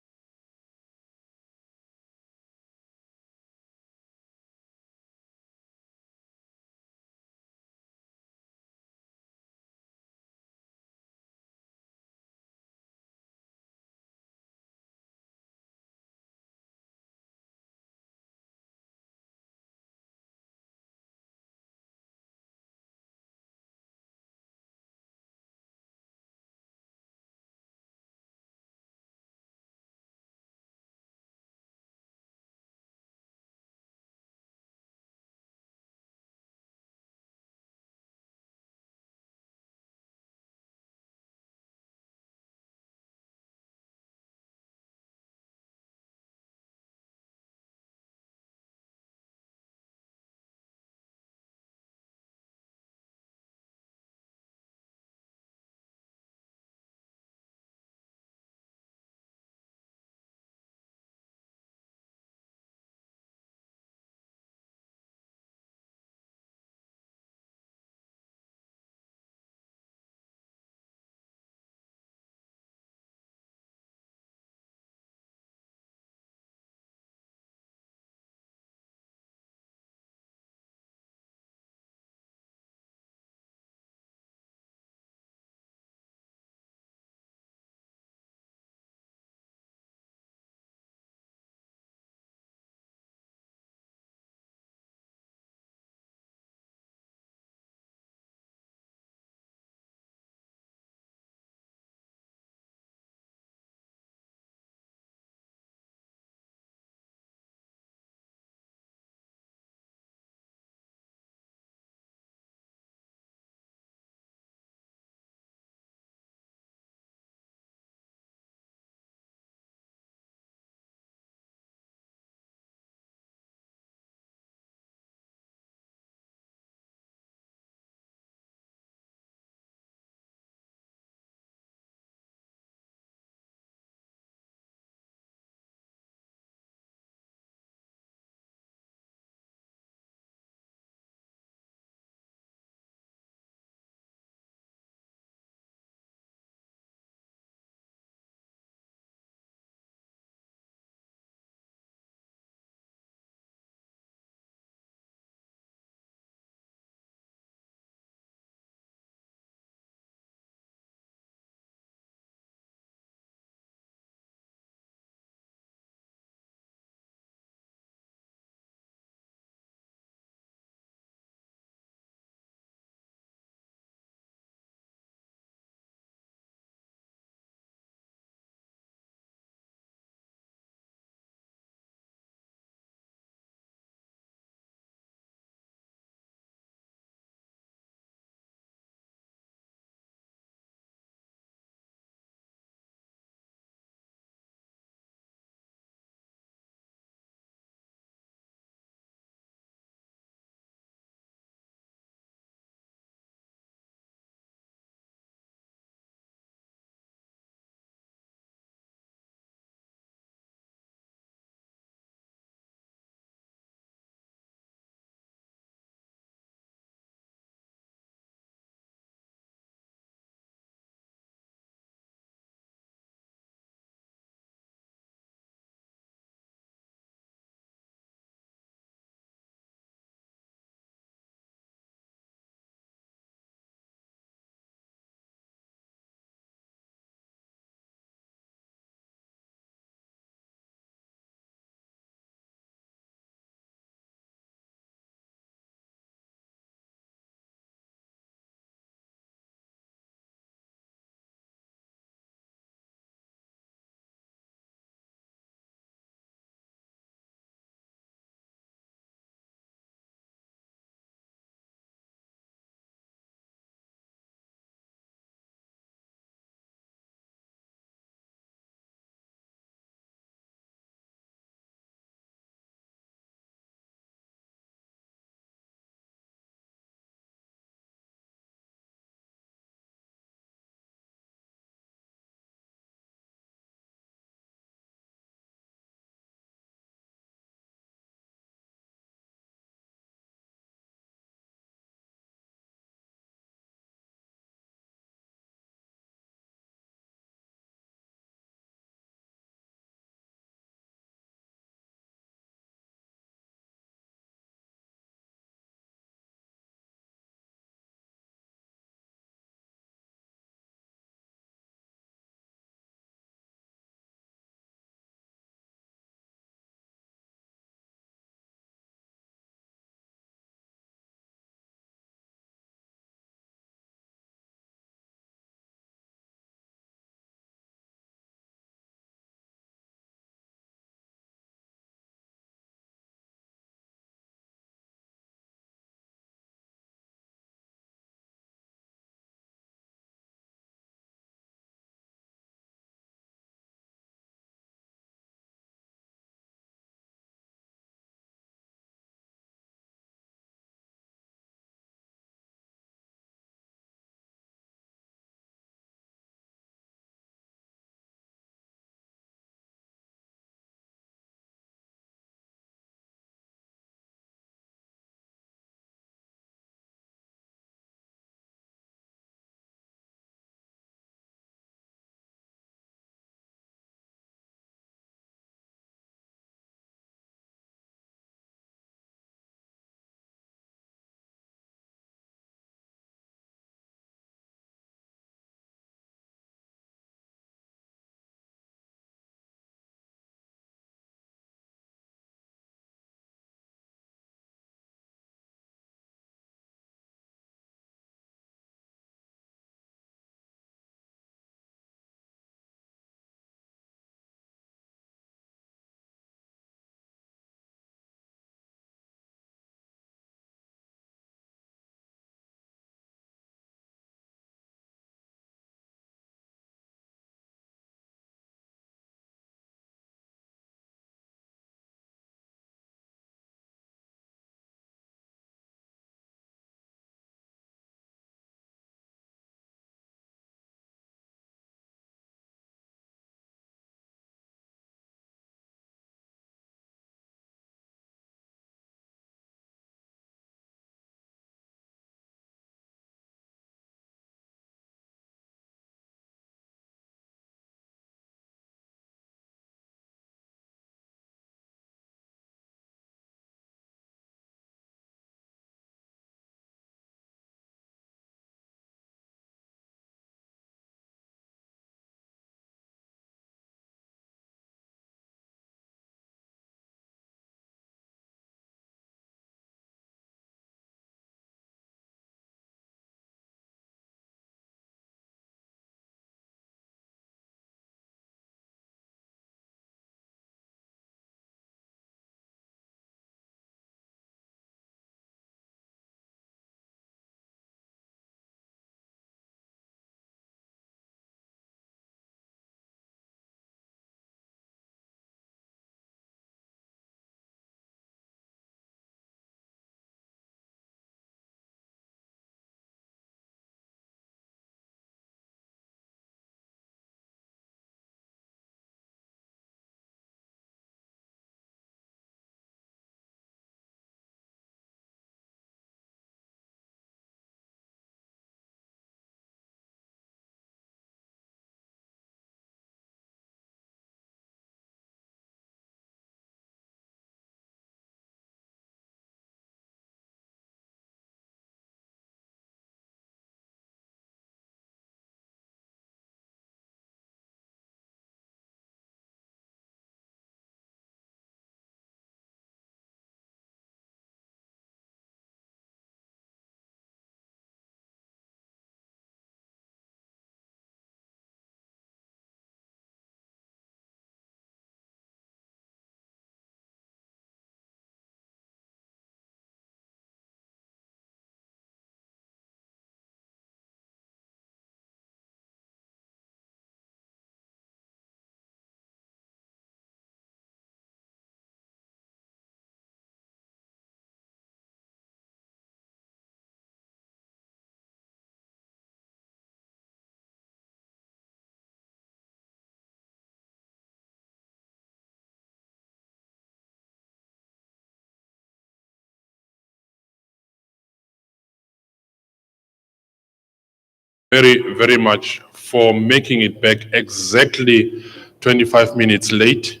very much for making it back exactly 25 minutes late.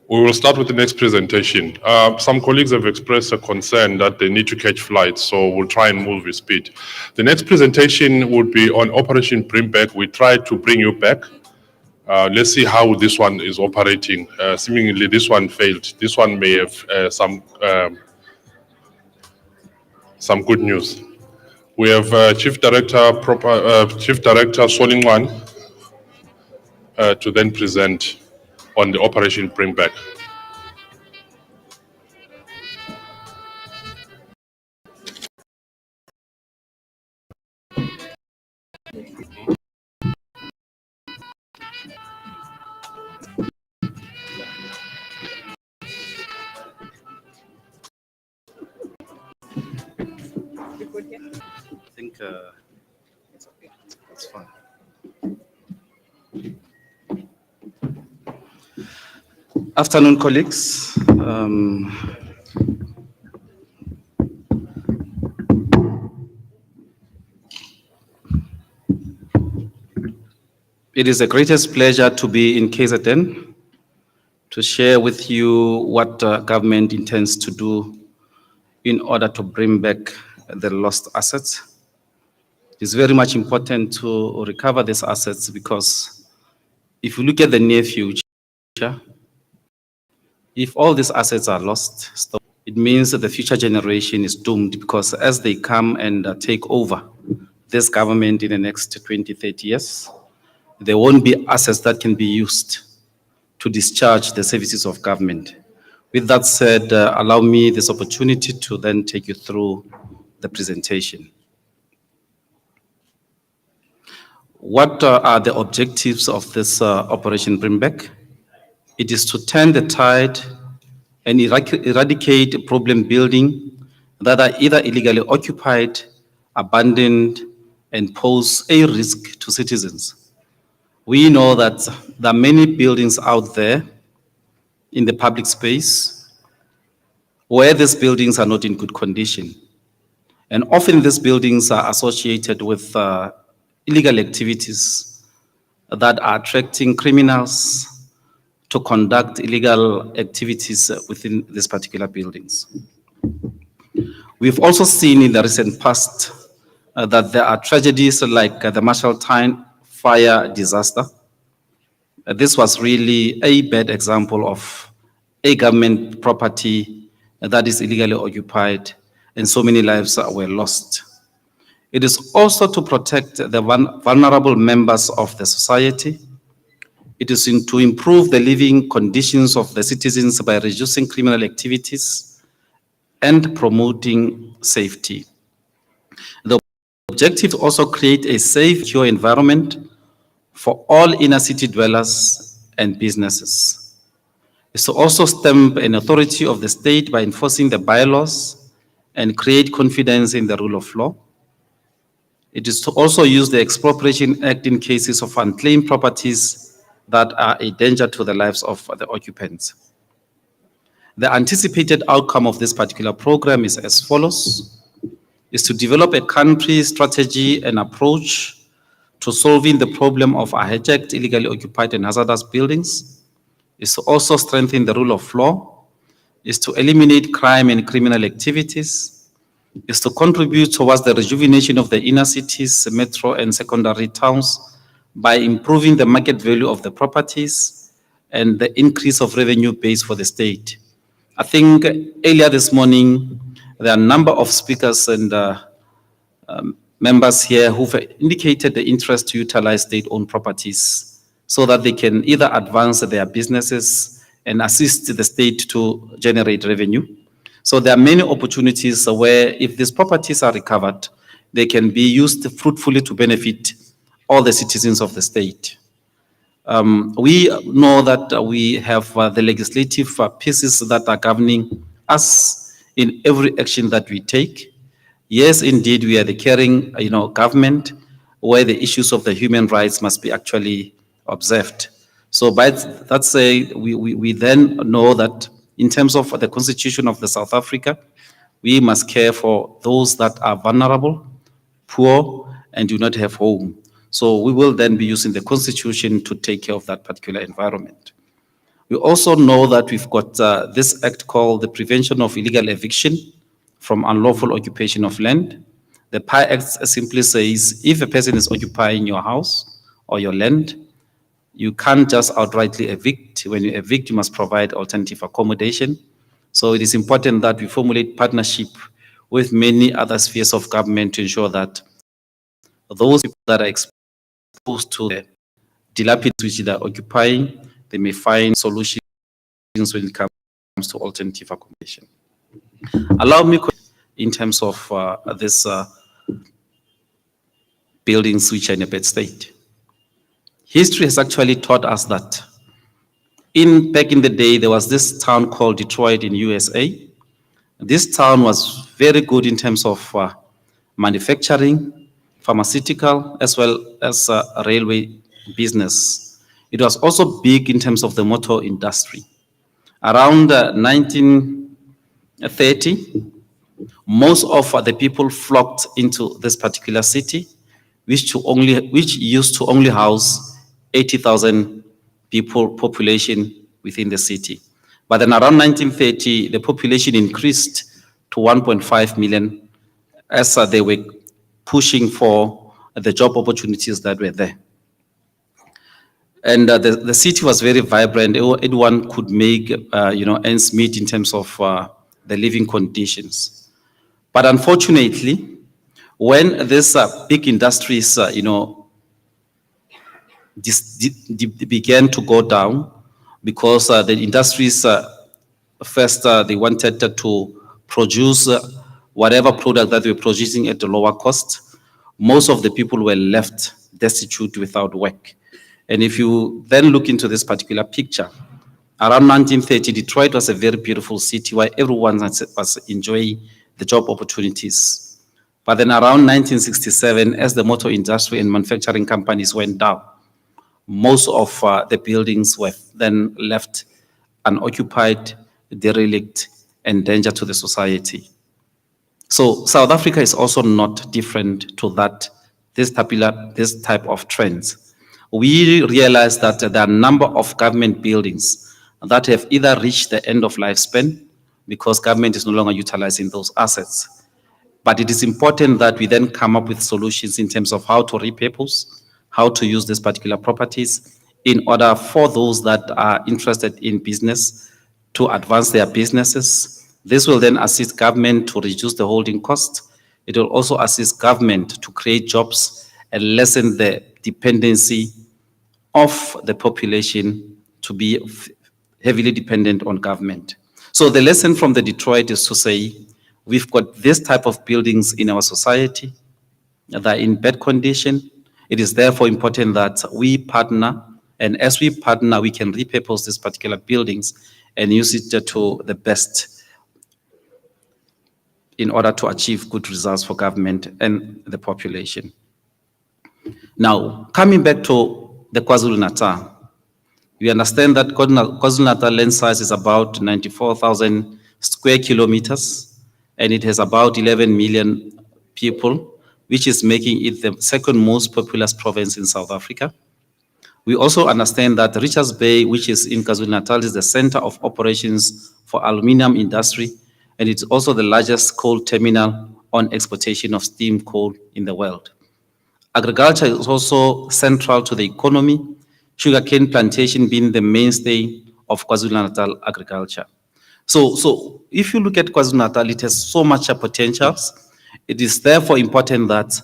We will start with the next presentation. Some colleagues have expressed a concern that they need to catch flights, so we'll try and move with speed. The next presentation will be on Operation Bring Back. We tried to bring you back. Let's see how this one is operating. Seemingly this one failed. This one may have some good news. We have Chief Director Solingwan to then present on the Operation Bring Back. I think it's fine. Afternoon, colleagues. It is the greatest pleasure to be in KZN to share with you what government intends to do in order to bring back the lost assets. It's very much important to recover these assets because if you look at the near future, if all these assets are lost, it means that the future generation is doomed because as they come and take over this government in the next 20, 30 years, there won't be assets that can be used to discharge the services of government. With that said, allow me this opportunity to then take you through the presentation. What are the objectives of this Operation Bring Back? It is to turn the tide and eradicate problem building that are either illegally occupied, abandoned, and pose a risk to citizens. We know that there are many buildings out there in the public space where these buildings are not in good condition. And often these buildings are associated with illegal activities that are attracting criminals to conduct illegal activities within these particular buildings. We've also seen in the recent past that there are tragedies like the Marshalltown fire disaster. This was really a bad example of a government property that is illegally occupied and so many lives were lost. It is also to protect the vulnerable members of the society. It is to improve the living conditions of the citizens by reducing criminal activities and promoting safety. The objective is also create a safe, secure environment for all inner city dwellers and businesses. It's to also stamp an authority of the state by enforcing the bylaws and create confidence in the rule of law. It is to also use the Expropriation Act in cases of unclaimed properties that are a danger to the lives of the occupants. The anticipated outcome of this particular program is as follows: is to develop a country strategy and approach to solving the problem of hijacked, illegally occupied and hazardous buildings, is to also strengthen the rule of law, is to eliminate crime and criminal activities, is to contribute towards the rejuvenation of the inner cities, metro and secondary towns by improving the market value of the properties and the increase of revenue base for the state. I think earlier this morning, there are a number of speakers and members here who've indicated the interest to utilize state-owned properties so that they can either advance their businesses and assist the state to generate revenue. So there are many opportunities where if these properties are recovered, they can be used fruitfully to benefit all the citizens of the state. We know that we have the legislative pieces that are governing us in every action that we take. Yes, indeed, we are the caring, government where the issues of the human rights must be actually observed. So by that say, we then know that in terms of the Constitution of the South Africa, We must care for those that are vulnerable, poor, and do not have home. So we will then be using the constitution to take care of that particular environment. We also know that we've got this act called the Prevention of Illegal Eviction from Unlawful Occupation of Land. The PI Act simply says if a person is occupying your house or your land, you can't just outrightly evict. When you evict, you must provide alternative accommodation. So it is important that we formulate partnership with many other spheres of government to ensure that those people that are exposed to the dilapidations which they are occupying, they may find solutions when it comes to alternative accommodation. Allow me in terms of this buildings which are in a bad state. History has actually taught us that back in the day, there was this town called Detroit in USA. This town was very good in terms of manufacturing, pharmaceutical, as well as railway business. It was also big in terms of the motor industry. Around 1930, most of the people flocked into this particular city, which used to only house 80,000 people population within the city. But then around 1930, the population increased to 1.5 million as they were pushing for the job opportunities that were there. And the city was very vibrant. Everyone could make, ends meet in terms of the living conditions. But unfortunately, when these big industries, began to go down, because the industries first they wanted to produce whatever product that they were producing at a lower cost, most of the people were left destitute without work. And if you then look into this particular picture, around 1930, Detroit was a very beautiful city where everyone was enjoying the job opportunities. But then around 1967, as the motor industry and manufacturing companies went down, most of the buildings were then left unoccupied, derelict, and danger to the society. So South Africa is also not different to this type of trends. We realize that there are a number of government buildings that have either reached the end of lifespan because government is no longer utilizing those assets. But it is important that we then come up with solutions in terms of how to repurpose, how to use these particular properties in order for those that are interested in business to advance their businesses. This will then assist government to reduce the holding cost. It will also assist government to create jobs and lessen the dependency of the population to be heavily dependent on government. So the lesson from the Detroit is to say, we've got this type of buildings in our society that are in bad condition. It is therefore important that we partner, and as we partner, we can repurpose these particular buildings and use it to the best in order to achieve good results for government and the population. Now, coming back to the KwaZulu-Natal, we understand that KwaZulu-Natal land size is about 94,000 square kilometers, and it has about 11 million people, which is making it the second most populous province in South Africa. We also understand that Richards Bay, which is in KwaZulu-Natal, is the center of operations for aluminum industry, and it's also the largest coal terminal on exportation of steam coal in the world. Agriculture is also central to the economy, sugarcane plantation being the mainstay of KwaZulu-Natal agriculture. So if you look at KwaZulu-Natal, it has so much potentials. It is therefore important that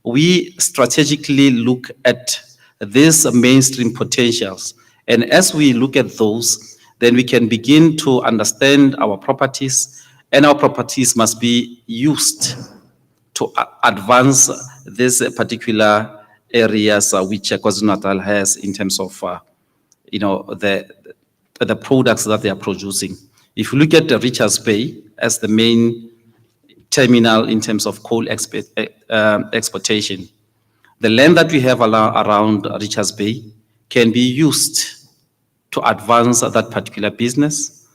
we strategically look at these mainstream potentials. And as we look at those, then we can begin to understand our properties, and our properties must be used to advance these particular areas which KwaZulu-Natal has in terms of the products that they are producing. If you look at the Richards Bay as the main terminal in terms of coal exportation, the land that we have around Richards Bay can be used to advance that particular business.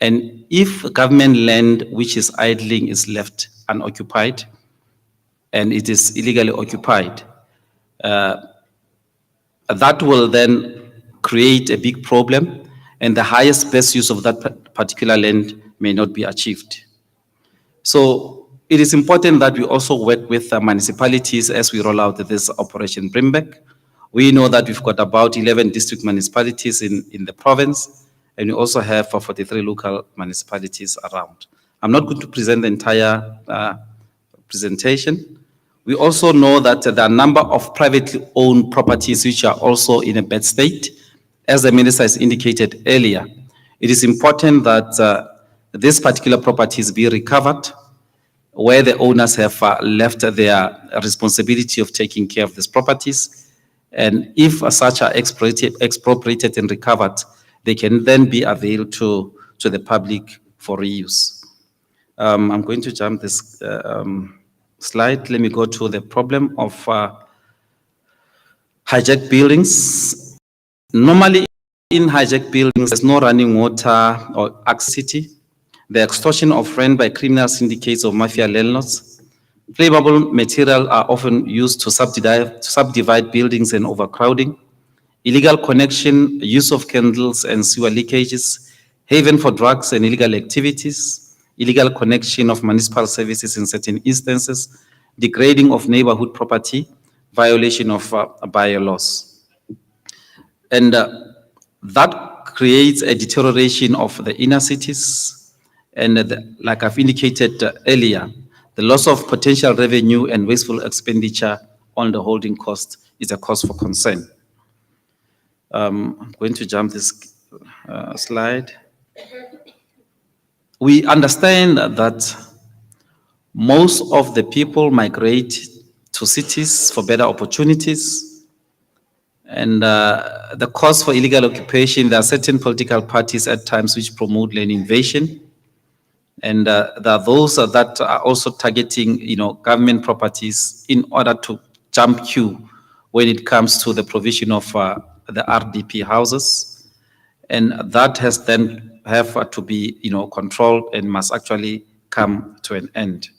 And if government land which is idling is left unoccupied and it is illegally occupied, that will then create a big problem, and the highest best use of that particular land may not be achieved. So it is important that we also work with municipalities as we roll out this Operation Brimback. We know that we've got about 11 district municipalities in the province, and we also have 43 local municipalities around. I'm not going to present the entire presentation. We also know that there are a number of privately owned properties which are also in a bad state. As the minister has indicated earlier, it is important that these particular properties be recovered where the owners have left their responsibility of taking care of these properties. And if such are expropriated and recovered, they can then be availed to the public for reuse. I'm going to jump this slide. Let me go to the problem of hijacked buildings. Normally in hijacked buildings, there's no running water or electricity. The extortion of rent by criminal syndicates of mafia landlords. Flammable material are often used to subdivide buildings and overcrowding. Illegal connection, use of candles and sewer leakages, haven for drugs and illegal activities, illegal connection of municipal services in certain instances, degrading of neighborhood property, violation of bylaws. And that creates a deterioration of the inner cities. And like I've indicated earlier, the loss of potential revenue and wasteful expenditure on the holding cost is a cause for concern. I'm going to jump this slide. We understand that most of the people migrate to cities for better opportunities. And the cause for illegal occupation, there are certain political parties at times which promote land invasion. And there are those that are also targeting, government properties in order to jump queue when it comes to the provision of the RDP houses. And that has then have to be, controlled and must actually come to an end.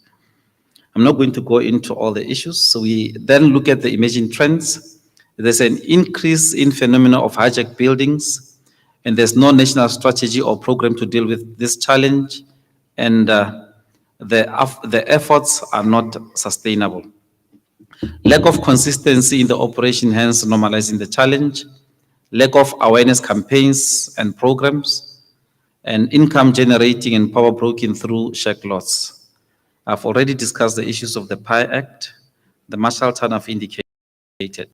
I'm not going to go into all the issues. So we then look at the emerging trends. There's an increase in phenomena of hijacked buildings, and there's no national strategy or program to deal with this challenge. And the efforts are not sustainable. Lack of consistency in the operation, hence normalizing the challenge. Lack of awareness campaigns and programs, and income generating and power broking through shack lots. I've already discussed the issues of the PI Act, the Marshall Town I've indicated.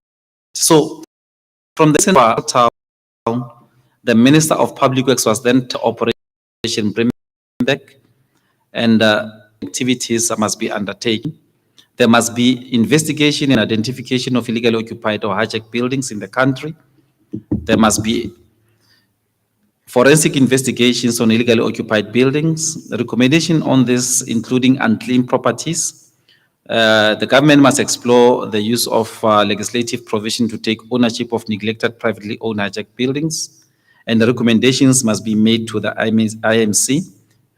So from the central town, the Minister of Public Works was then to Operation Brimback, and activities must be undertaken. There must be investigation and identification of illegally occupied or hijacked buildings in the country. There must be forensic investigations on illegally occupied buildings. The recommendation on this, including unclaimed properties. The government must explore the use of legislative provision to take ownership of neglected privately owned hijacked buildings. And the recommendations must be made to the IMC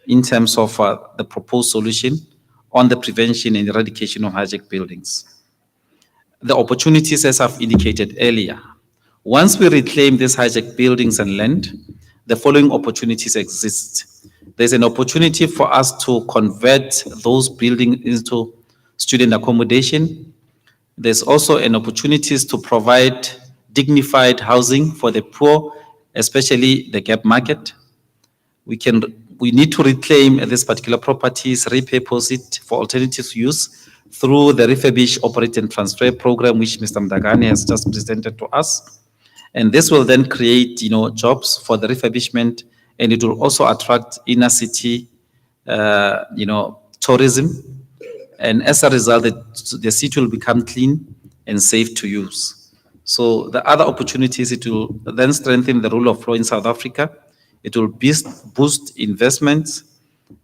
in terms of the proposed solution on the prevention and eradication of hijacked buildings. The opportunities, as I've indicated earlier, once we reclaim these hijacked buildings and land, the following opportunities exist. There's an opportunity for us to convert those buildings into student accommodation. There's also an opportunity to provide dignified housing for the poor, especially the gap market. We need to reclaim these particular properties, repurpose it for alternative use through the refurbish, operate and transfer program, which Mr. Mdagane has just presented to us. And this will then create, jobs for the refurbishment, and it will also attract inner city, tourism. And as a result, the city will become clean and safe to use. So the other opportunities, it will then strengthen the rule of law in South Africa. It will boost investments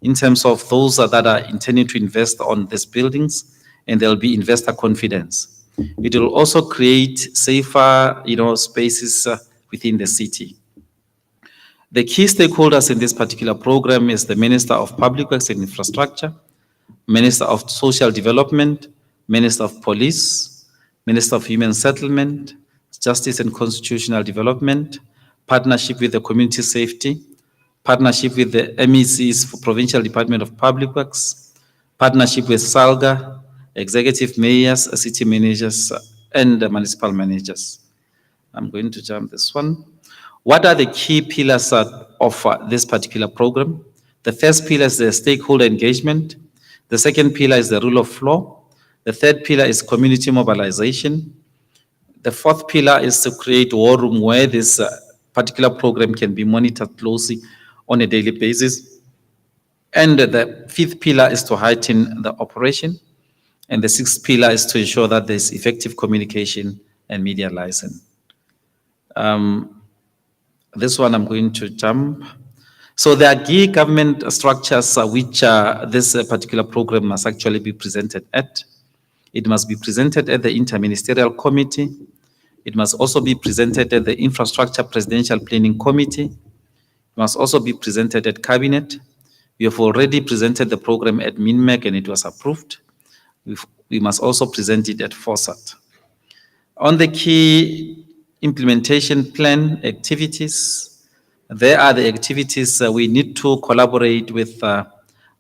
in terms of those that are intending to invest on these buildings, and there will be investor confidence. It will also create safer, spaces within the city. The key stakeholders in this particular program is the Minister of Public Works and Infrastructure, Minister of Social Development, Minister of Police, Minister of Human Settlement, Justice and Constitutional Development, partnership with the Community Safety, partnership with the MECs for Provincial Department of Public Works, partnership with SALGA, executive mayors, city managers, and municipal managers. I'm going to jump this one. What are the key pillars of this particular program? The first pillar is the stakeholder engagement. The second pillar is the rule of law. The third pillar is community mobilization. The fourth pillar is to create a war room where this particular program can be monitored closely on a daily basis. And the fifth pillar is to heighten the operation. And the sixth pillar is to ensure that there's effective communication and media license. This one I'm going to jump. So there are key government structures which this particular program must actually be presented at. It must be presented at the Interministerial Committee. It must also be presented at the Infrastructure Presidential Planning Committee. It must also be presented at Cabinet. We have already presented the program at MINMEC and it was approved. We must also present it at FOSAT. On the key implementation plan activities, there are the activities we need to collaborate with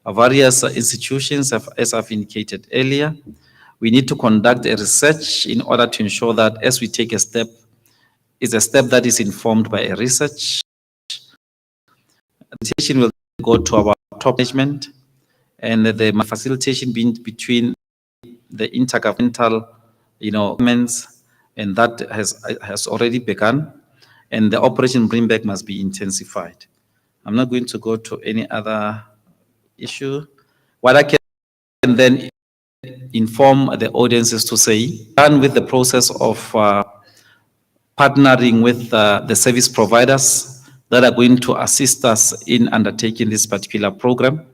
various institutions, as I've indicated earlier. We need to conduct a research in order to ensure that as we take a step, it's a step that is informed by a research. The session will go to our top management and the facilitation between the intergovernmental, governments, and that has already begun, and the Operation Bring Back must be intensified. I'm not going to go to any other issue. What I can then inform the audiences to say, done with the process of partnering with the service providers that are going to assist us in undertaking this particular program.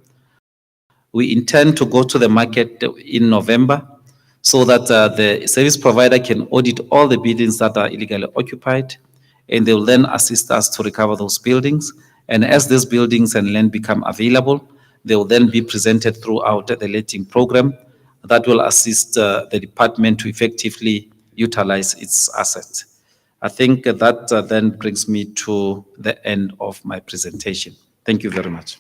We intend to go to the market in November so that the service provider can audit all the buildings that are illegally occupied, and they will then assist us to recover those buildings. And as these buildings and land become available, they will then be presented throughout the letting program that will assist the department to effectively utilize its assets. I think that then brings me to the end of my presentation. Thank you very much.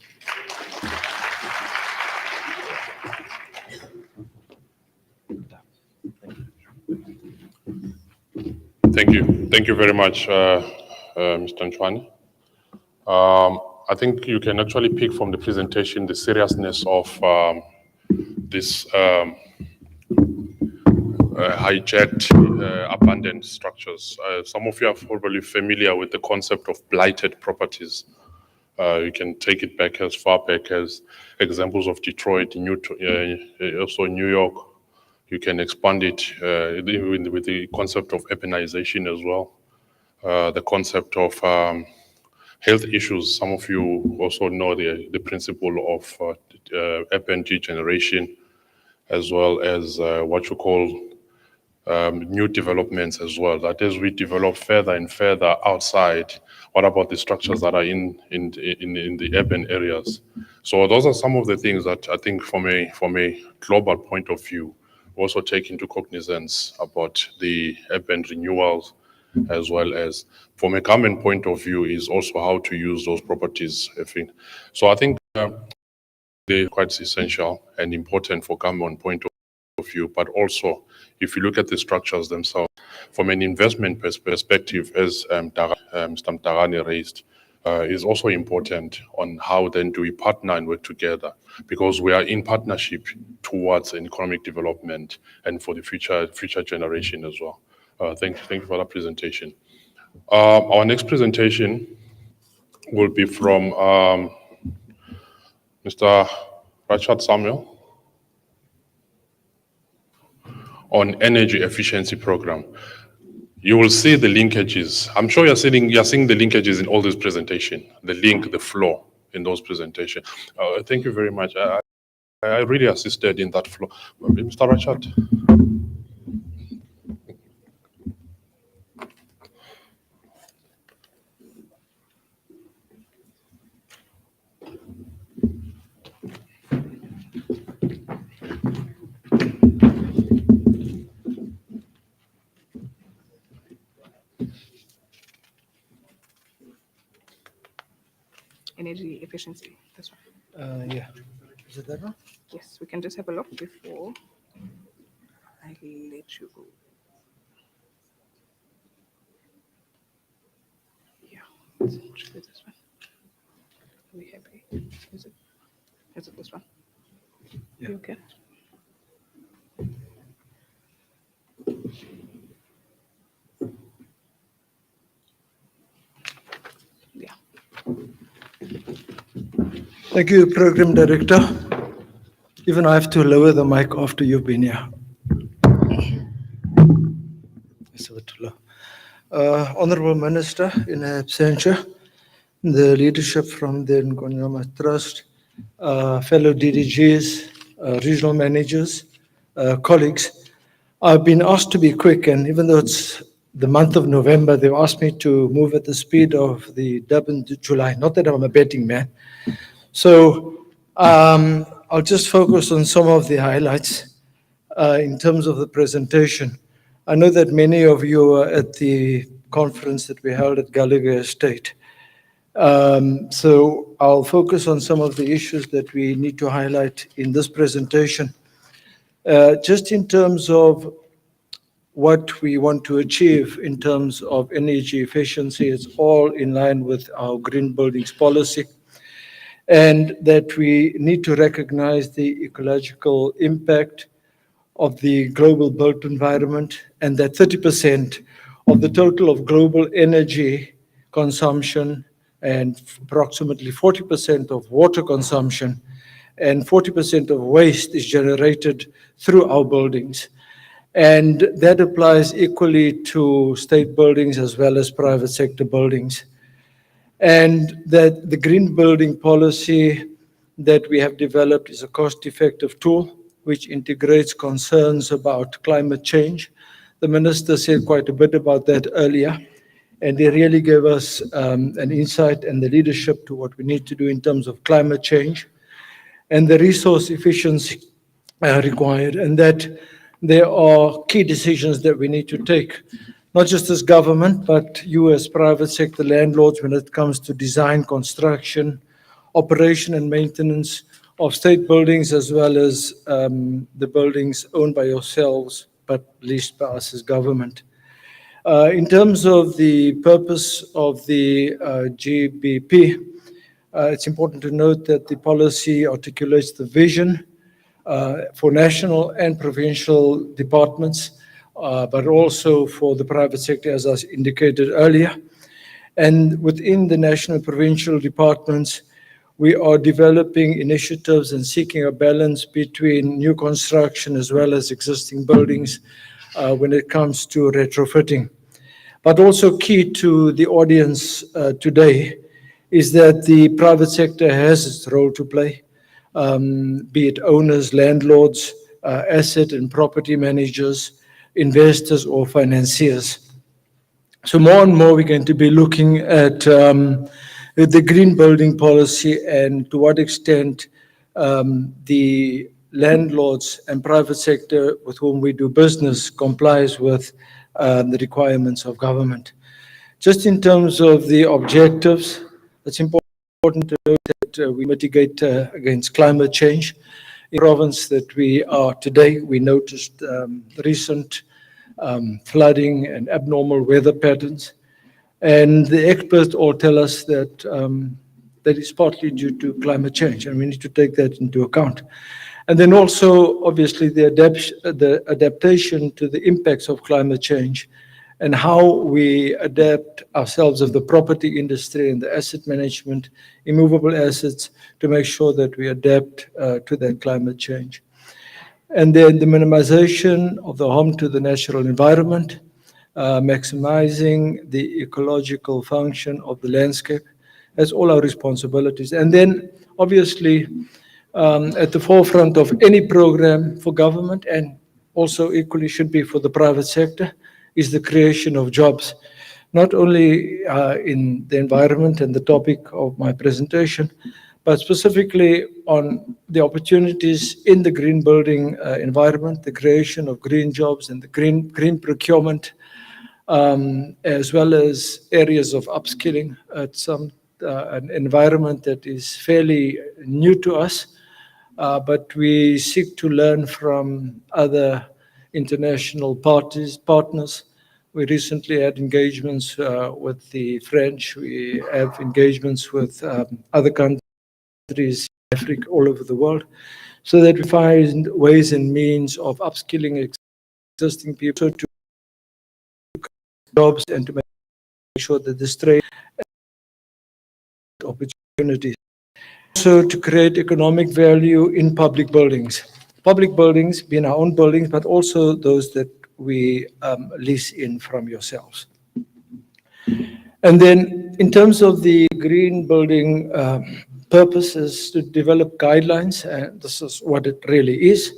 Thank you. Thank you very much, Mr. Nchwani. I think you can actually pick from the presentation the seriousness of this hijacked, abandoned structures. Some of you are probably familiar with the concept of blighted properties. You can take it back as far back as examples of Detroit, also New York. You can expand it with the concept of urbanization as well. The concept of health issues. Some of you also know the principle of urban degeneration, as well as what you call new developments as well. That as we develop further and further outside, what about the structures that are in the urban areas? So those are some of the things that I think from a global point of view, also take into cognizance about the urban renewals, as well as from a government point of view is also how to use those properties. So I think they're quite essential and important for government point of view, but also if you look at the structures themselves, from an investment perspective, as Mr. Mtarani raised, is also important on how then do we partner and work together, because we are in partnership towards an economic development and for the future generation as well. Thank you for that presentation. Our next presentation will be from Mr. Rachad Samuel on energy efficiency program. You will see the linkages. I'm sure you're seeing the linkages in all this presentation, the link, the flow in those presentations. Thank you very much. I really assisted in that flow. Mr. Rachad. energy efficiency. This one. Yeah. Is it that one? Yes, we can just have a look before I let you go. Yeah, let's do this one. Are we happy? Is it this one? Yeah. You okay? Yeah. Thank you, Program Director. Even I have to lower the mic after you've been here. It's a bit too low. Honorable Minister in absentia, the leadership from the Ngonyama Trust, fellow DDGs, regional managers, colleagues, I've been asked to be quick, and even though it's the month of November, they've asked me to move at the speed of the Durban to July. Not that I'm a betting man. So I'll just focus on some of the highlights in terms of the presentation. I know that many of you were at the conference that we held at Gallagher Estate. So I'll focus on some of the issues that we need to highlight in this presentation. Just in terms of what we want to achieve in terms of energy efficiency, it's all in line with our green buildings policy, and that we need to recognize the ecological impact of the global built environment, and that 30% of the total of global energy consumption and approximately 40% of water consumption and 40% of waste is generated through our buildings. And that applies equally to state buildings as well as private sector buildings. And that the green building policy that we have developed is a cost-effective tool which integrates concerns about climate change. The minister said quite a bit about that earlier, and they really gave us an insight and the leadership to what we need to do in terms of climate change and the resource efficiency required, and that there are key decisions that we need to take, not just as government, but you as private sector landlords when it comes to design, construction, operation and maintenance of state buildings, as well as the buildings owned by yourselves, but leased by us as government. In terms of the purpose of the GBP, it's important to note that the policy articulates the vision for national and provincial departments, but also for the private sector, as I indicated earlier. And within the national and provincial departments, we are developing initiatives and seeking a balance between new construction as well as existing buildings when it comes to retrofitting. But also key to the audience today is that the private sector has its role to play, be it owners, landlords, asset and property managers, investors or financiers. So more and more we're going to be looking at the green building policy and to what extent the landlords and private sector with whom we do business complies with the requirements of government. Just in terms of the objectives, it's important to note that we mitigate against climate change. In the province that we are today, we noticed recent flooding and abnormal weather patterns. And the experts all tell us that that is partly due to climate change, and we need to take that into account. And then also, obviously, the adaptation to the impacts of climate change and how we adapt ourselves of the property industry and the asset management, immovable assets, to make sure that we adapt to that climate change. And then the minimization of the harm to the natural environment, maximizing the ecological function of the landscape, as all our responsibilities. And then, obviously, at the forefront of any program for government, and also equally should be for the private sector, is the creation of jobs, not only in the environment and the topic of my presentation, but specifically on the opportunities in the green building environment, the creation of green jobs and the green procurement, as well as areas of upskilling at some an environment that is fairly new to us, but we seek to learn from other international partners. We recently had engagements with the French. We have engagements with other countries, Africa, all over the world, so that we find ways and means of upskilling existing people to jobs and to make sure that this trade opportunities. Also to create economic value in public buildings. Public buildings being our own buildings, but also those that we lease in from yourselves. And then in terms of the green building purpose is to develop guidelines, and this is what it really is,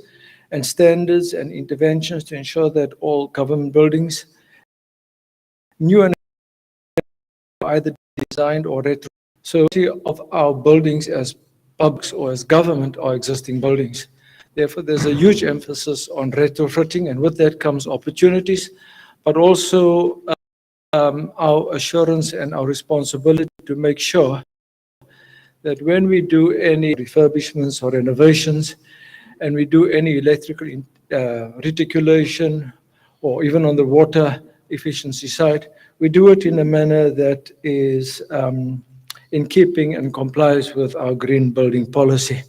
and standards and interventions to ensure that all government buildings, new and either designed or retro. So of our buildings as publics or as government are existing buildings. Therefore, there's a huge emphasis on retrofitting, and with that comes opportunities, but also our assurance and our responsibility to make sure that when we do any refurbishments or renovations, and we do any electrical reticulation, or even on the water efficiency side, we do it in a manner that is in keeping and complies with our green building policy.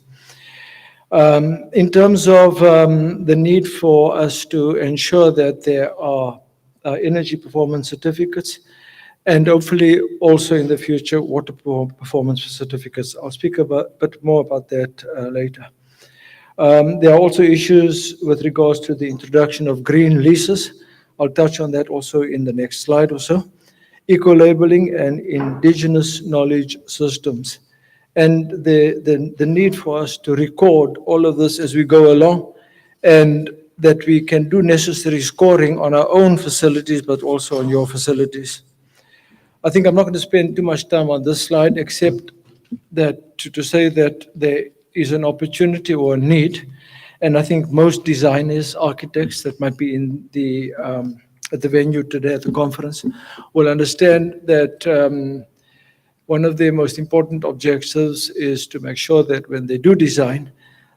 In terms of the need for us to ensure that there are energy performance certificates, and hopefully also in the future water performance certificates. I'll speak a bit more about that later. There are also issues with regards to the introduction of green leases. I'll touch on that also in the next slide or so. Eco-labeling and indigenous knowledge systems, and the need for us to record all of this as we go along, and that we can do necessary scoring on our own facilities, but also on your facilities. I think I'm not going to spend too much time on this slide, except that to say that there is an opportunity or a need, and I think most designers, architects that might be in the at the venue today at the conference will understand that one of their most important objectives is to make sure that when they do design,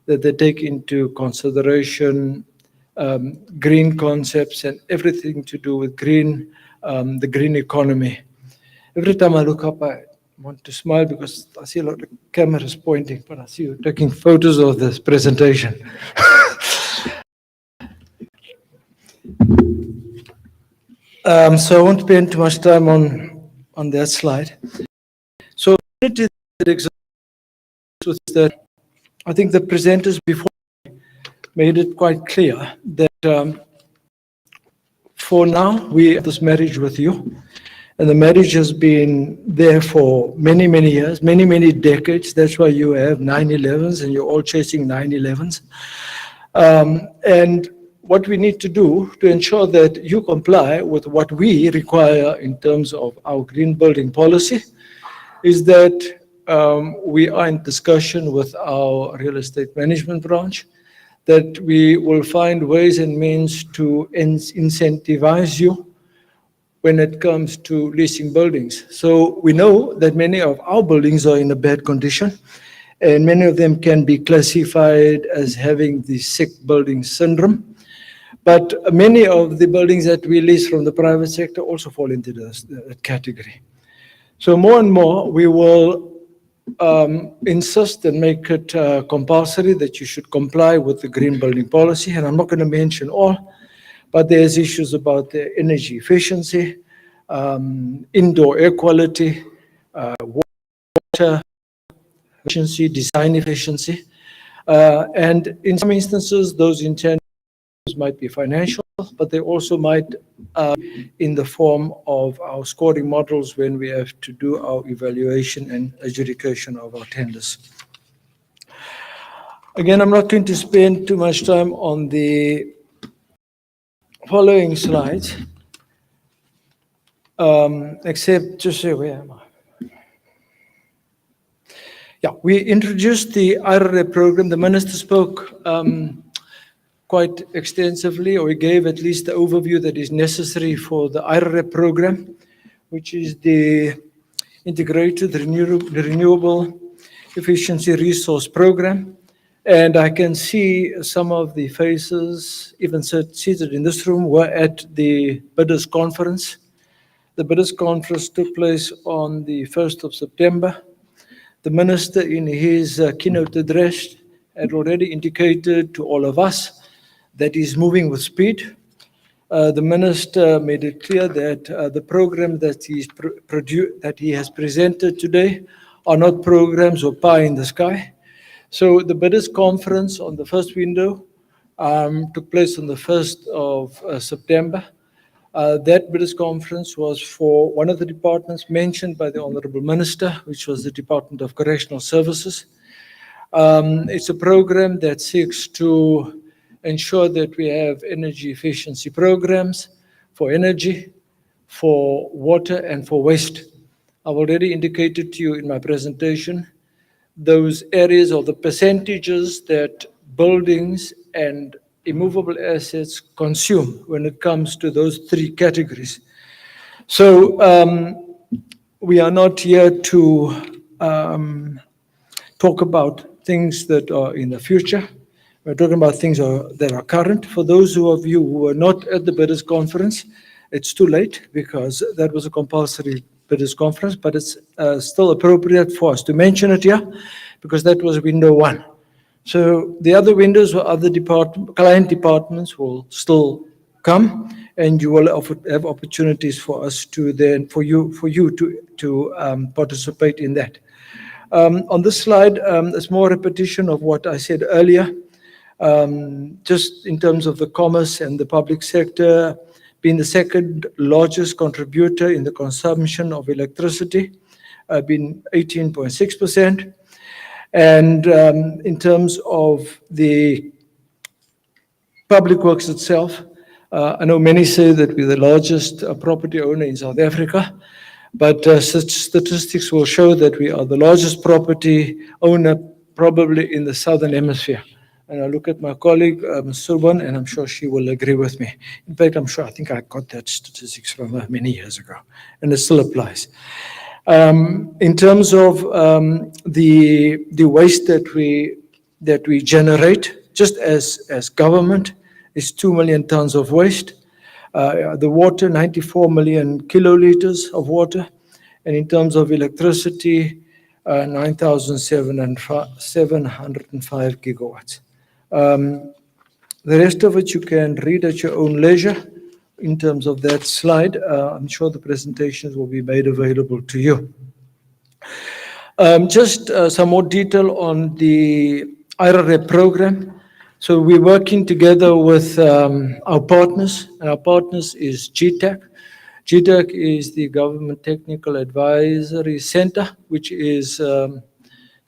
that they take into consideration green concepts and everything to do with green, the green economy. Every time I look up, I want to smile because I see a lot of cameras pointing, but I see you taking photos of this presentation. So I won't spend too much time on that slide. So that exists with that, I think the presenters before made it quite clear that for now we have this marriage with you, and the marriage has been there for many, many years, many, many decades. That's why you have 9/11s and you're all chasing 9/11s. And what we need to do to ensure that you comply with what we require in terms of our green building policy is that we are in discussion with our real estate management branch, that we will find ways and means to incentivize you when it comes to leasing buildings. So we know that many of our buildings are in a bad condition, and many of them can be classified as having the sick building syndrome. But many of the buildings that we lease from the private sector also fall into that category. So more and more, we will insist and make it compulsory that you should comply with the green building policy. And I'm not going to mention all, but there's issues about the energy efficiency, indoor air quality, water efficiency, design efficiency. And in some instances, those incentives might be financial, but they also might in the form of our scoring models when we have to do our evaluation and adjudication of our tenders. Again, I'm not going to spend too much time on the following slides, except to say, where am I? Yeah, we introduced the IRREP program. The minister spoke quite extensively, or he gave at least the overview that is necessary for the IRREP program, which is the Integrated Renewable Efficiency Resource Program. And I can see some of the faces, even seated in this room, were at the bidders conference. The bidders conference took place on the 1st of September. The minister in his keynote address had already indicated to all of us that he's moving with speed. The minister made it clear that the program that he has presented today are not programs or pie in the sky. So the bidders conference on the first window took place on the 1st of September. That bidders conference was for one of the departments mentioned by the Honorable Minister, which was the Department of Correctional Services. It's a program that seeks to ensure that we have energy efficiency programs for energy, for water, and for waste. I've already indicated to you in my presentation those areas or the percentages that buildings and immovable assets consume when it comes to those three categories. So we are not here to talk about things that are in the future. We're talking about things that are current. For those of you who were not at the bidders conference, it's too late because that was a compulsory bidders conference, but it's still appropriate for us to mention it here because that was window one. So the other windows or other client departments will still come, and you will have opportunities for us to then for you to participate in that. On this slide, it's more repetition of what I said earlier. Just in terms of the commerce and the public sector being the second largest contributor in the consumption of electricity, being 18.6%. And in terms of the public works itself, I know many say that we're the largest property owner in South Africa, but such statistics will show that we are the largest property owner probably in the Southern Hemisphere. And I look at my colleague, Ms. Subban, and I'm sure she will agree with me. In fact, I think I got that statistics from her many years ago, and it still applies. In terms of the waste that we generate, just as government, is 2 million tons of waste. The water, 94 million kiloliters of water. And in terms of electricity, 9,705 gigawatts. The rest of it you can read at your own leisure in terms of that slide. I'm sure the presentations will be made available to you. Just some more detail on the IRREP program. So we're working together with our partners, and our partners is GTAC. GTAC is the Government Technical Advisory Center, which is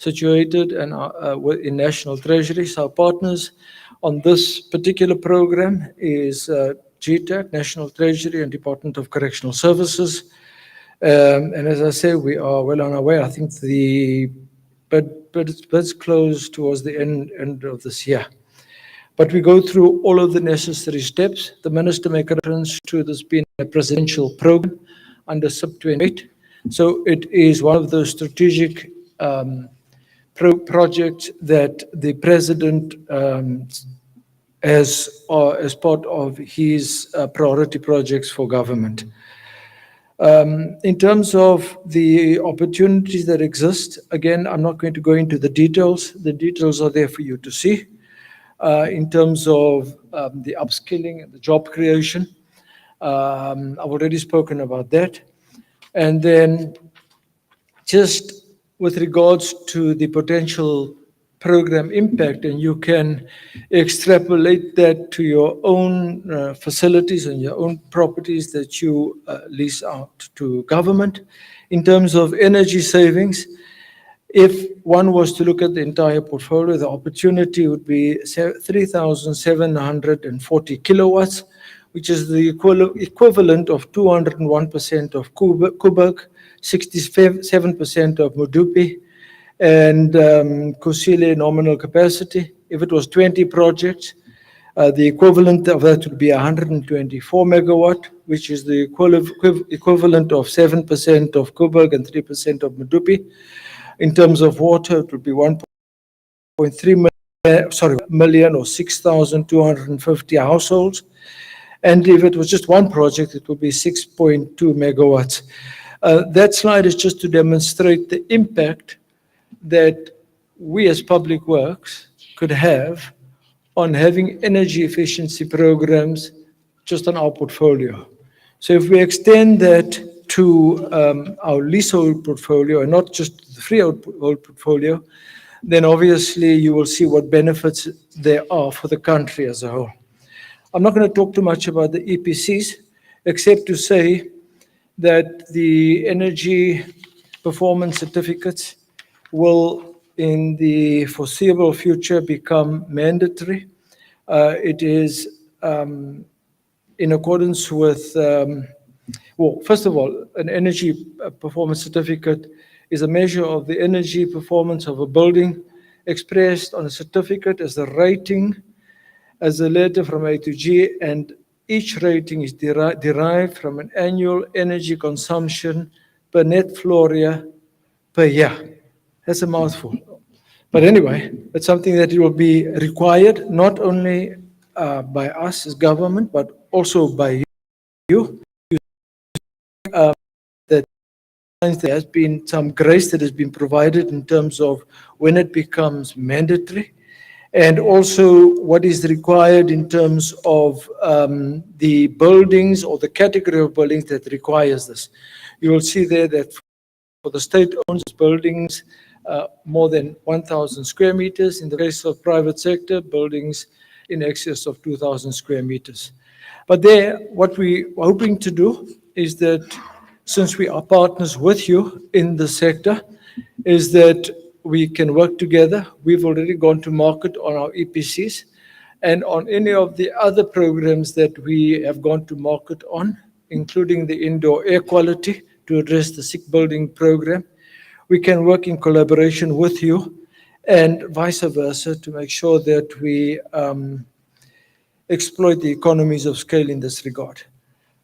situated in National Treasury. So our partners on this particular program is GTAC, National Treasury, and Department of Correctional Services. And as I say, we are well on our way. I think it's close towards the end of this year. But we go through all of the necessary steps. The minister made reference to this being a presidential program under SIP28. So it is one of those strategic projects that the president as part of his priority projects for government. In terms of the opportunities that exist, again, I'm not going to go into the details. The details are there for you to see. In terms of the upskilling and the job creation, I've already spoken about that. And then just with regards to the potential program impact, and you can extrapolate that to your own facilities and your own properties that you lease out to government. In terms of energy savings, if one was to look at the entire portfolio, the opportunity would be 3,740 kilowatts, which is the equivalent of 201% of Koeberg, 67% of Medupi, and Kusile nominal capacity. If it was 20 projects, The equivalent of that would be 124 megawatt, which is the equivalent of 7% of Coburg and 3% of Medupi. In terms of water, it would be 1.3 million or 6,250 households. And if it was just one project, it would be 6.2 megawatts. That slide is just to demonstrate the impact that we as Public Works could have on having energy efficiency programs just on our portfolio. So if we extend that to our leasehold portfolio and not just the freehold portfolio, then obviously you will see what benefits there are for the country as a whole. I'm not going to talk too much about the EPCs, except to say that the energy performance certificates will, in the foreseeable future, become mandatory. It is in accordance with, well, first of all, an energy performance certificate is a measure of the energy performance of a building expressed on a certificate as a rating, as a letter from A to G, and each rating is derived from an annual energy consumption per net floor area per year. That's a mouthful. But anyway, it's something that will be required not only by us as government, but also by you. That there has been some grace that has been provided in terms of when it becomes mandatory, and also what is required in terms of the buildings or the category of buildings that requires this. You will see there that for the state-owned buildings, more than 1,000 square meters. In the case of private sector, buildings in excess of 2,000 square meters. But there, what we are hoping to do is that, since we are partners with you in the sector, is that we can work together. We've already gone to market on our EPCs, and on any of the other programs that we have gone to market on, including the indoor air quality to address the sick building program. We can work in collaboration with you and vice versa to make sure that we exploit the economies of scale in this regard.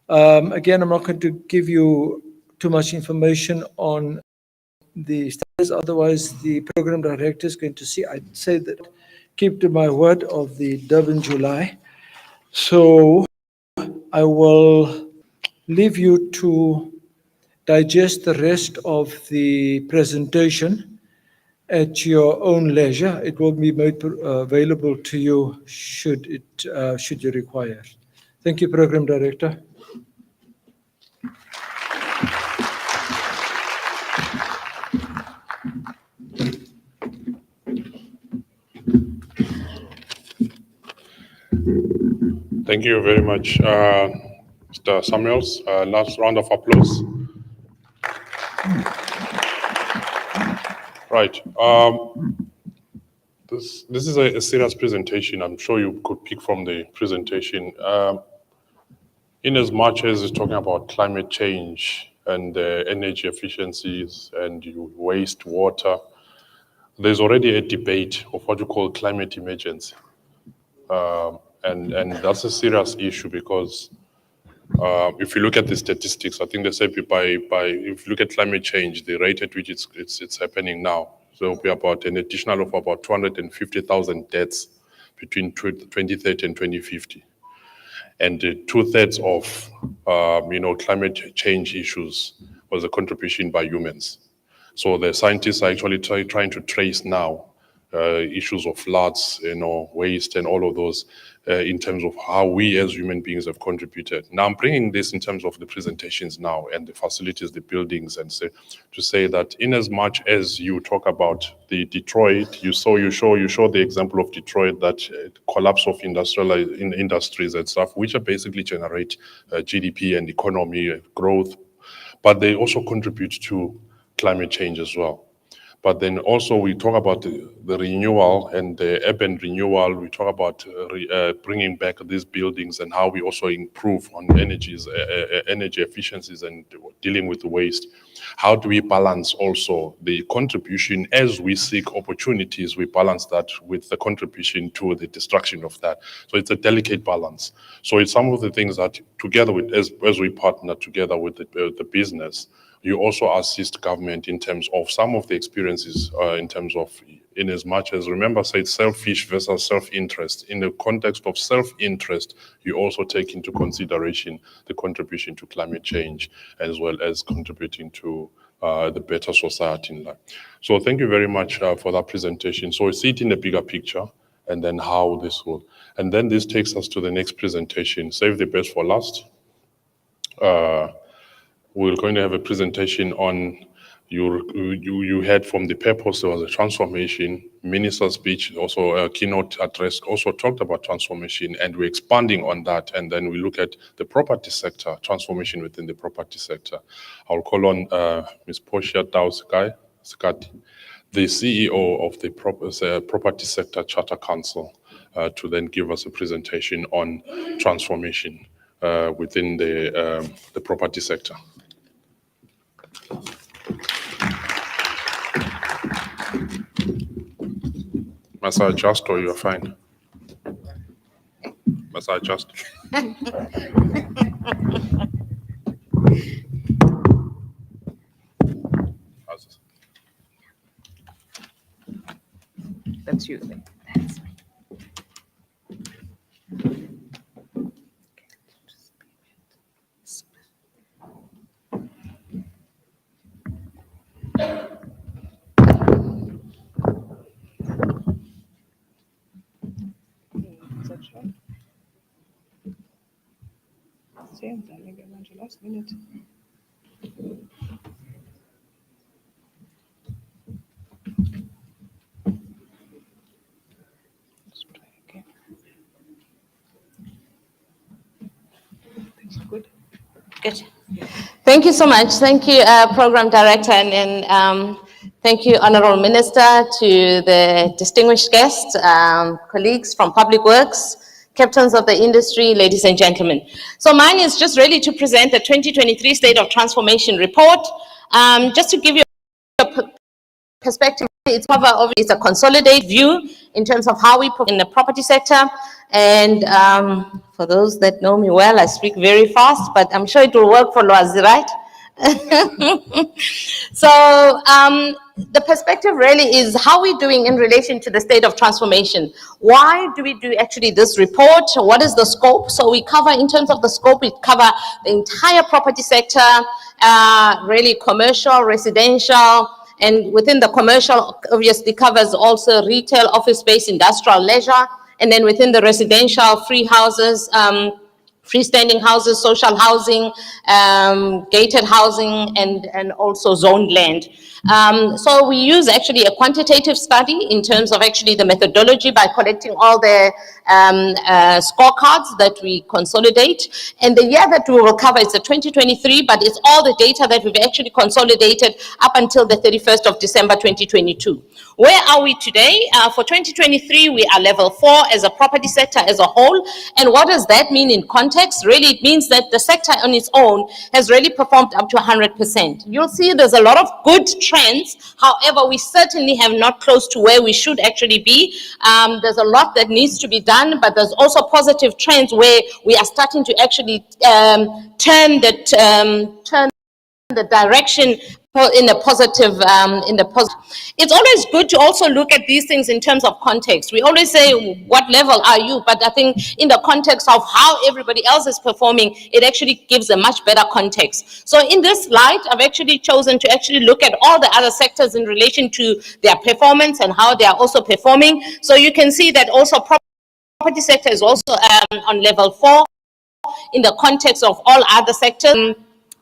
Again, I'm not going to give you too much information on the status, otherwise the program director is going to see. I'd say that keep to my word of the Durban July. So I will leave you to digest the rest of the presentation at your own leisure. It will be made available to you should you require. Thank you, Program Director. Thank you very much, Mr. Samuels. Last round of applause. Right. This is a serious presentation. I'm sure you could pick from the presentation. In as much as it's talking about climate change and energy efficiencies and wastewater, there's already a debate of what you call climate emergency. And that's a serious issue because if you look at the statistics, I think they say if you look at climate change, the rate at which it's happening now, so it'll be about an additional of about 250,000 deaths between 2030 and 2050. And 2/3 of climate change issues was a contribution by humans. So the scientists are actually trying to trace now issues of floods, waste, and all of those in terms of how we as human beings have contributed. Now I'm bringing this in terms of the presentations now and the facilities, the buildings, and to say that in as much as you talk about the Detroit, you show the example of Detroit, that collapse of industries and stuff, which are basically generate GDP and economy growth, but they also contribute to climate change as well. But then also we talk about the renewal and the urban renewal. We talk about bringing back these buildings and how we also improve on energy efficiencies and dealing with waste. How do we balance also the contribution as we seek opportunities? We balance that with the contribution to the destruction of that. So it's a delicate balance. So it's some of the things that together with, as we partner together with the business, you also assist government in terms of some of the experiences in terms of, in as much as, remember, say selfish versus self-interest. In the context of self-interest, you also take into consideration the contribution to climate change as well as contributing to the better society in life. So thank you very much for that presentation. So we see it in the bigger picture and then how this will, and then this takes us to the next presentation, save the best for last. We're going to have a presentation on, you heard from the purpose, there was a transformation. Minister's speech, also a keynote address, also talked about transformation, and we're expanding on that. And then we look at the property sector, transformation within the property sector. I'll call on Ms. Portia Dao-Skati, the CEO of the Property Sector Charter Council, to then give us a presentation on transformation within the property sector. Must I adjust or you're fine? Must I adjust? That's you then. Last minute. Let's try again. Things are good. Good. Thank you so much. Thank you, Program Director, and thank you, Honorable Minister, to the distinguished guests, colleagues from Public Works, captains of the industry, ladies and gentlemen. So mine is just really to present the 2023 State of Transformation Report. Just to give you a perspective, it's a consolidated view in terms of how we put in the property sector. And for those that know me well, I speak very fast, but I'm sure it will work for Loazi, right? So the perspective really is how we're doing in relation to the state of transformation. Why do we do actually this report? What is the scope? So we cover, in terms of the scope, we cover the entire property sector, really commercial, residential, and within the commercial obviously covers also retail, office space, industrial, leisure, and then within the residential, free houses, freestanding houses, social housing, gated housing, and also zoned land. So we use actually a quantitative study in terms of actually the methodology by collecting all the scorecards that we consolidate. And the year that we will cover is the 2023, but it's all the data that we've actually consolidated up until the 31st of December 2022. Where are we today? For 2023, we are level 4 as a property sector as a whole. And what does that mean in context? Really, it means that the sector on its own has really performed up to 100%. You'll see there's a lot of good trends. However, we certainly have not close to where we should actually be. There's a lot that needs to be done, but there's also positive trends where we are starting to actually turn the direction in the positive, It's always good to also look at these things in terms of context. We always say, what level are you? But I think in the context of how everybody else is performing, it actually gives a much better context. So in this light, I've actually chosen to actually look at all the other sectors in relation to their performance and how they are also performing. So you can see that also property sector is also on level 4 in the context of all other sectors.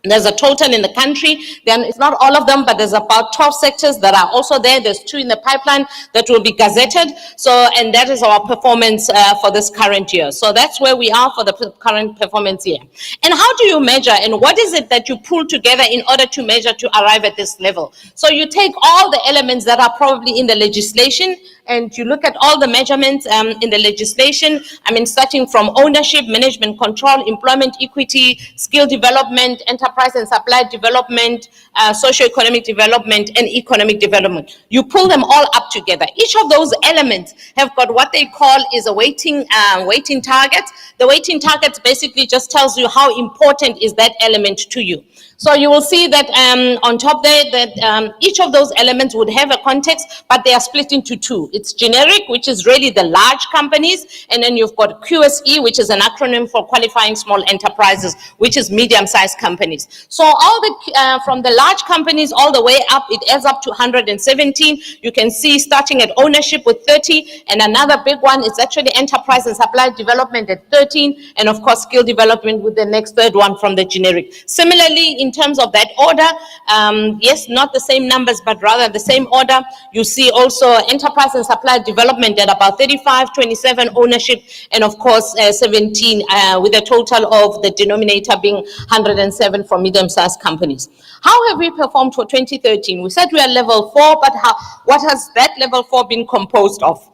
There's a total in the country, then it's not all of them, but there's about 12 sectors that are also there. There's 2 in the pipeline that will be gazetted. So, and that is our performance for this current year. So that's where we are for the current performance year. And how do you measure, and what is it that you pull together in order to measure to arrive at this level? So you take all the elements that are probably in the legislation, and you look at all the measurements in the legislation, I mean, starting from ownership, management control, employment equity, skill development, enterprise and supply development, socio-economic development, and economic development. You pull them all up together. Each of those elements have got what they call is a weighting target. The weighting target basically just tells you how important is that element to you. So you will see that on top there that each of those elements would have a context, but they are split into 2. It's generic, which is really the large companies, and then you've got QSE, which is an acronym for qualifying small enterprises, which is medium-sized companies. So all the from the large companies all the way up, it adds up to 117. You can see starting at ownership with 30, and another big one is actually enterprise and supply development at 13, and of course skill development with the next third one from the generic. Similarly, in terms of that order, yes, not the same numbers, but rather the same order. You see also enterprise and supply development at about 35, 27 ownership, and of course 17 with a total of the denominator being 107 for medium-sized companies. How have we performed for 2013? We said we are level 4, but what has that level 4 been composed of?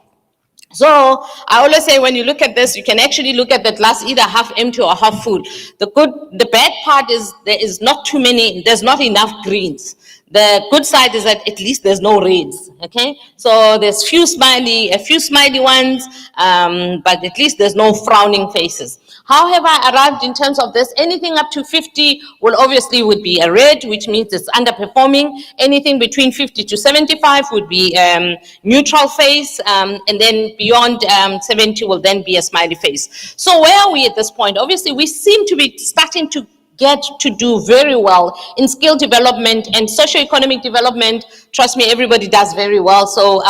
So I always say when you look at this, you can actually look at the glass either half empty or half full. The bad part is there's not enough greens. The good side is that at least there's no reds, okay? So there's a few smiley ones, but at least there's no frowning faces. How have I arrived in terms of this? Anything up to 50 would be a red, which means it's underperforming. Anything between 50 to 75 would be neutral face, and then beyond 70 will then be a smiley face. So where are we at this point? Obviously, we seem to be starting to get to do very well in skill development and socio-economic development. Trust me, everybody does very well. So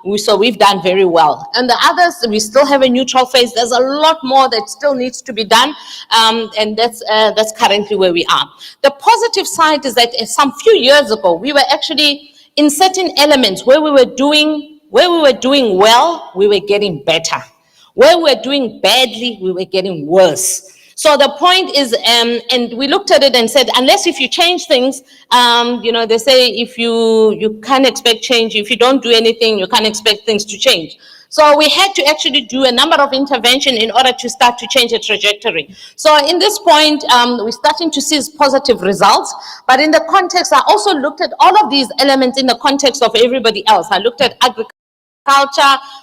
we've done very well. And the others, we still have a neutral phase. There's a lot more that still needs to be done. And that's currently where we are. The positive side is that some few years ago, we were actually in certain elements where we were doing well, we were getting better. Where we were doing badly, we were getting worse. So the point is, and we looked at it and said, unless if you change things, they say if you can't expect change, if you don't do anything, you can't expect things to change. So we had to actually do a number of intervention in order to start to change the trajectory. So in this point, we're starting to see positive results, but in the context, I also looked at all of these elements in the context of everybody else. I looked at agriculture,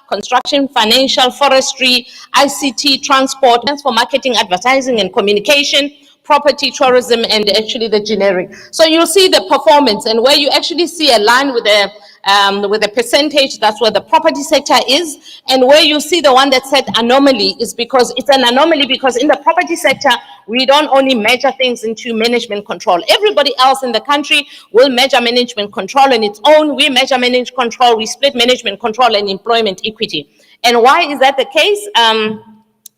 construction, financial, forestry, ICT, transport, for marketing, advertising, and communication, property, tourism, and actually the generic. So you'll see the performance, and where you actually see a line with a percentage, that's where the property sector is, and where you see the one that said anomaly is because it's an anomaly because in the property sector, we don't only measure things into management control. Everybody else in the country will measure management control on its own. We measure management control, we split management control and employment equity. And why is that the case?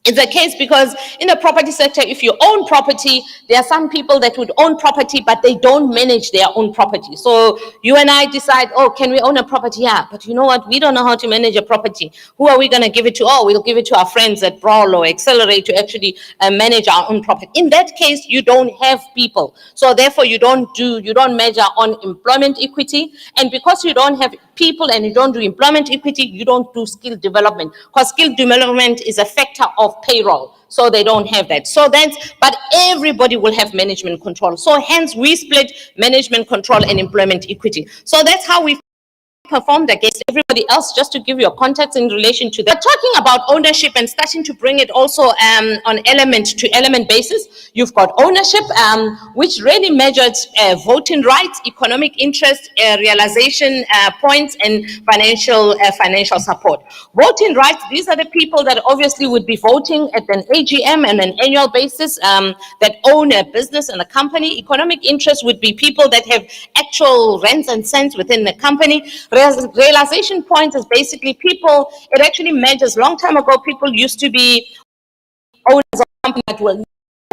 It's a case because in the property sector, if you own property, there are some people that would own property, but they don't manage their own property. So you and I decide, oh, can we own a property? Yeah, but you know what? We don't know how to manage a property. Who are we going to give it to? Oh, we'll give it to our friends at Brawl or Accelerate to actually manage our own property. In that case, you don't have people. So therefore, you don't measure on employment equity. And because you don't have people and you don't do employment equity, you don't do skill development, because skill development is a factor of payroll. So they don't have that. So but everybody will have management control. So hence we split management control and employment equity. So that's how we performed against everybody else, just to give you a context in relation to that. Talking about ownership and starting to bring it also on element to element basis, you've got ownership, which really measures voting rights, economic interest, realization points, and financial support. Voting rights, these are the people that obviously would be voting at an AGM and an annual basis that own a business and a company. Economic interest would be people that have actual rents and cents within the company. Realization points is basically people, it actually measures, long time ago, people used to be owners of companies that will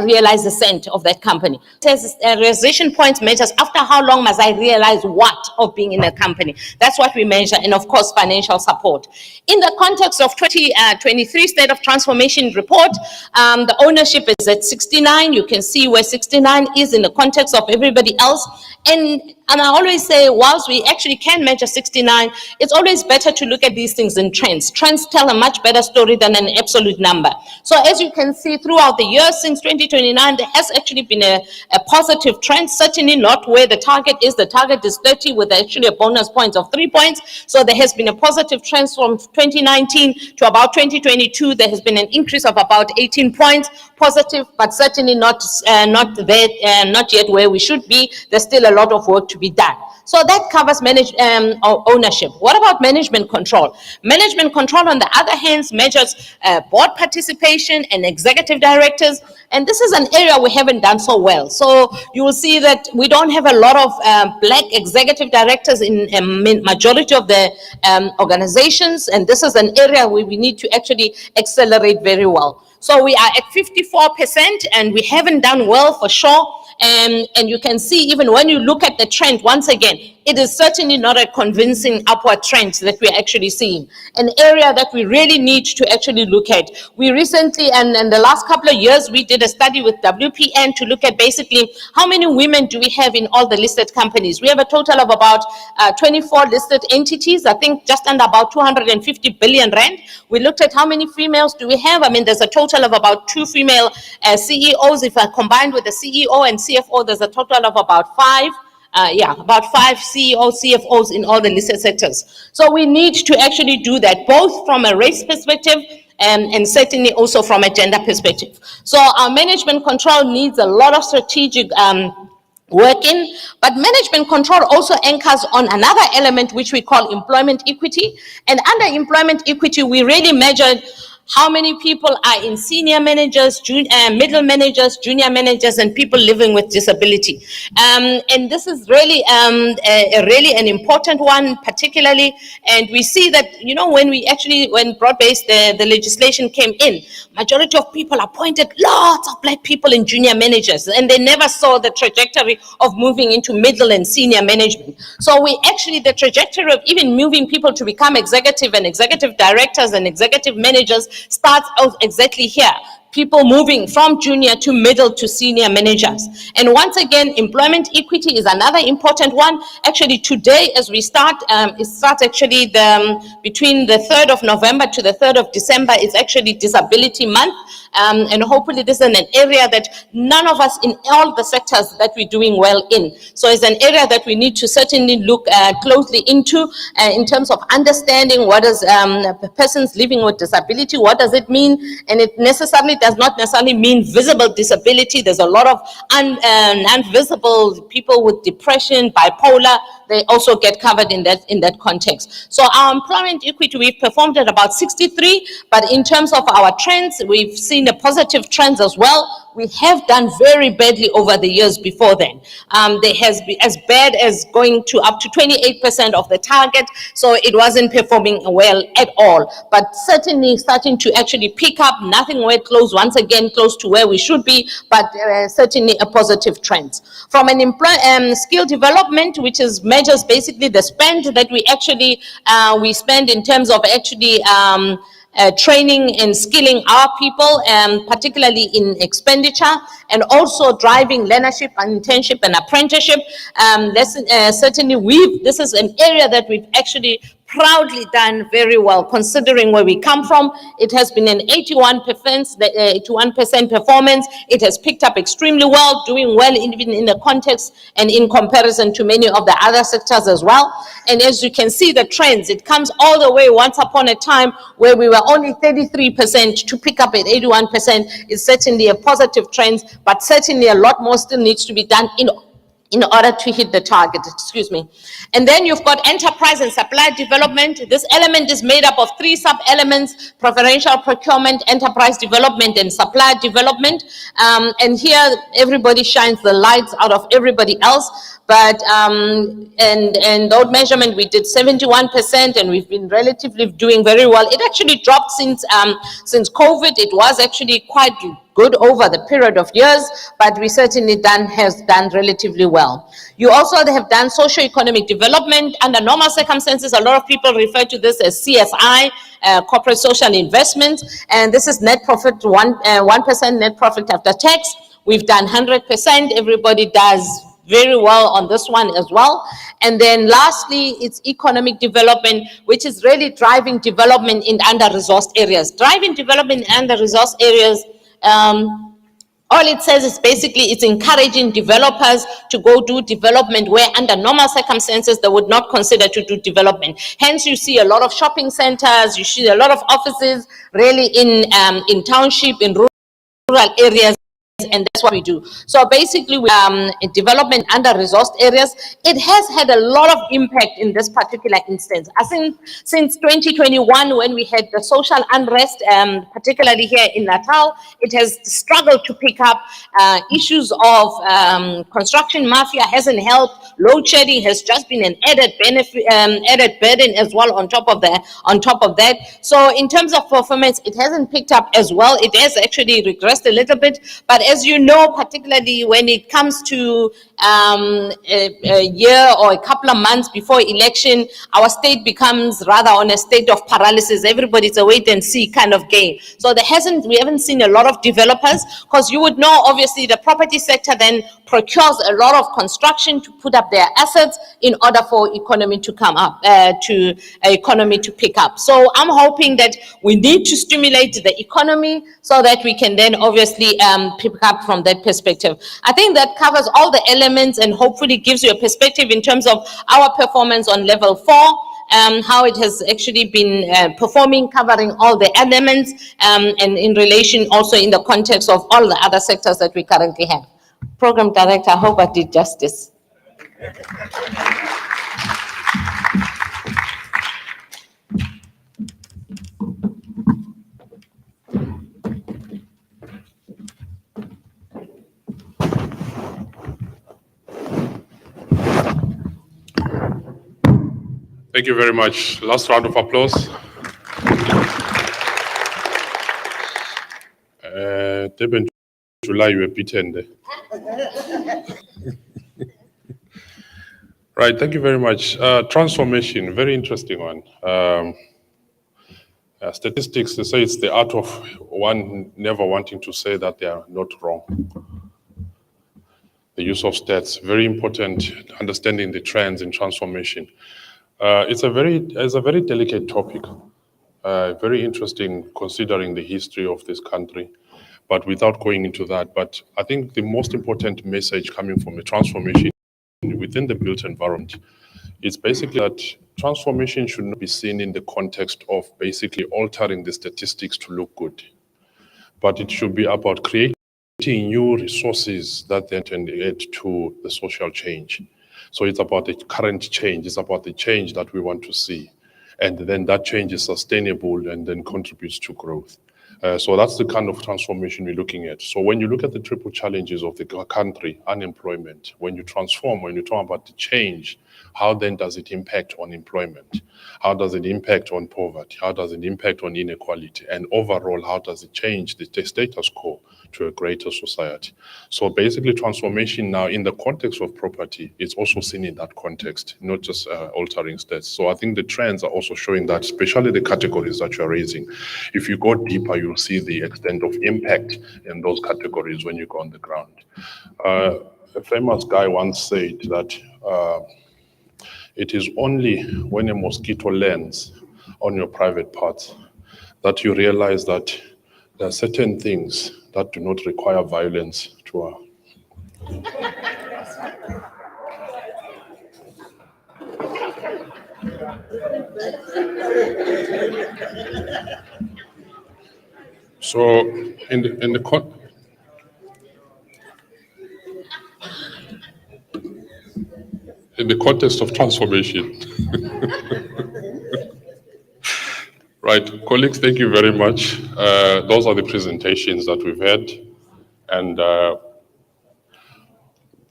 realize the cent of that company. It says realization points measures after how long must I realize what of being in a company. That's what we measure, and of course financial support. In the context of 2023 State of Transformation report, the ownership is at 69. You can see where 69 is in the context of everybody else. And I always say, whilst we actually can measure 69, it's always better to look at these things in trends. Trends tell a much better story than an absolute number. So as you can see throughout the year since 2029, there has actually been a positive trend, certainly not where the target is. The target is 30 with actually a bonus point of 3 points. So there has been a positive trend from 2019 to about 2022. There has been an increase of about 18 points, positive, but certainly not yet where we should be. There's still a lot of work to be done. So that covers ownership. What about management control? Management control, on the other hand, measures board participation and executive directors. And this is an area we haven't done so well. So you will see that we don't have a lot of black executive directors in a majority of the organizations. And this is an area where we need to actually accelerate very well. So we are at 54% and we haven't done well for sure. And you can see even when you look at the trend, once again, it is certainly not a convincing upward trend that we're actually seeing. An area that we really need to actually look at. We recently, and in the last couple of years, we did a study with WPN to look at basically how many women do we have in all the listed companies. We have a total of about 24 listed entities, I think just under about 250 billion rand. We looked at how many females do we have. I mean, there's a total of about 2 female CEOs. If I combined with the CEO and CFO, there's a total of about 5. About 5 CEOs, CFOs in all the listed sectors. So we need to actually do that, both from a race perspective and certainly also from a gender perspective. So our management control needs a lot of strategic work in, but management control also anchors on another element which we call employment equity. And under employment equity, we really measured how many people are in senior managers, middle managers, junior managers, and people living with disability. And this is really really an important one, particularly. And we see that, you know, when broad-based the legislation came in, majority of people appointed lots of black people in junior managers, and they never saw the trajectory of moving into middle and senior management. So the trajectory of even moving people to become executive and executive directors and executive managers starts out exactly here. People moving from junior to middle to senior managers. And once again, employment equity is another important one. Actually, today, as we start, it starts actually between the 3rd of November to the 3rd of December is actually Disability Month. And hopefully this is an area that none of us in all the sectors that we're doing well in. So it's an area that we need to certainly look closely into in terms of understanding what is persons living with disability, what does it mean? And it does not necessarily mean visible disability. There's a lot of non-visible people with depression, bipolar. They also get covered in that context. So our employment equity, we've performed at about 63, but in terms of our trends, we've seen a positive trends as well. We have done very badly over the years before then. There has been as bad as going to up to 28% of the target, so it wasn't performing well at all. But certainly starting to actually pick up, nothing where close, once again, close to where we should be, but certainly a positive trend. From an skill development, which measures basically the spend that we actually we spend in terms of actually training and skilling our people, particularly in expenditure, and also driving learnership and internship and apprenticeship. Certainly this is an area that we've actually proudly done very well, considering where we come from. It has been an 81% performance. It has picked up extremely well, doing well even in the context and in comparison to many of the other sectors as well. And as you can see the trends, it comes all the way once upon a time where we were only 33% to pick up at 81% is certainly a positive trend, but certainly a lot more still needs to be done in order to hit the target, excuse me. And then you've got enterprise and supply development. This element is made up of 3 sub-elements: preferential procurement, enterprise development, and supply development. And here everybody shines the lights out of everybody else. But and those measurement, we did 71%, and we've been relatively doing very well. It actually dropped since COVID. It was actually quite good over the period of years, but we certainly has done relatively well. You also have done socio-economic development under normal circumstances. A lot of people refer to this as CSI, corporate social investment, and this is net profit, 1% net profit after tax. We've done 100%. Everybody does very well on this one as well. And then lastly, it's economic development, which is really driving development in under-resourced areas. Driving development in under-resourced areas, all it says is basically it's encouraging developers to go do development where under normal circumstances they would not consider to do development. Hence you see a lot of shopping centers, you see a lot of offices really in township, in rural areas, and that's what we do. So basically, development under-resourced areas, it has had a lot of impact in this particular instance. I think since 2021, when we had the social unrest, particularly here in Natal, it has struggled to pick up. Issues of construction mafia hasn't helped. Load shedding has just been an added benefit, added burden as well on top of that. So in terms of performance, it hasn't picked up as well. It has actually regressed a little bit, but as you know, particularly when it comes to a year or a couple of months before election, our state becomes rather on a state of paralysis. Everybody's a wait and see kind of game. So we haven't seen a lot of developers, because you would know, obviously, the property sector then procures a lot of construction to put up their assets in order for economy to come up, economy to pick up. So I'm hoping that we need to stimulate the economy so that we can then obviously pick up from that perspective. I think that covers all the elements and hopefully gives you a perspective in terms of our performance on level 4. How it has actually been performing, covering all the elements, and in relation also in the context of all the other sectors that we currently have. Program Director, I hope I did justice. Thank you very much. Last round of applause. Deben July, you were beaten there. Right, thank you very much. Transformation, very interesting one. Statistics, they say it's the art of one never wanting to say that they are not wrong. The use of stats, very important, understanding the trends in transformation. It's a very delicate topic, very interesting considering the history of this country, but without going into that. But I think the most important message coming from the transformation within the built environment is basically that transformation should not be seen in the context of basically altering the statistics to look good, but it should be about creating new resources that then add to the social change. So it's about the current change, it's about the change that we want to see. And then that change is sustainable and then contributes to growth. So that's the kind of transformation we're looking at. So when you look at the triple challenges of the country, unemployment, when you transform, when you talk about the change, how then does it impact on employment? How does it impact on poverty? How does it impact on inequality? And overall, how does it change the status quo to a greater society? So basically transformation now in the context of property is also seen in that context, not just altering stats. So I think the trends are also showing that, especially the categories that you're raising. If you go deeper, you'll see the extent of impact in those categories when you go on the ground. A famous guy once said that it is only when a mosquito lands on your private parts that you realize that there are certain things that do not require violence to So in the context of transformation. Right, colleagues, thank you very much. Those are the presentations that we've had. And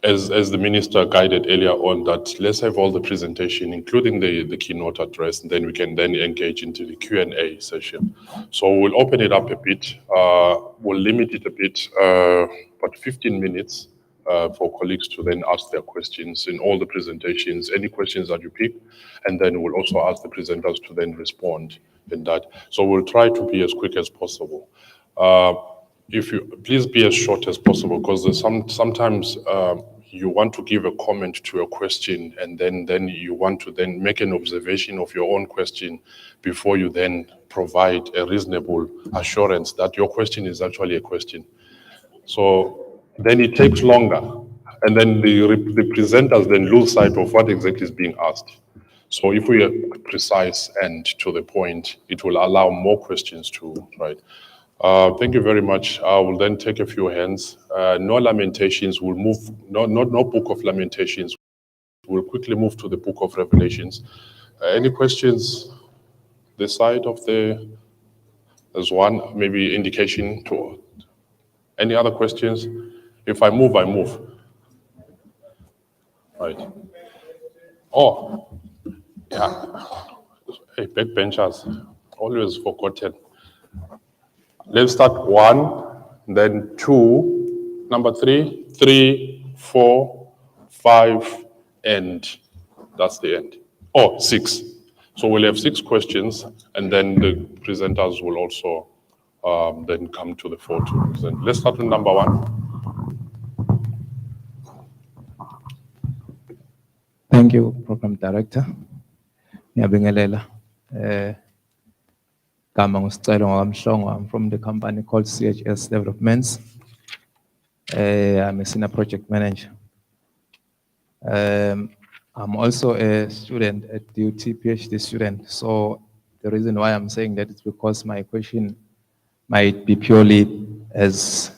as the minister guided earlier on, that let's have all the presentation, including the keynote address, and then we can then engage into the Q&A session. So we'll open it up a bit. We'll limit it a bit, about 15 minutes for colleagues to then ask their questions in all the presentations, any questions that you pick, and then we'll also ask the presenters to then respond in that. So we'll try to be as quick as possible. If you please be as short as possible, because there's sometimes you want to give a comment to a question, and then you want to then make an observation of your own question before you then provide a reasonable assurance that your question is actually a question. So then it takes longer, and then the presenters then lose sight of what exactly is being asked. So if we are precise and to the point, it will allow more questions to, right? Thank you very much. I will then take a few hands. No lamentations, we'll move, no book of lamentations. We'll quickly move to the book of Revelations. Any questions this side of the, there's one, maybe indication to, any other questions? If I move, I move. Right. Oh, yeah. Hey, backbenchers, always forgotten. Let's start 1, then 2, number 3, 3, 4, 5, and that's the end. Oh, 6. So we'll have 6 questions, and then the presenters will also then come to the fore to present. Let's start with number 1. Thank you, Program Director. Ngiyabingelela. Gama ngusicelo ngokamhlongo. I'm from the company called CHS Developments. I'm a senior project manager. I'm also a student at DUT, PhD student. So the reason why I'm saying that is because my question might be purely as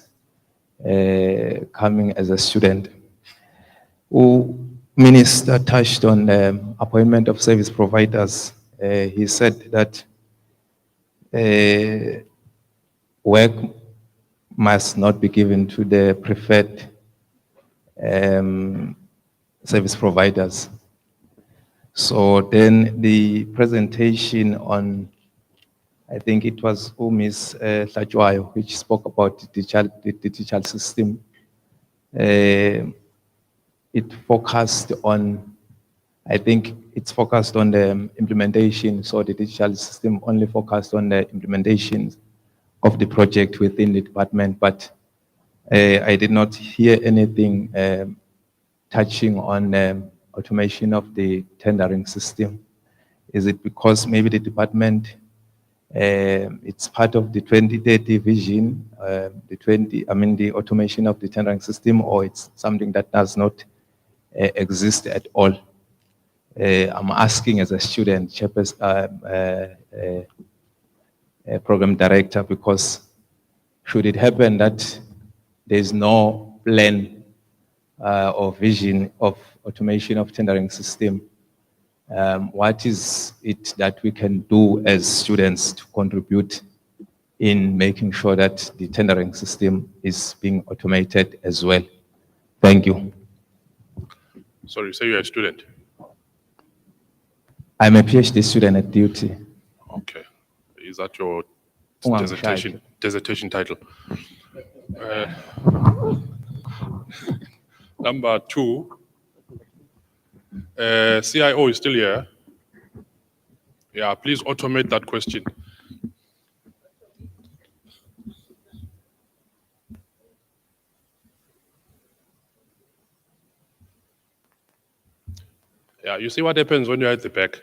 coming as a student. Minister touched on appointment of service providers. He said that work must not be given to the preferred service providers. So then the presentation on, I think it was Ms. Hlajwayo, which spoke about the digital system. It focused on, I think it's focused on the implementation. So the digital system only focused on the implementation of the project within the department, but I did not hear anything touching on automation of the tendering system. Is it because maybe the department, it's part of the 2030 vision, the automation of the tendering system, or it's something that does not exist at all? I'm asking as a student, program director, because should it happen that there's no plan or vision of automation of tendering system, what is it that we can do as students to contribute in making sure that the tendering system is being automated as well? Thank you. Sorry, say you're a student. I'm a PhD student at DUT. Okay. Is that your Ungangishaya. dissertation title? Number 2. CIO is still here. Yeah, please automate that question. Yeah, you see what happens when you're at the back.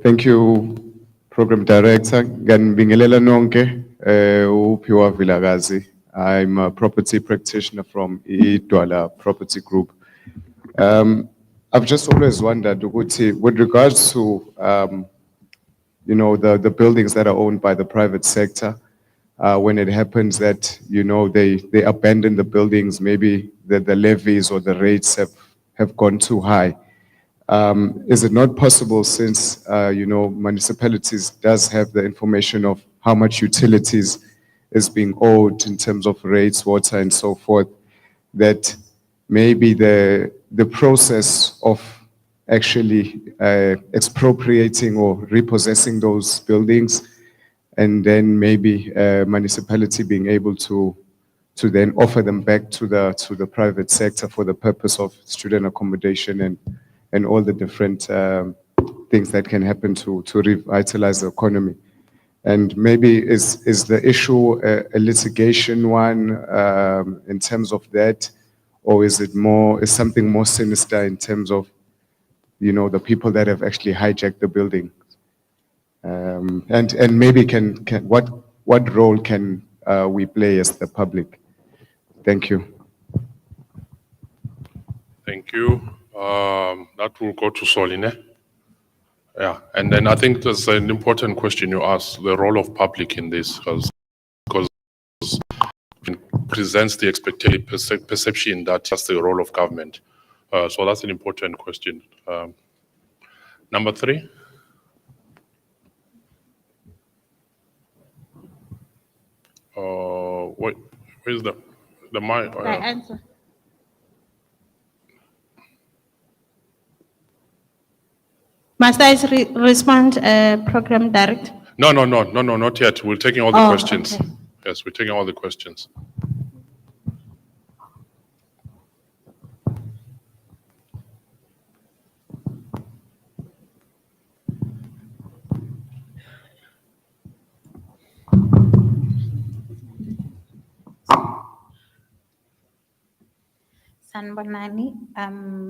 Thank you, Program Director. Ganibingelela nonke, uPhiwa Vilakazi. I'm a property practitioner from Idwala Property Group. I've just always wondered, ukuthi, with regards to, the buildings that are owned by the private sector, when it happens that, they abandon the buildings, maybe the levies or the rates have gone too high. Is it not possible, since, municipalities does have the information of how much utilities is being owed in terms of rates, water, and so forth, that maybe the process of actually expropriating or repossessing those buildings, and then maybe municipality being able to then offer them back to the private sector for the purpose of student accommodation and all the different things that can happen to revitalize the economy. And maybe is the issue a litigation one in terms of that, or is something more sinister in terms of, you know, the people that have actually hijacked the building? And maybe what role can we play as the public? Thank you. Thank you. That will go to Soline. Yeah, and then I think there's an important question you asked, the role of public in this, because it presents the expected perception that that's the role of government. So that's an important question. Number 3. Where's the mic? Can I answer? Must I respond, Program Director? No, not yet. We're taking all the Oh, questions. okay. Yes, we're taking all the questions. Sanbonani,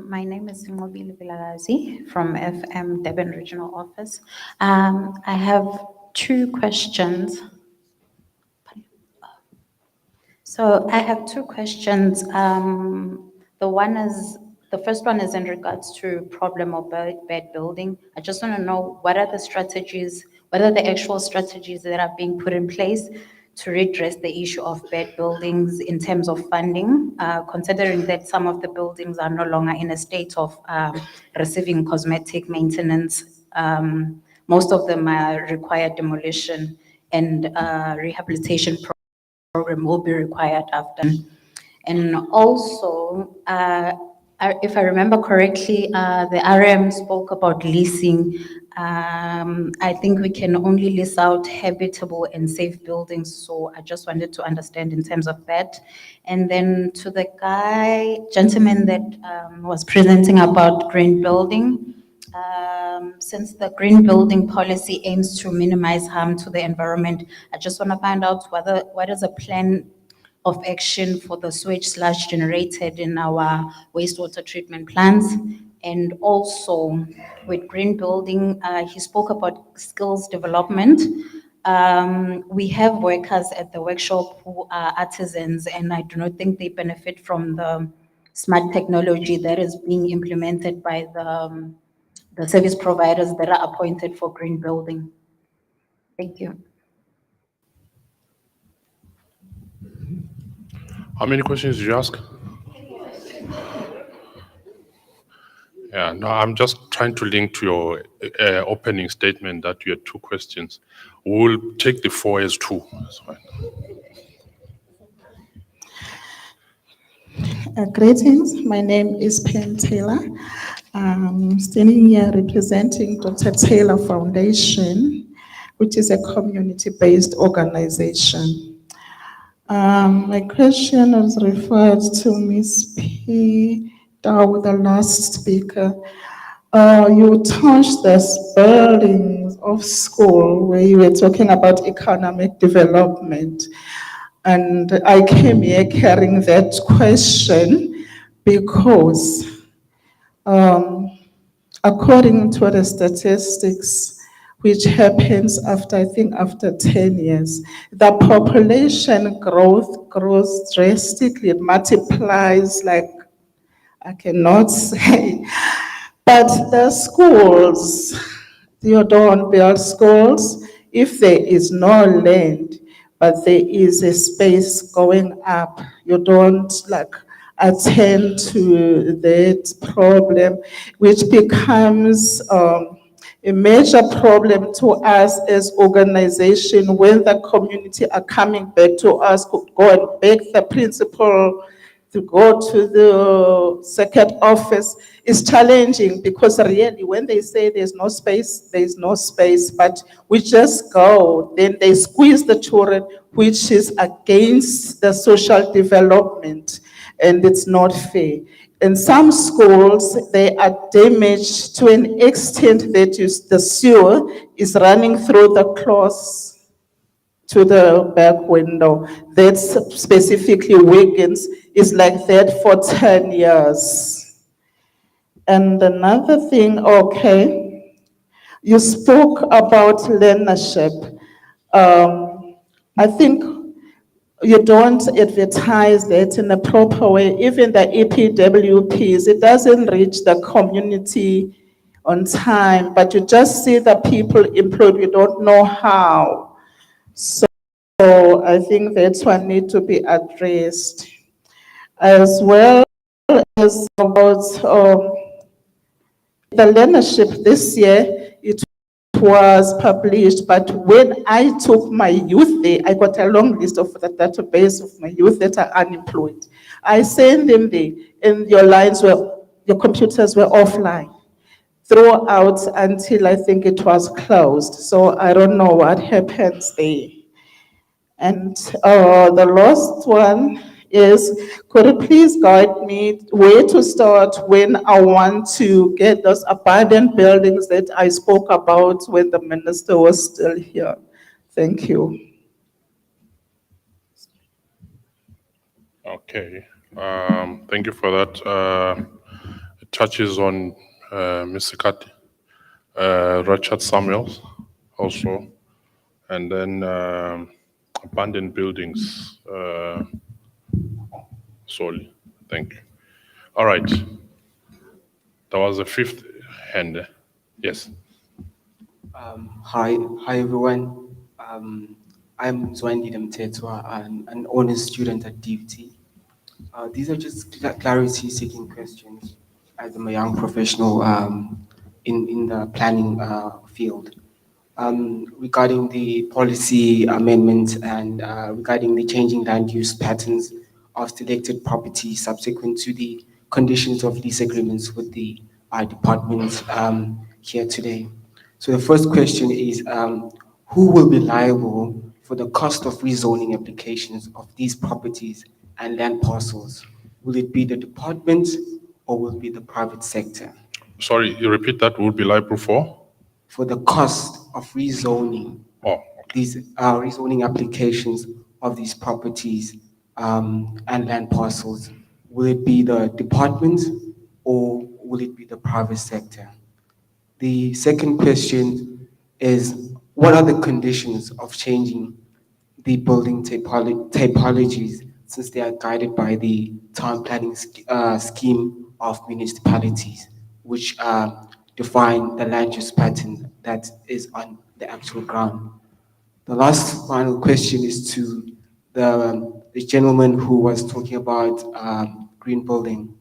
my name is Ngobile Vilakazi from FM Durban Regional Office. I have 2 questions. So I have 2 questions. The first one is in regards to problem of bad building. I just want to know what are the strategies, what are the actual strategies that are being put in place to redress the issue of bad buildings in terms of funding, considering that some of the buildings are no longer in a state of receiving cosmetic maintenance. Most of them require demolition, and rehabilitation program will be required after. And also, if I remember correctly, the RM spoke about leasing. I think we can only lease out habitable and safe buildings, so I just wanted to understand in terms of that. And then to the gentleman that was presenting about green building, since the green building policy aims to minimize harm to the environment, I just want to find out what is a plan of action for the sewage sludge generated in our wastewater treatment plants. And also with green building, he spoke about skills development. We have workers at the workshop who are artisans, and I do not think they benefit from the smart technology that is being implemented by the service providers that are appointed for green building. Thank you. How many questions did you ask? Yeah, no, I'm just trying to link to your opening statement that you had 2 questions. We'll take the 4 as 2. That's fine. Greetings, my name is Pam Taylor. I'm standing here representing Dr. Taylor Foundation, which is a community-based organization. My question was referred to Ms. P. Dow, the last speaker. You touched the buildings of school where you were talking about economic development. And I came here carrying that question because according to the statistics, which happens after, I think after 10 years, the population growth grows drastically, it multiplies like, I cannot say, but the schools, you don't build schools if there is no land, but there is a space going up. You don't like attend to that problem, which becomes a a major problem to us as organization when the community are coming back to us, go and beg the principal to go to the circuit office is challenging because really when they say there's no space, but we just go, then they squeeze the children, which is against the social development, and it's not fair. In some schools, they are damaged to an extent that the sewer is running through the closet to the back window. That's specifically Wiggins, is like that for 10 years. And another thing, okay, you spoke about learnership. I think you don't advertise that in a proper way. Even the EPWPs, it doesn't reach the community on time, but you just see the people employed, you don't know how. So I think that's one need to be addressed. As well as about the learnership this year, it was published, but when I took my youth there, I got a long list of the database of my youth that are unemployed. I sent them there, and your computers were offline throughout until I think it was closed. So I don't know what happens there. And the last one is, could you please guide me where to start when I want to get those abandoned buildings that I spoke about when the minister was still here? Thank you. Okay, thank you for that. It touches on Mr. Kati, Richard Samuels also, and then abandoned buildings solely. Thank you. All right. There was a fifth hand. Yes. Hi everyone. I'm Zwandi Mtetwa, an honors student at DUT. These are just clarity-seeking questions as I'm a young professional in the planning field. Regarding the policy amendment and regarding the changing land use patterns of selected property subsequent to the conditions of lease agreements with the department here today. So the first question is, who will be liable for the cost of rezoning applications of these properties and land parcels? Will it be the department or will it be the private sector? Sorry, you repeat that, would be liable for? For the cost of rezoning. Oh, These rezoning applications of these properties and land parcels. Will it be the department or will it be the private sector? The second question is, what are the conditions of changing the building typologies since they are guided by the town planning scheme of municipalities, which define the land use pattern that is on the actual ground? The last final question is to the gentleman who was talking about green building.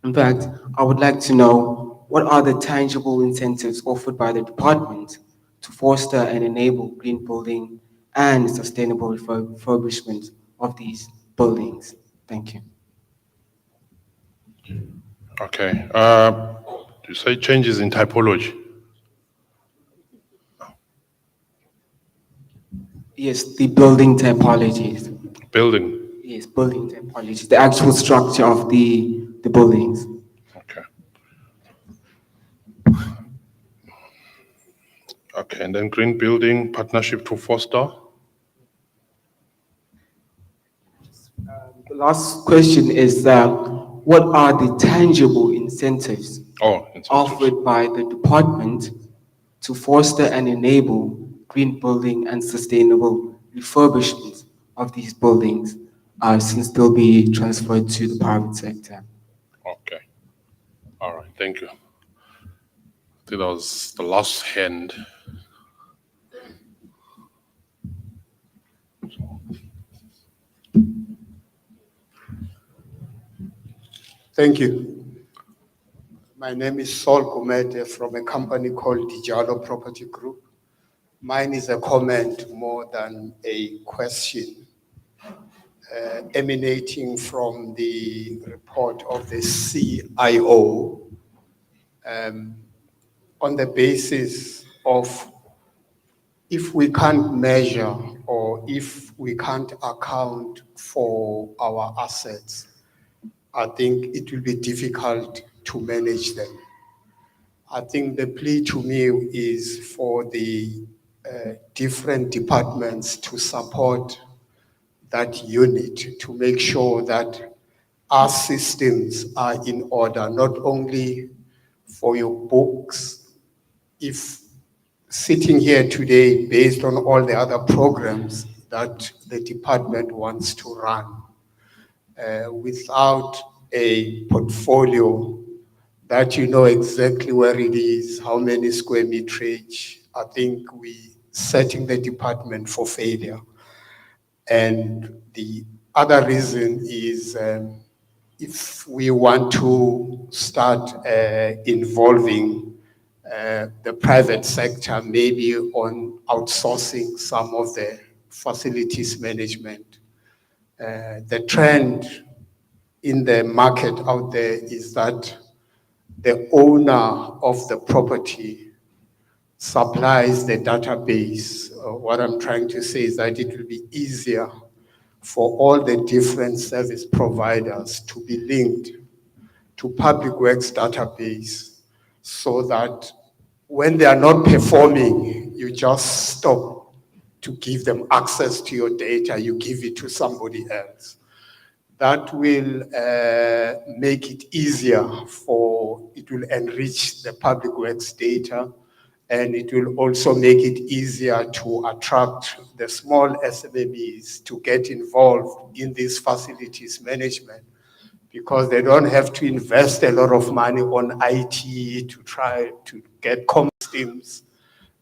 In fact, I would like to know, what are the tangible incentives offered by the department to foster and enable green building and sustainable refurbishment of these buildings? Thank you. Okay. You say changes in typology? Yes, the building typologies. Building. Yes, building typologies, the actual structure of the buildings. Okay. Okay, and then green building partnership to foster? The last question is, what are the tangible incentives offered by the department to foster and enable green building and sustainable refurbishment of these buildings since they'll be transferred to the private sector? Okay. All right, thank you. I think that was the last hand. Thank you. My name is Saul Gumede from a company called Dijalo Property Group. Mine is a comment more than a question, emanating from the report of the CIO, on the basis of if we can't measure or if we can't account for our assets, I think it will be difficult to manage them. I think the plea to me is for the different departments to support that unit to make sure that our systems are in order, not only for your books. If sitting here today, based on all the other programs that the department wants to run, without a portfolio that you know exactly where it is, how many square meterage, I think we setting the department for failure. And the other reason is if we want to start involving the private sector, maybe on outsourcing some of the facilities management. The trend in the market out there is that the owner of the property supplies the database. What I'm trying to say is that it will be easier for all the different service providers to be linked to Public Works database so that when they are not performing, you just stop to give them access to your data, you give it to somebody else. That will make it easier it will enrich the Public Works data, and it will also make it easier to attract the small SMEs to get involved in this facilities management, because they don't have to invest a lot of money on IT to try to get common systems.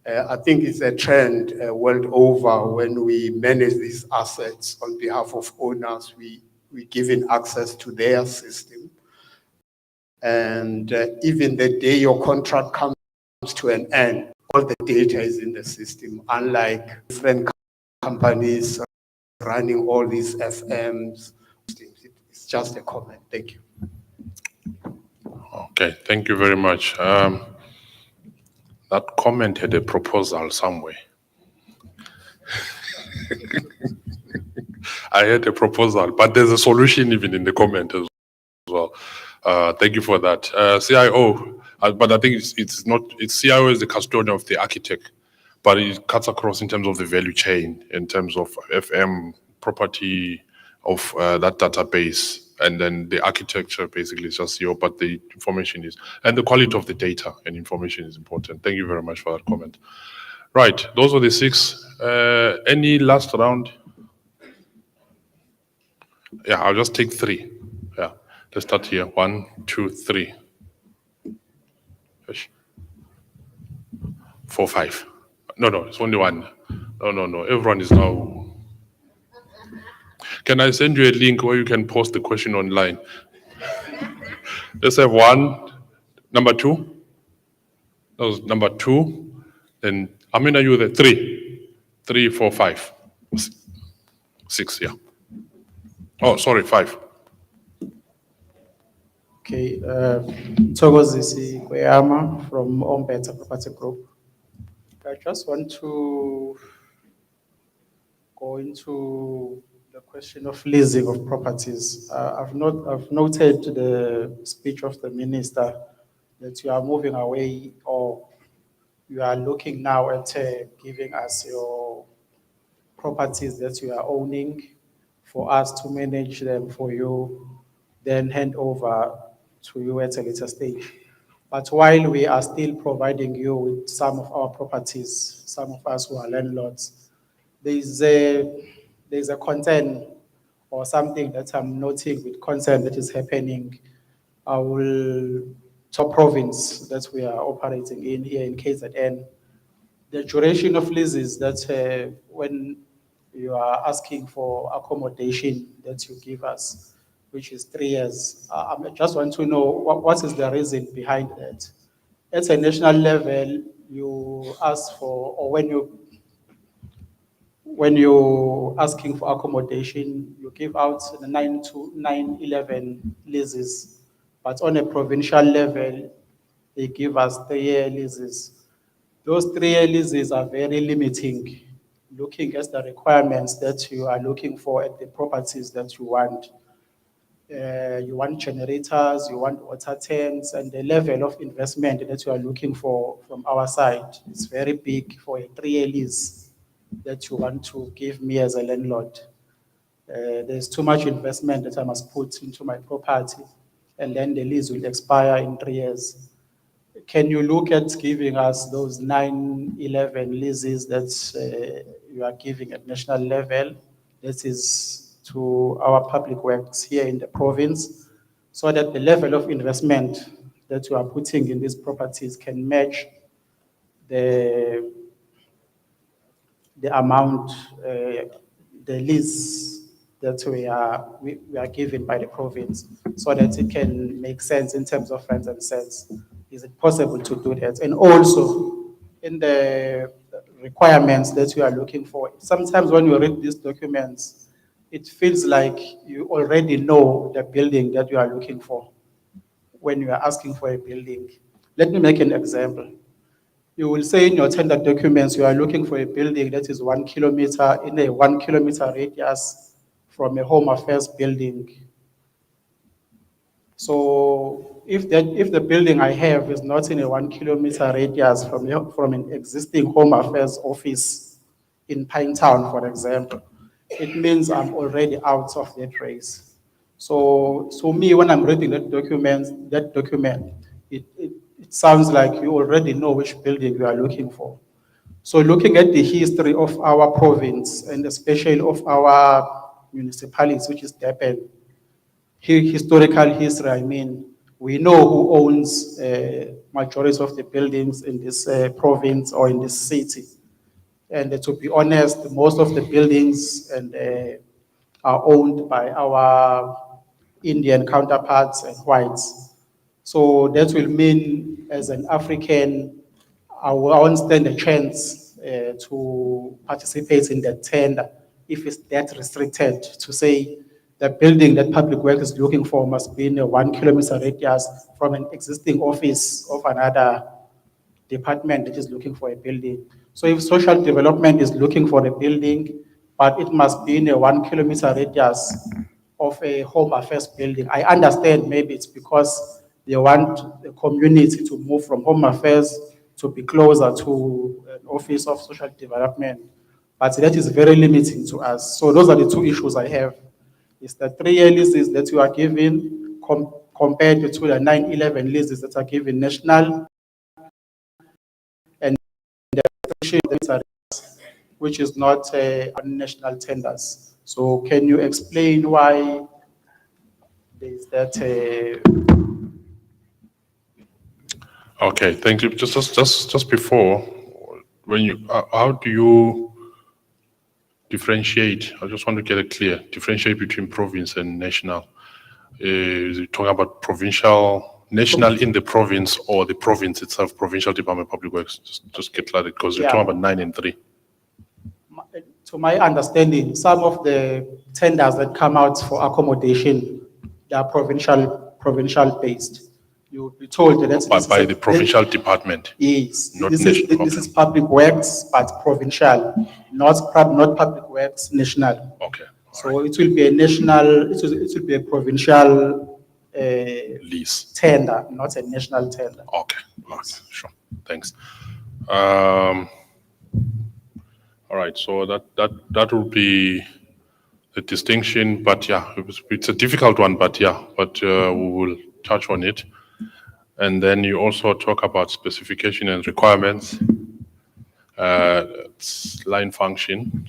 I think it's a trend world over. When we manage these assets on behalf of owners, we're giving access to their system. And even the day your contract comes to an end, all the data is in the system, unlike different companies running all these FMs. It's just a comment. Thank you. Okay, thank you very much. That comment had a proposal somewhere. I had a proposal, but there's a solution even in the comment as well. Thank you for that. CIO, but I think CIO is the custodian of the architect, but it cuts across in terms of the value chain, in terms of FM property of that database, and then the architecture basically is just CEO, but the information is, and the quality of the data and information is important. Thank you very much for that comment. Right, those are the 6. Any last round? Yeah, I'll just take 3. Yeah, let's start here. 1, 2, 3. 4, 5. No, it's only 1. No. Everyone is now. Can I send you a link where you can post the question online? Let's have 1. Number 2. That was number 2. Then how many are you there? 3. 3, 4, 5. 6, yeah. Oh, sorry, 5. Okay, Thokozisi Kweyama from Ombeta Property Group. I just want to go into the question of leasing of properties. I've noted the speech of the minister that you are moving away, or you are looking now at giving us your properties that you are owning for us to manage them for you, then hand over to you at a later stage. But while we are still providing you with some of our properties, some of us who are landlords, there's a concern or something that I'm noting with concern that is happening. Top province that we are operating in here in KZN, the duration of leases that when you are asking for accommodation that you give us, which is 3 years. I just want to know what is the reason behind that? At a national level, you ask for, or when you're asking for accommodation, you give out the 9-11 leases. But on a provincial level, they give us 3-year leases. Those 3-year leases are very limiting, looking at the requirements that you are looking for at the properties that you want. You want generators, you want water tanks, and the level of investment that you are looking for from our side is very big for a 3-year lease that you want to give me as a landlord. There's too much investment that I must put into my property, and then the lease will expire in 3 years. Can you look at giving us those 9-11 leases that you are giving at national level? That is to our public works here in the province, so that the level of investment that you are putting in these properties can match the amount, the lease that we are given by the province, so that it can make sense in terms of rents and cents. Is it possible to do that? And also, in the requirements that you are looking for, sometimes when you read these documents, it feels like you already know the building that you are looking for when you are asking for a building. Let me make an example. You will say in your tender documents, you are looking for a building that is 1 kilometer, in a 1 kilometer radius from a home affairs building. So if the building I have is not in a 1 kilometer radius from an existing home affairs office in Pinetown, for example, it means I'm already out of that race. So me, when I'm reading that document, it sounds like you already know which building you are looking for. So looking at the history of our province, and especially of our municipalities, which is Durban, historical history, I mean, we know who owns majority of the buildings in this province or in this city. And to be honest, most of the buildings are owned by our Indian counterparts and whites. So that will mean, as an African, I won't stand a chance to participate in that tender if it's that restricted, to say the building that Public Works is looking for must be in a 1 kilometer radius from an existing office of another department that is looking for a building. So if social development is looking for a building, but it must be in a 1 kilometer radius of a home affairs building, I understand maybe it's because they want the community to move from home affairs to be closer to an office of social development. But that is very limiting to us. So those are the two issues I have. It's the 3-year leases that you are giving compared to the 9-11 leases that are given national, and the which is not on national tenders. So can you explain why there is that? Okay, thank you. Just before, when you, how do you differentiate? I just want to get it clear. Differentiate between province and national. Is it talking about provincial, national in the province, or the province itself, Provincial Department of Public Works? Just get clarity, because you're talking about 9 and 3. To my understanding, some of the tenders that come out for accommodation, they are provincial based. You will be told that By the provincial department. Yes, Not this national. is Public Works, but provincial, not Public Works national. Okay. So it will be a national, it will be a provincial lease tender, not a national tender. Okay, sure. Thanks. All right, so that will be the distinction, but yeah, it's a difficult one, but yeah, we will touch on it. And then you also talk about specification and requirements, it's line function.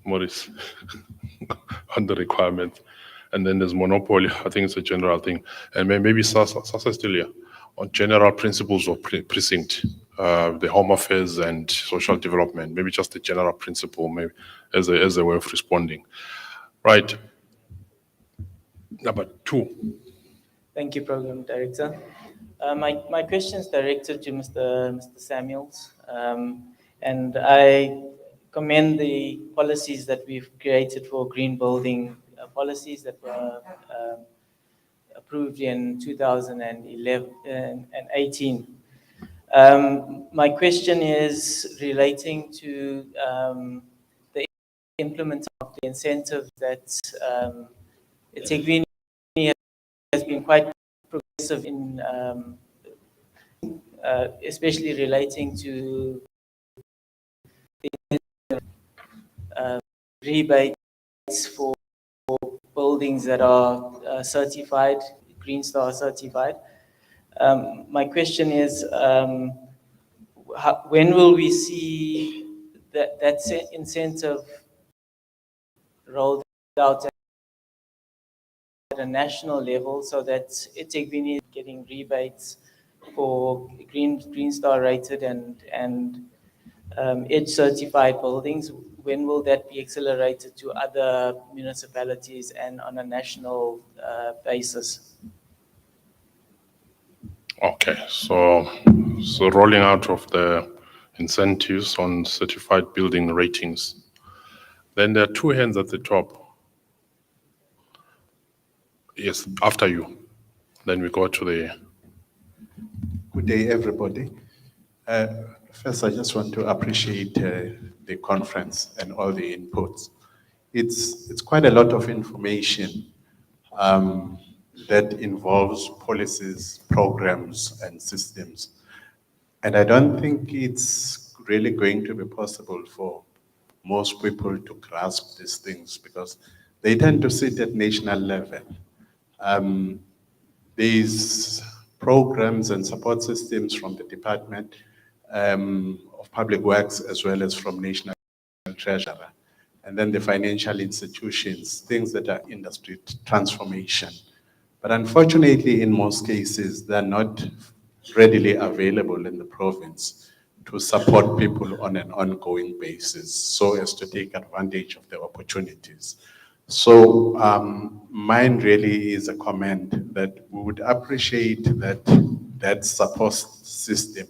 Maurice, on the requirement. And then there's monopoly. I think it's a general thing. And maybe Sasa is still here, on general principles of precinct. the Home Affairs and Social Development, maybe just a general principle, maybe as a way of responding. Right. Number 2. Thank you, Program Director. My question is directed to Mr. Samuels. And I commend the policies that we've created for green building, policies that were approved in 2011 and 18. My question is relating to the implementation of the incentives that eThekwini has been quite progressive in, especially relating to the rebates for buildings that are certified, Green Star certified. My question is, when will we see that incentive rolled out at a national level so that eThekwini is getting rebates for Green Star rated and EDGE certified buildings? When will that be accelerated to other municipalities and on a national basis? Okay, so rolling out of the incentives on certified building ratings. Then there are 2 hands at the top. Yes, after you. Then we go to the... Good day, everybody. First, I just want to appreciate the conference and all the inputs. It's quite a lot of information that involves policies, programs, and systems. And I don't think it's really going to be possible for most people to grasp these things because they tend to sit at national level. These programs and support systems from the Department of Public Works as well as from National Treasurer, and then the financial institutions, things that are industry transformation. But unfortunately, in most cases, they're not readily available in the province to support people on an ongoing basis so as to take advantage of the opportunities. So mine really is a comment that we would appreciate that support system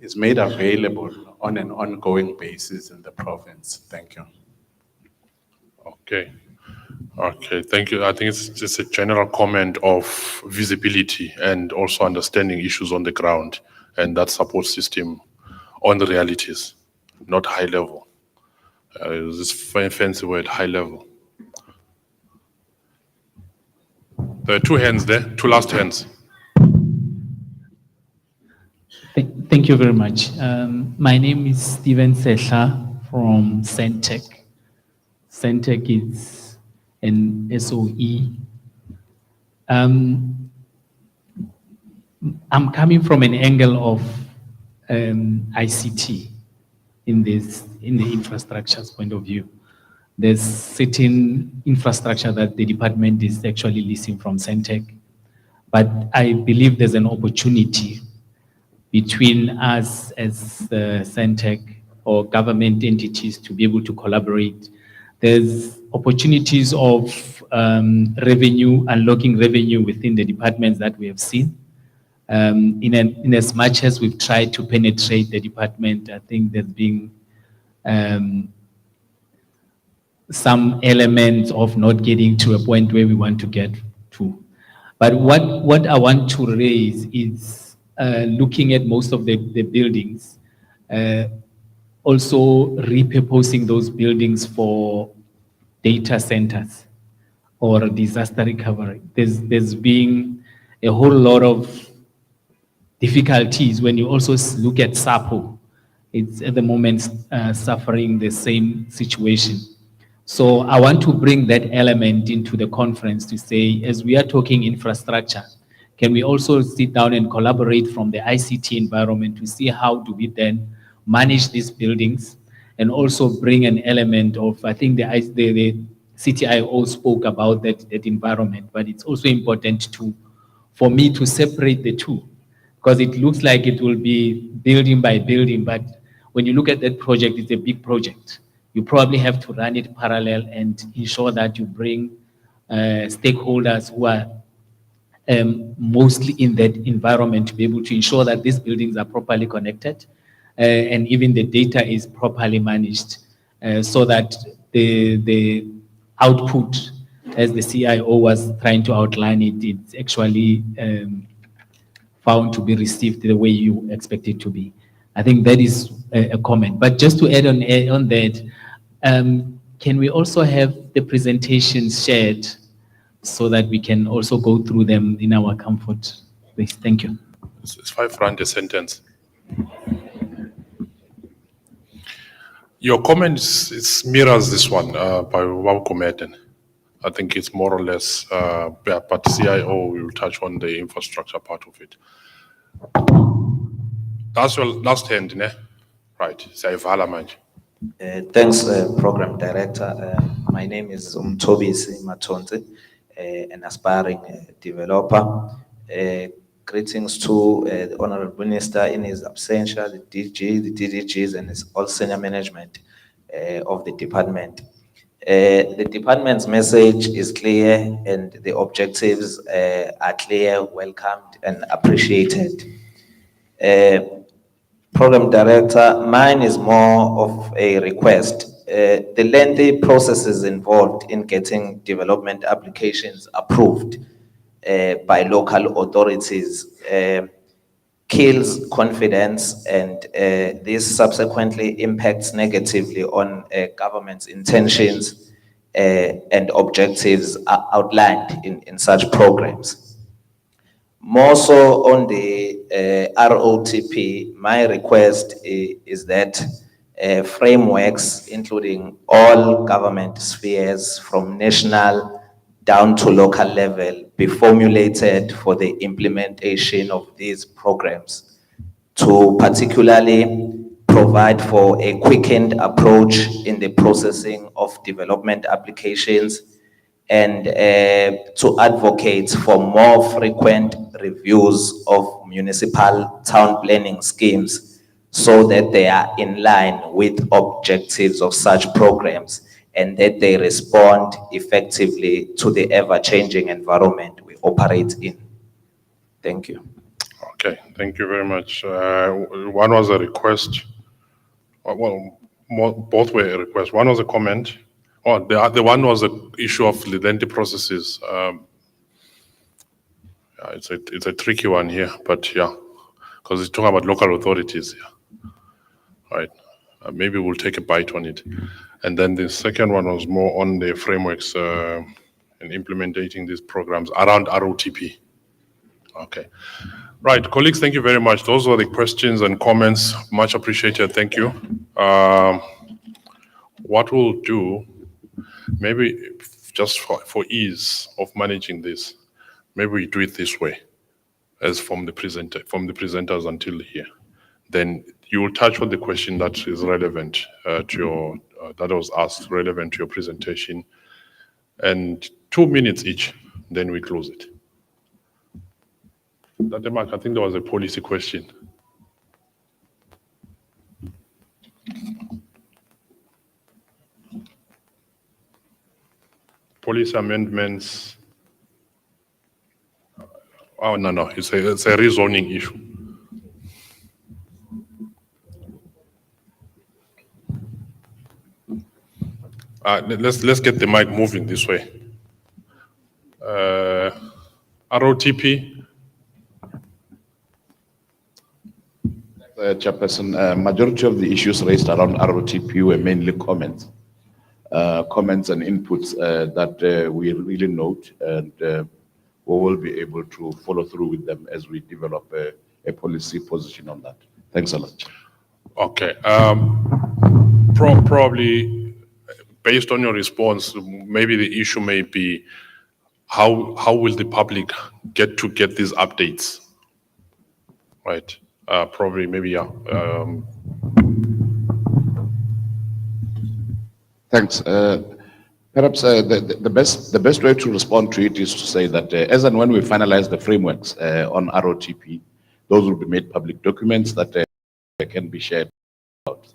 is made available on an ongoing basis in the province. Thank you. Okay. Okay, thank you. I think it's just a general comment of visibility and also understanding issues on the ground and that support system on the realities, not high level. This fancy word, high level. There are 2 hands there, 2 last hands. Thank you very much. My name is Steven Sehla from Centec. Centec is an SOE. I'm coming from an angle of ICT in the infrastructure's point of view. There's certain infrastructure that the department is actually leasing from Centec, but I believe there's an opportunity between us as Centec or government entities to be able to collaborate. There's opportunities of revenue, unlocking revenue within the departments that we have seen. In as much as we've tried to penetrate the department, I think there's been some elements of not getting to a point where we want to get to. But what I want to raise is looking at most of the buildings, also repurposing those buildings for data centers or disaster recovery. There's been a whole lot of difficulties when you also look at SAPO. It's at the moment suffering the same situation. So I want to bring that element into the conference to say, as we are talking infrastructure, can we also sit down and collaborate from the ICT environment to see how do we then manage these buildings and also bring an element of, I think the CTIO spoke about that environment, but it's also important for me to separate the two. because it looks like it will be building by building, but when you look at that project, it's a big project. You probably have to run it parallel and ensure that you bring stakeholders who are mostly in that environment to be able to ensure that these buildings are properly connected and even the data is properly managed so that the output, as the CIO was trying to outline it, it's actually found to be received the way you expect it to be. I think that is a comment. But just to add on that, can we also have the presentations shared so that we can also go through them in our comfort? Please, thank you. It's 5 rand a sentence. Your comments, it mirrors this one by Wauko Madden. I think it's more or less, but CIO will touch on the infrastructure part of it. That's your last hand, ne? Right, Sayivala manje. Thanks, Program Director. My name is Umtobisi Matonze, an aspiring developer. Greetings to the Honorable Minister in his absentia, the DG, the DDGs, and his all senior management of the department. The department's message is clear and the objectives are clear, welcomed, and appreciated. Program Director, mine is more of a request. The lengthy processes involved in getting development applications approved by local authorities kills confidence, and this subsequently impacts negatively on government's intentions and objectives outlined in such programs. More so on the ROTP, my request is that frameworks, including all government spheres from national down to local level, be formulated for the implementation of these programs to particularly provide for a quickened approach in the processing of development applications and to advocate for more frequent reviews of municipal town planning schemes so that they are in line with objectives of such programs and that they respond effectively to the ever-changing environment we operate in. Thank you. Okay, thank you very much. One was a request. Well, both were a request. One was a comment. Oh, the other one was the issue of the lengthy processes. It's a tricky one here, but yeah, because it's talking about local authorities. Yeah. All right, maybe we'll take a bite on it. And then the second one was more on the frameworks and implementing these programs around ROTP. Okay. Right, colleagues, thank you very much. Those were the questions and comments. Much appreciated. Thank you. What we'll do, maybe just for ease of managing this, maybe we do it this way, as from the presenters until here. Then you will touch on the question that is relevant to your, that was asked, relevant to your presentation, and 2 minutes each, then we close it. Dr. Mark, I think there was a policy question. Policy amendments. Oh, no, it's a rezoning issue. Let's get the mic moving this way. ROTP. Chairperson, majority of the issues raised around ROTP were mainly comments and inputs that we really note, and we will be able to follow through with them as we develop a policy position on that. Thanks a lot. Okay. Probably based on your response, maybe the issue may be how will the public get these updates, right? Probably, maybe, yeah. Thanks. Perhaps the best way to respond to it is to say that as and when we finalize the frameworks on ROTP, those will be made public documents that can be shared out.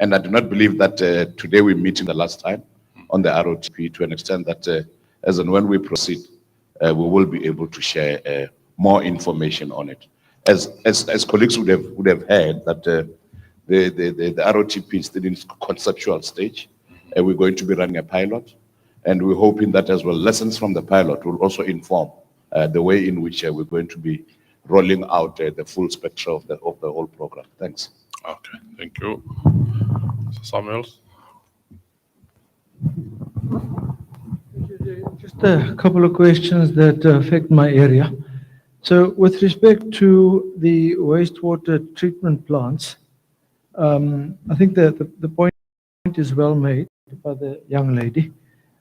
And I do not believe that today we're meeting the last time on the ROTP to an extent that as and when we proceed, we will be able to share more information on it. As colleagues would have heard that the ROTP is still in conceptual stage. We're going to be running a pilot, and we're hoping that as well lessons from the pilot will also inform the way in which we're going to be rolling out the full spectrum of the whole program. Thanks. Okay, thank you. Samuels? Just a couple of questions that affect my area. So with respect to the wastewater treatment plants, I think that the point is well made by the young lady.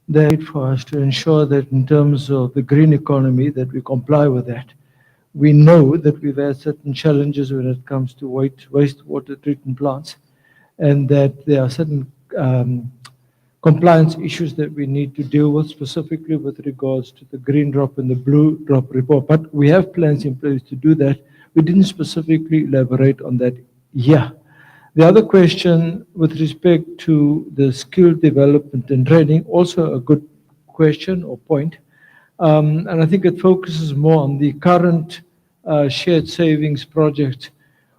The need for us to ensure that in terms of the green economy, that we comply with that. We know that we've had certain challenges when it comes to wastewater treatment plants, and that there are certain compliance issues that we need to deal with, specifically with regards to the green drop and the blue drop report. But we have plans in place to do that. We didn't specifically elaborate on that here. The other question with respect to the skill development and training, also a good question or point. And I think it focuses more on the current shared savings project,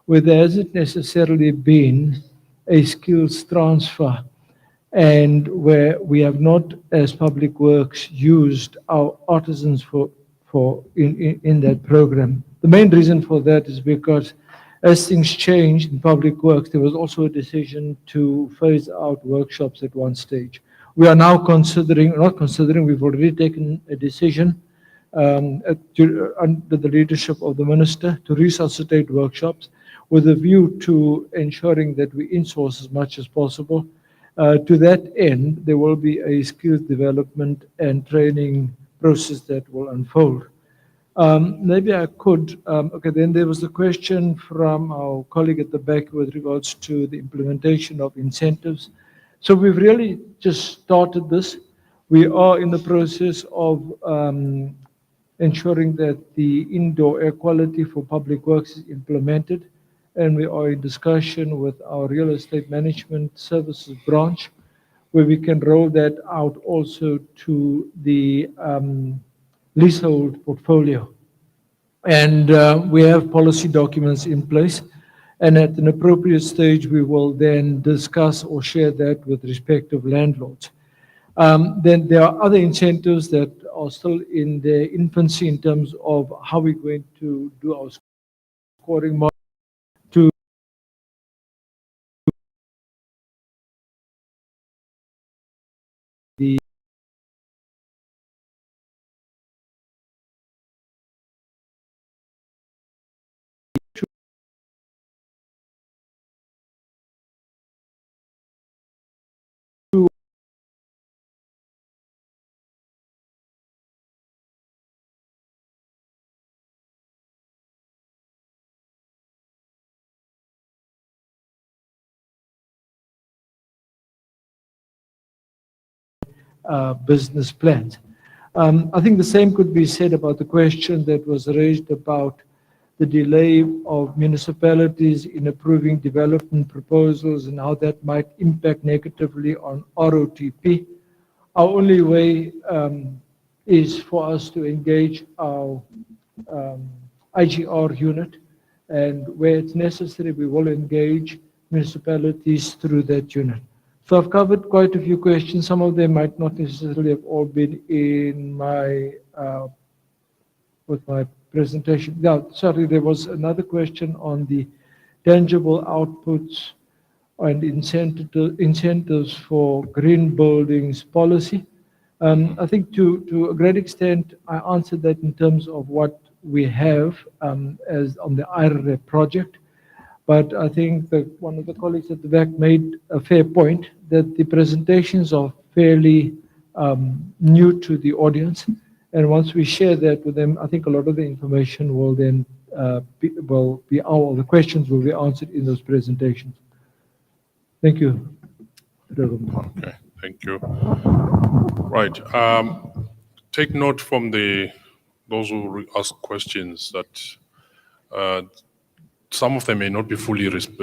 where there hasn't necessarily been a skills transfer, and where we have not, as Public Works, used our artisans in that program. The main reason for that is because as things changed in Public Works, there was also a decision to phase out workshops at one stage. We are now we've already taken a decision under the leadership of the Minister to resuscitate workshops with a view to ensuring that we insource as much as possible. To that end, there will be a skills development and training process that will unfold. Maybe I could, okay, then there was the question from our colleague at the back with regards to the implementation of incentives. So we've really just started this. We are in the process of ensuring that the indoor air quality for Public Works is implemented, and we are in discussion with our real estate management services branch, where we can roll that out also to the leasehold portfolio. And we have policy documents in place, and at an appropriate stage, we will then discuss or share that with respective landlords. Then there are other incentives that are still in their infancy in terms of how we're going to do our scoring model to the business plans. I think the same could be said about the question that was raised about the delay of municipalities in approving development proposals and how that might impact negatively on ROTP. Our only way is for us to engage our IGR unit, and where it's necessary, we will engage municipalities through that unit. So I've covered quite a few questions. Some of them might not necessarily have all been in my with my presentation. Now, sorry, there was another question on the tangible outputs and incentives for green buildings policy. I think to a great extent, I answered that in terms of what we have as on the IREP project. But I think that one of the colleagues at the back made a fair point that the presentations are fairly new to the audience. And once we share that with them, I think a lot of the information will then all the questions will be answered in those presentations. Thank you. Okay, thank you. Right. Take note from those who ask questions that some of them may not be fully responded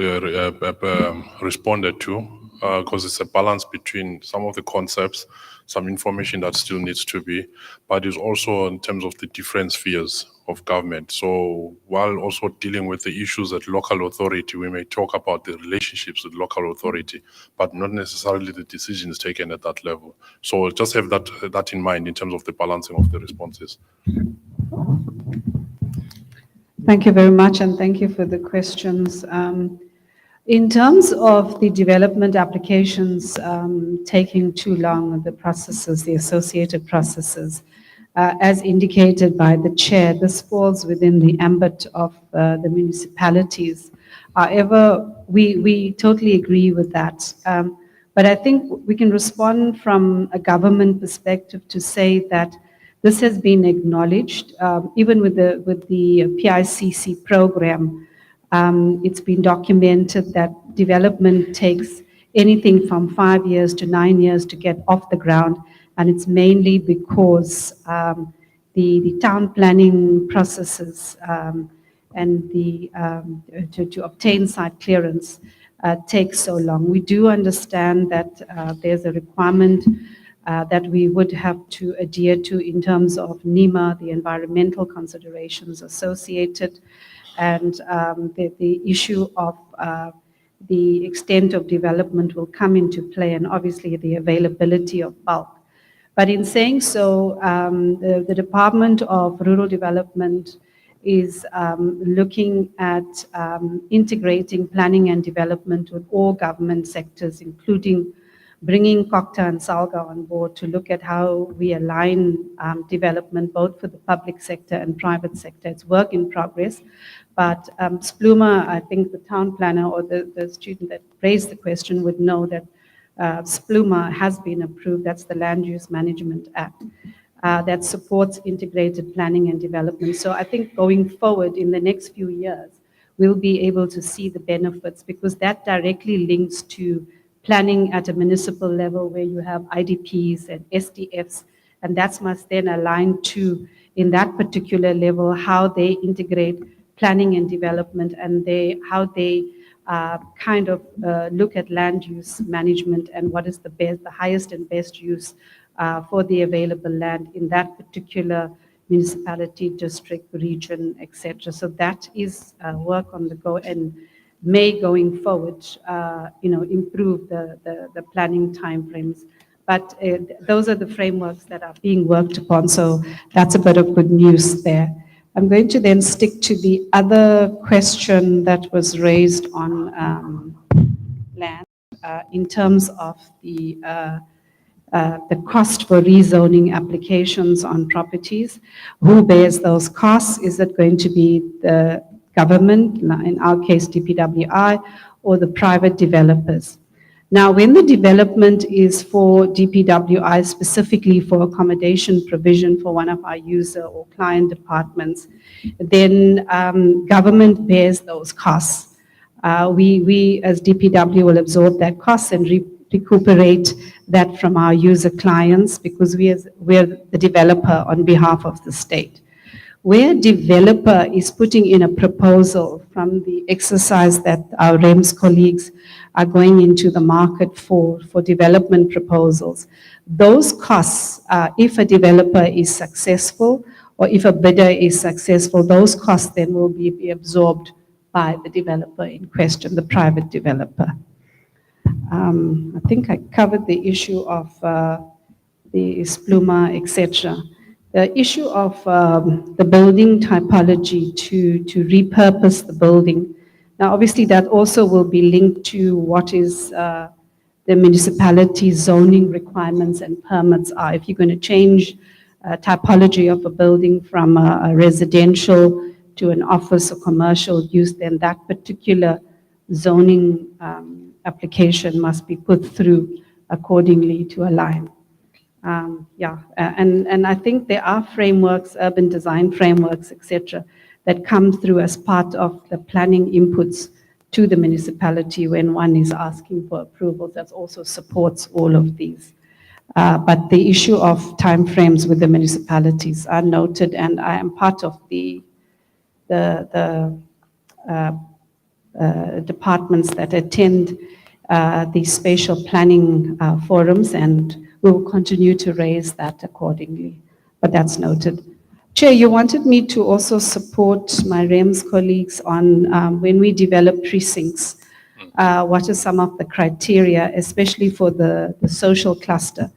to because it's a balance between some of the concepts, some information that still needs to be, but it's also in terms of the different spheres of government. So while also dealing with the issues at local authority, we may talk about the relationships with local authority, but not necessarily the decisions taken at that level. So just have that in mind in terms of the balancing of the responses. Thank you very much, and thank you for the questions. In terms of the development applications taking too long, the processes, the associated processes, as indicated by the chair, this falls within the ambit of the municipalities. However, we totally agree with that. But I think we can respond from a government perspective to say that this has been acknowledged, even with the PICC program. It's been documented that development takes anything from 5 years to 9 years to get off the ground, and it's mainly because the town planning processes and to obtain site clearance takes so long. We do understand that there's a requirement that we would have to adhere to in terms of NEMA, the environmental considerations associated, and the issue of the extent of development will come into play, and obviously the availability of bulk. But in saying so, the Department of Rural Development is looking at integrating planning and development with all government sectors, including bringing COCTA and SALGA on board to look at how we align development both for the public sector and private sector. It's work in progress. But SPLUMA, I think the town planner or the student that raised the question would know that SPLUMA has been approved. That's the Land Use Management Act that supports integrated planning and development. So I think going forward in the next few years, we'll be able to see the benefits, because that directly links to planning at a municipal level where you have IDPs and SDFs, and that must then align to, in that particular level, how they integrate planning and development, and how they kind of look at land use management and what is the highest and best use for the available land in that particular municipality, district, region, etc. So that is work on the go, and may going forward, improve the planning timeframes. But those are the frameworks that are being worked upon. So that's a bit of good news there. I'm going to then stick to the other question that was raised on land in terms of the cost for rezoning applications on properties. Who bears those costs? Is it going to be the government, in our case DPWI, or the private developers? Now, when the development is for DPWI, specifically for accommodation provision for one of our user or client departments, then government bears those costs. We as DPW will absorb that cost and recuperate that from our user clients, because we're the developer on behalf of the state. Where developer is putting in a proposal from the exercise that our REMS colleagues are going into the market for development proposals, those costs, if a developer is successful or if a bidder is successful, those costs then will be absorbed by the developer in question, the private developer. I think I covered the issue of the SPLUMA, etc. The issue of the building typology to repurpose the building. Now, obviously, that also will be linked to what is the municipality zoning requirements and permits are. If you're going to change typology of a building from a residential to an office or commercial use, then that particular zoning application must be put through accordingly to align. And I think there are frameworks, urban design frameworks, etc., that come through as part of the planning inputs to the municipality when one is asking for approvals. That also supports all of these. But the issue of timeframes with the municipalities are noted, and I am part of the departments that attend these spatial planning forums, and we will continue to raise that accordingly. But that's noted. Chair, you wanted me to also support my REMS colleagues on when we develop precincts, what are some of the criteria, especially for the social cluster.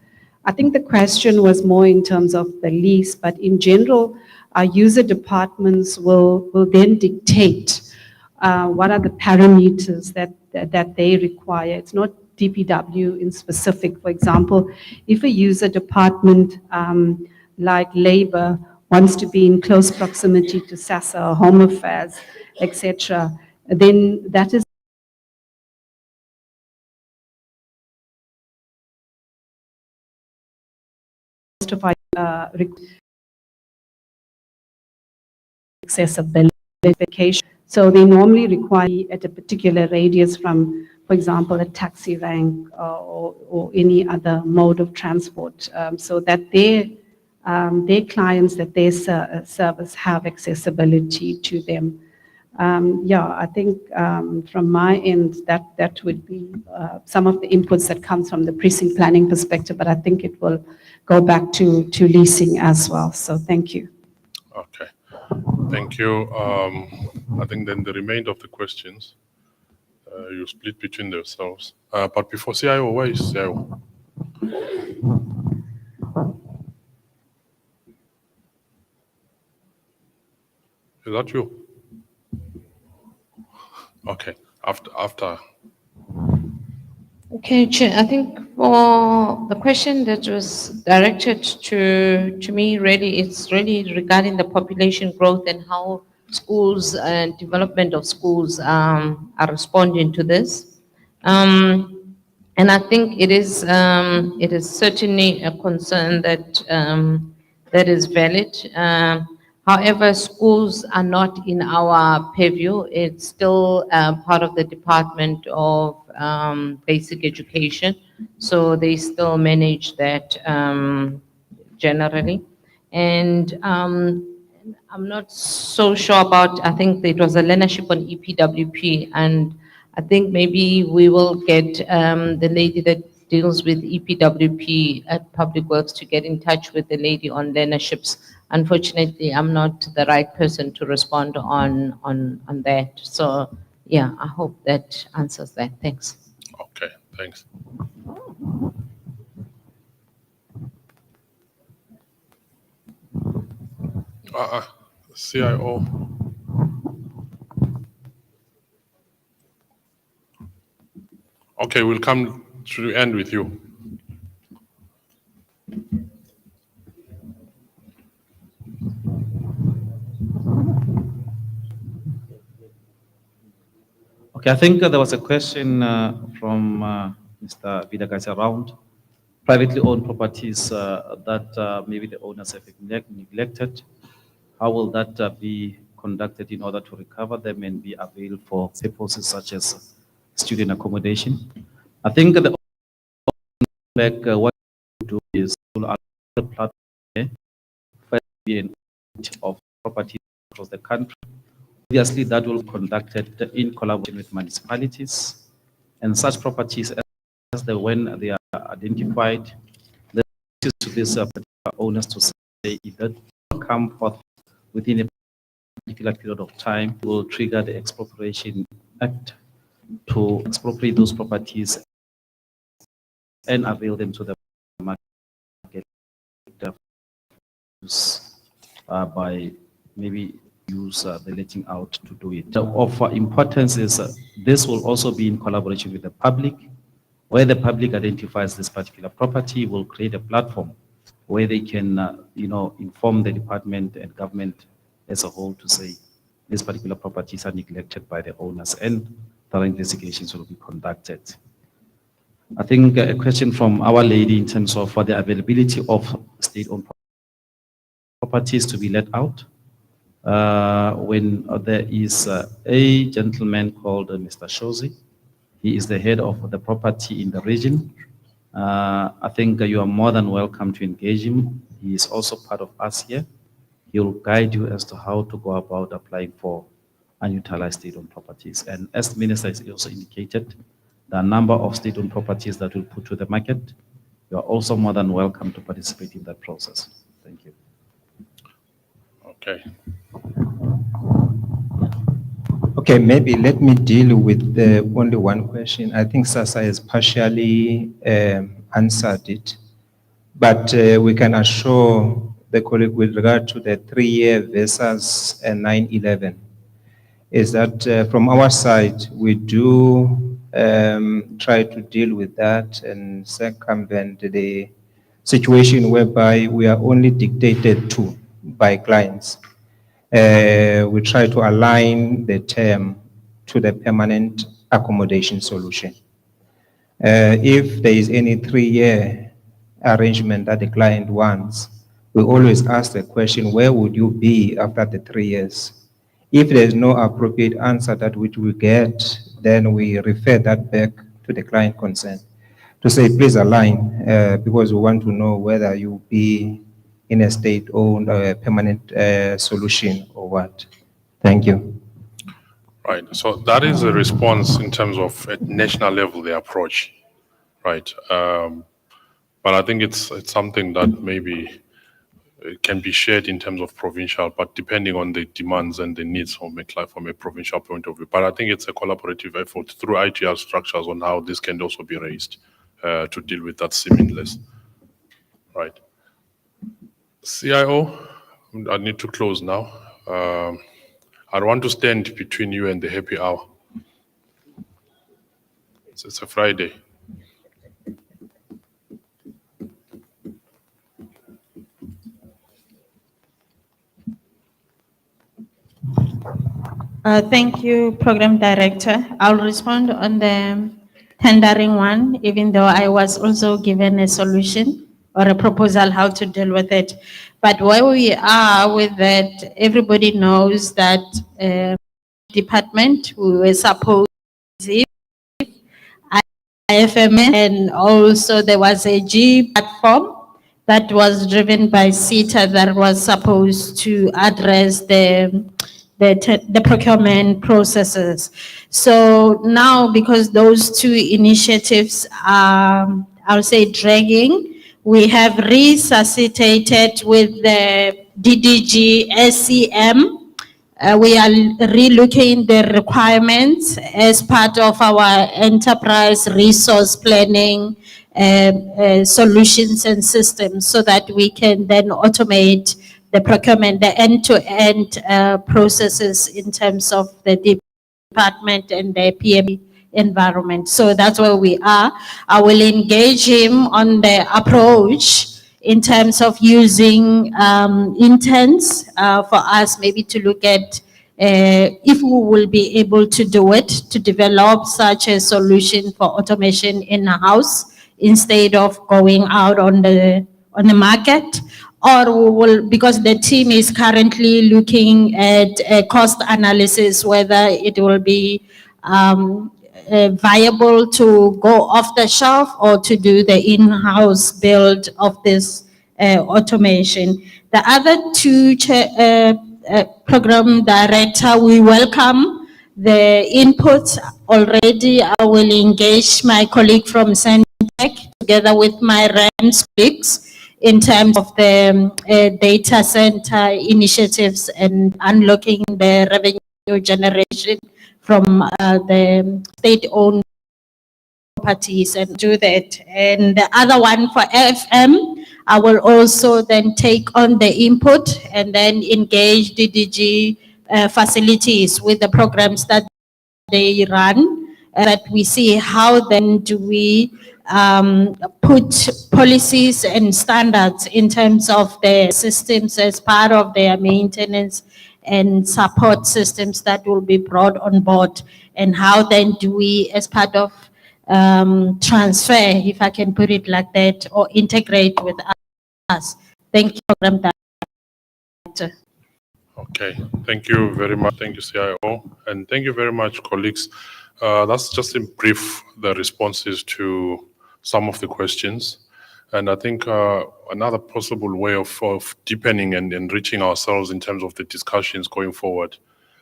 I think the question was more in terms of the lease, but in general, our user departments will then dictate what are the parameters that they require. It's not DPW in specific. For example, if a user department like labor wants to be in close proximity to SASSA, Home Affairs, etc., then that is accessibility. So they normally require at a particular radius from, for example, a taxi rank or any other mode of transport, so that their clients that they service have accessibility to them. Yeah, I think from my end, that would be some of the inputs that comes from the precinct planning perspective, but I think it will go back to leasing as well. So thank you. Okay, thank you. I think then the remainder of the questions, you split between themselves. But before CIO, where is CIO? Is that you? Okay, after. Okay, Chair, I think for the question that was directed to me, really, it's really regarding the population growth and how schools and development of schools are responding to this. And I think it is certainly a concern that that is valid. However, schools are not in our purview. It's still part of the Department of Basic Education, so they still manage that generally. And I'm not so sure about, I think it was a learnership on EPWP, and I think maybe we will get the lady that deals with EPWP at Public Works to get in touch with the lady on learnerships. Unfortunately, I'm not the right person to respond on that. So yeah, I hope that answers that. Thanks. Okay, thanks. CIO. Okay, we'll come to the end with you. Okay, I think there was a question from Mr. Vilakazi around privately owned properties that maybe the owners have neglected. How will that be conducted in order to recover them and be available for purposes such as student accommodation? I think the what we do is to allow the platform of properties across the country. Obviously, that will be conducted in collaboration with municipalities, and such properties, as when they are identified, the to these particular owners to say if that come forth within a particular period of time, will trigger the Expropriation Act to expropriate those properties and avail them to the market by maybe use the letting out to do it. Of importance is this will also be in collaboration with the public, where the public identifies this particular property, will create a platform where they can, inform the department and government as a whole to say these particular properties are neglected by the owners, and thorough investigations will be conducted. I think a question from our lady in terms of the availability of state-owned properties to be let out. When there is a gentleman called Mr. Shozi, he is the head of the property in the region. I think you are more than welcome to engage him. He is also part of us here. He will guide you as to how to go about applying for unutilized state-owned properties. And as the Minister has also indicated, there are a number of state-owned properties that will put to the market. You are also more than welcome to participate in that process. Thank you. Okay. Okay, maybe let me deal with the only one question. I think SASSA has partially answered it, but we can assure the colleague with regard to the 3-year versus 9/11 is that from our side, we do try to deal with that and circumvent the situation whereby we are only dictated to by clients. We try to align the term to the permanent accommodation solution. If there is any 3-year arrangement that the client wants, we always ask the question, where would you be after the 3 years? If there is no appropriate answer that which we get, then we refer that back to the client concerned to say, please align, because we want to know whether you be in a state-owned permanent solution or what. Thank you. Right. So that is a response in terms of at national level, the approach, right? But I think it's something that maybe it can be shared in terms of provincial, but depending on the demands and the needs from a provincial point of view. But I think it's a collaborative effort through ITR structures on how this can also be raised to deal with that seamless, right? CIO, I need to close now. I don't want to stand between you and the happy hour. It's a Friday. Thank you, Program Director. I'll respond on the tendering one, even though I was also given a solution or a proposal how to deal with it. But where we are with that, everybody knows that department, we were supposed to IFMS, and also there was a G platform that was driven by CETA that was supposed to address the procurement processes. So now, because those two initiatives are, I'll say, dragging, we have resuscitated with the DDG SCM. We are relooking the requirements as part of our enterprise resource planning solutions and systems so that we can then automate the procurement, the end-to-end processes in terms of the department and the PM environment. So that's where we are. I will engage him on the approach in terms of using intents for us maybe to look at if we will be able to do it, to develop such a solution for automation in-house instead of going out on the market. Or we will, because the team is currently looking at a cost analysis, whether it will be viable to go off the shelf or to do the in-house build of this automation. The other two, Program Director, we welcome the inputs already. I will engage my colleague from Centec together with my RAMS colleagues in terms of the data center initiatives and unlocking the revenue generation from the state-owned properties and do that. And the other one for FM, I will also then take on the input and then engage DDG facilities with the programs that they run, that we see how then do we put policies and standards in terms of the systems as part of their maintenance and support systems that will be brought on board, and how then do we, as part of transfer, if I can put it like that, or integrate with us. Thank you, Program Director. Okay, thank you very much. Thank you, CIO, and thank you very much, colleagues. That's just in brief the responses to some of the questions. And I think another possible way of deepening and enriching ourselves in terms of the discussions going forward,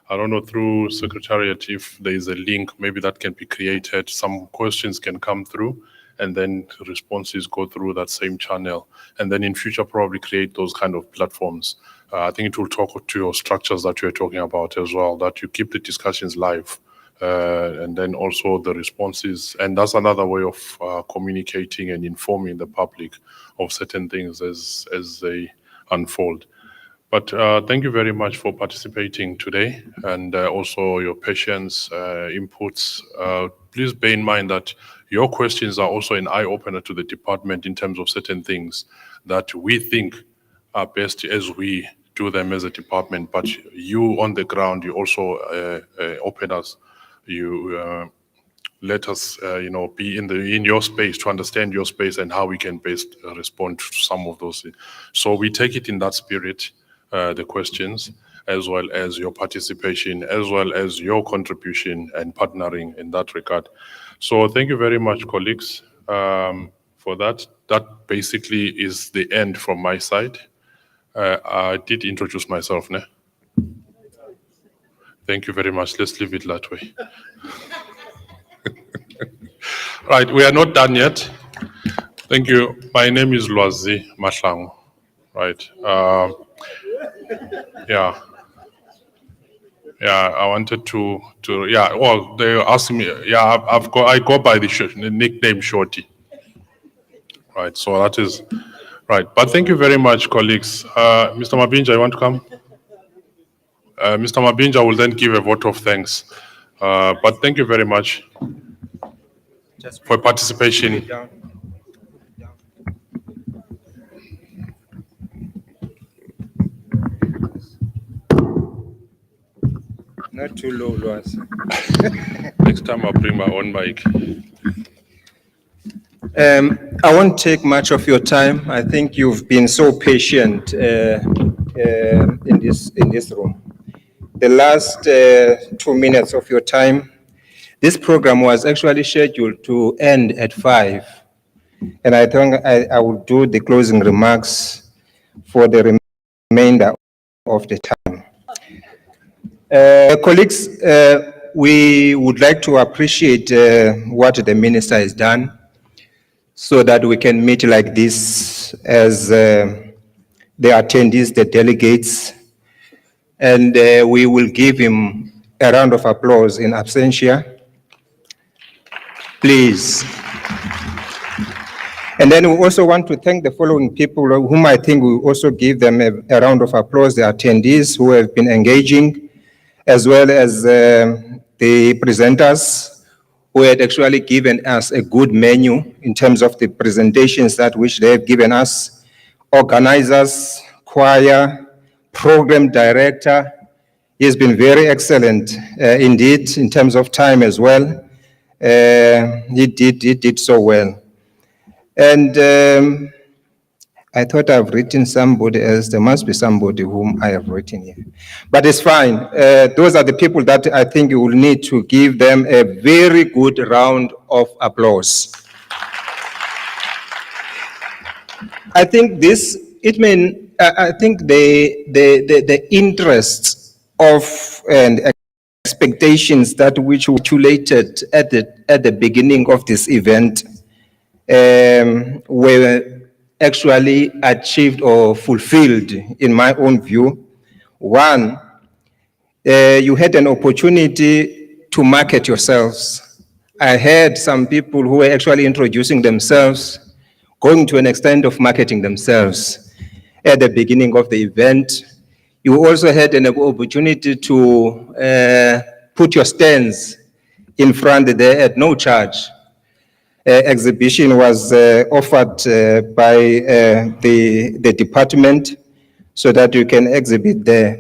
I don't know through Secretariat if there is a link, maybe that can be created. Some questions can come through and then responses go through that same channel. And then in future, probably create those kind of platforms. I think it will talk to your structures that you're talking about as well, that you keep the discussions live. And then also the responses. And that's another way of communicating and informing the public of certain things as they unfold. But thank you very much for participating today and also your patience, inputs. Please bear in mind that your questions are also an eye-opener to the department in terms of certain things that we think are best as we do them as a department. But you on the ground, you also open us, you let us, be in your space to understand your space and how we can best respond to some of those. So we take it in that spirit. The questions, as well as your participation, as well as your contribution and partnering in that regard. So thank you very much, colleagues, for that. That basically is the end from my side. I did introduce myself, ne? Thank you very much. Let's leave it that way. Right, we are not done yet. Thank you. My name is Lwazi Mahlangu. Right. Yeah, I wanted to, well, they asked me, I go by the nickname Shorty. Right, so that is, right. But thank you very much, colleagues. Mr. Mabinja, you want to come? Mr. Mabinja will then give a vote of thanks. But thank you very much for participation. Not too low, Lwas. Next time I'll bring my own mic. I won't take much of your time. I think you've been so patient in this room. The last 2 minutes of your time, this program was actually scheduled to end at 5. And I think I will do the closing remarks for the remainder of the time. Colleagues, we would like to appreciate what the minister has done so that we can meet like this as the attendees, the delegates, and we will give him a round of applause in absentia. Please. And then we also want to thank the following people whom I think we also give them a round of applause, the attendees who have been engaging, as well as the presenters who had actually given us a good menu in terms of the presentations that which they have given us, organizers, choir, program director. He has been very excellent indeed in terms of time as well. He did so well. And I thought I've written somebody else. There must be somebody whom I have written here. But it's fine. Those are the people that I think you will need to give them a very good round of applause. I think I think the interests of and expectations that which were articulated at the beginning of this event were actually achieved or fulfilled in my own view. One, you had an opportunity to market yourselves. I heard some people who were actually introducing themselves, going to an extent of marketing themselves at the beginning of the event. You also had an opportunity to put your stands in front there at no charge. Exhibition was offered by the department so that you can exhibit there.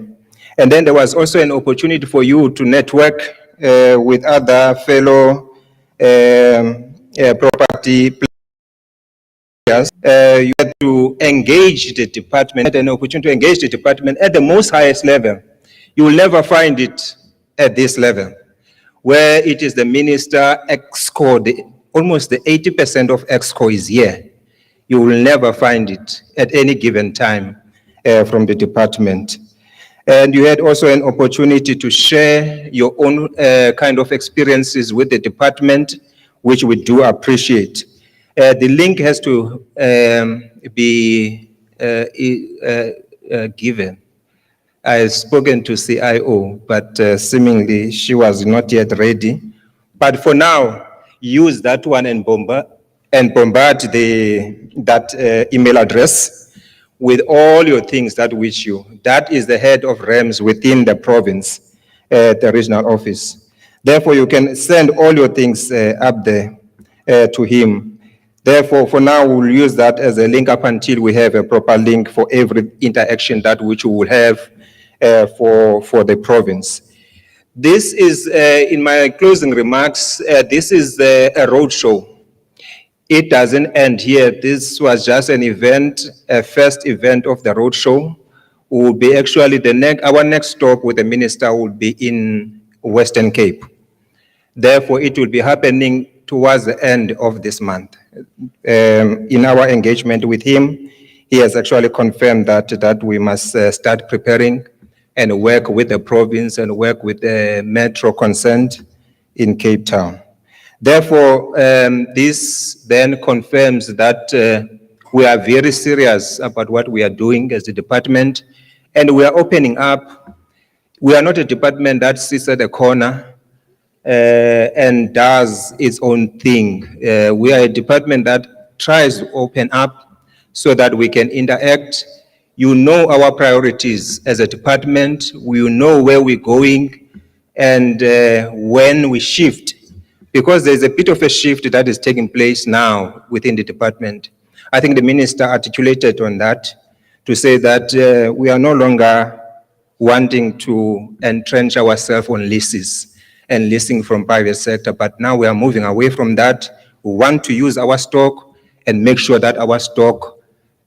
And then there was also an opportunity for you to network with other fellow property players. You had to engage the department, had an opportunity to engage the department at the most highest level. You will never find it at this level, where it is the minister, EXCO, almost the 80% of EXCO is here. You will never find it at any given time from the department. And you had also an opportunity to share your own kind of experiences with the department, which we do appreciate. The link has to be given. I've spoken to CIO, but seemingly she was not yet ready. But for now, use that one and bombard that email address with all your things that wish you. That is the head of REMS within the province, the regional office. Therefore, you can send all your things up there to him. Therefore, for now, we'll use that as a link up until we have a proper link for every interaction that which we will have for the province. This is, in my closing remarks, this is a roadshow. It doesn't end here. This was just an event, a first event of the roadshow. Will be actually our next stop with the minister will be in Western Cape. Therefore, it will be happening towards the end of this month. In our engagement with him, he has actually confirmed that we must start preparing and work with the province and work with the metro concerned in Cape Town. Therefore, this then confirms that we are very serious about what we are doing as a department, and we are opening up. We are not a department that sits at a corner and does its own thing. We are a department that tries to open up so that we can interact. You know our priorities as a department. We know where we're going and when we shift, because there's a bit of a shift that is taking place now within the department. I think the minister articulated on that to say that we are no longer wanting to entrench ourselves on leases and leasing from private sector, but now we are moving away from that. We want to use our stock and make sure that our stock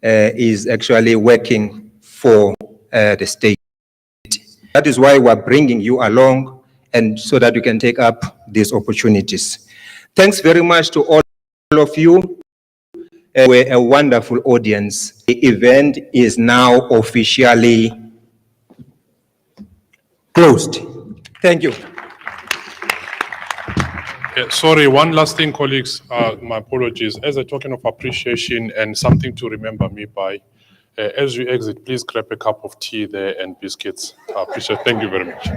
is actually working for the state. That is why we're bringing you along, and so that you can take up these opportunities. Thanks very much to all of you. We're a wonderful audience. The event is now officially closed. Thank you. Sorry, one last thing, colleagues. My apologies. As a token of appreciation and something to remember me by, as you exit, please grab a cup of tea there and biscuits. I appreciate it. Thank you very much.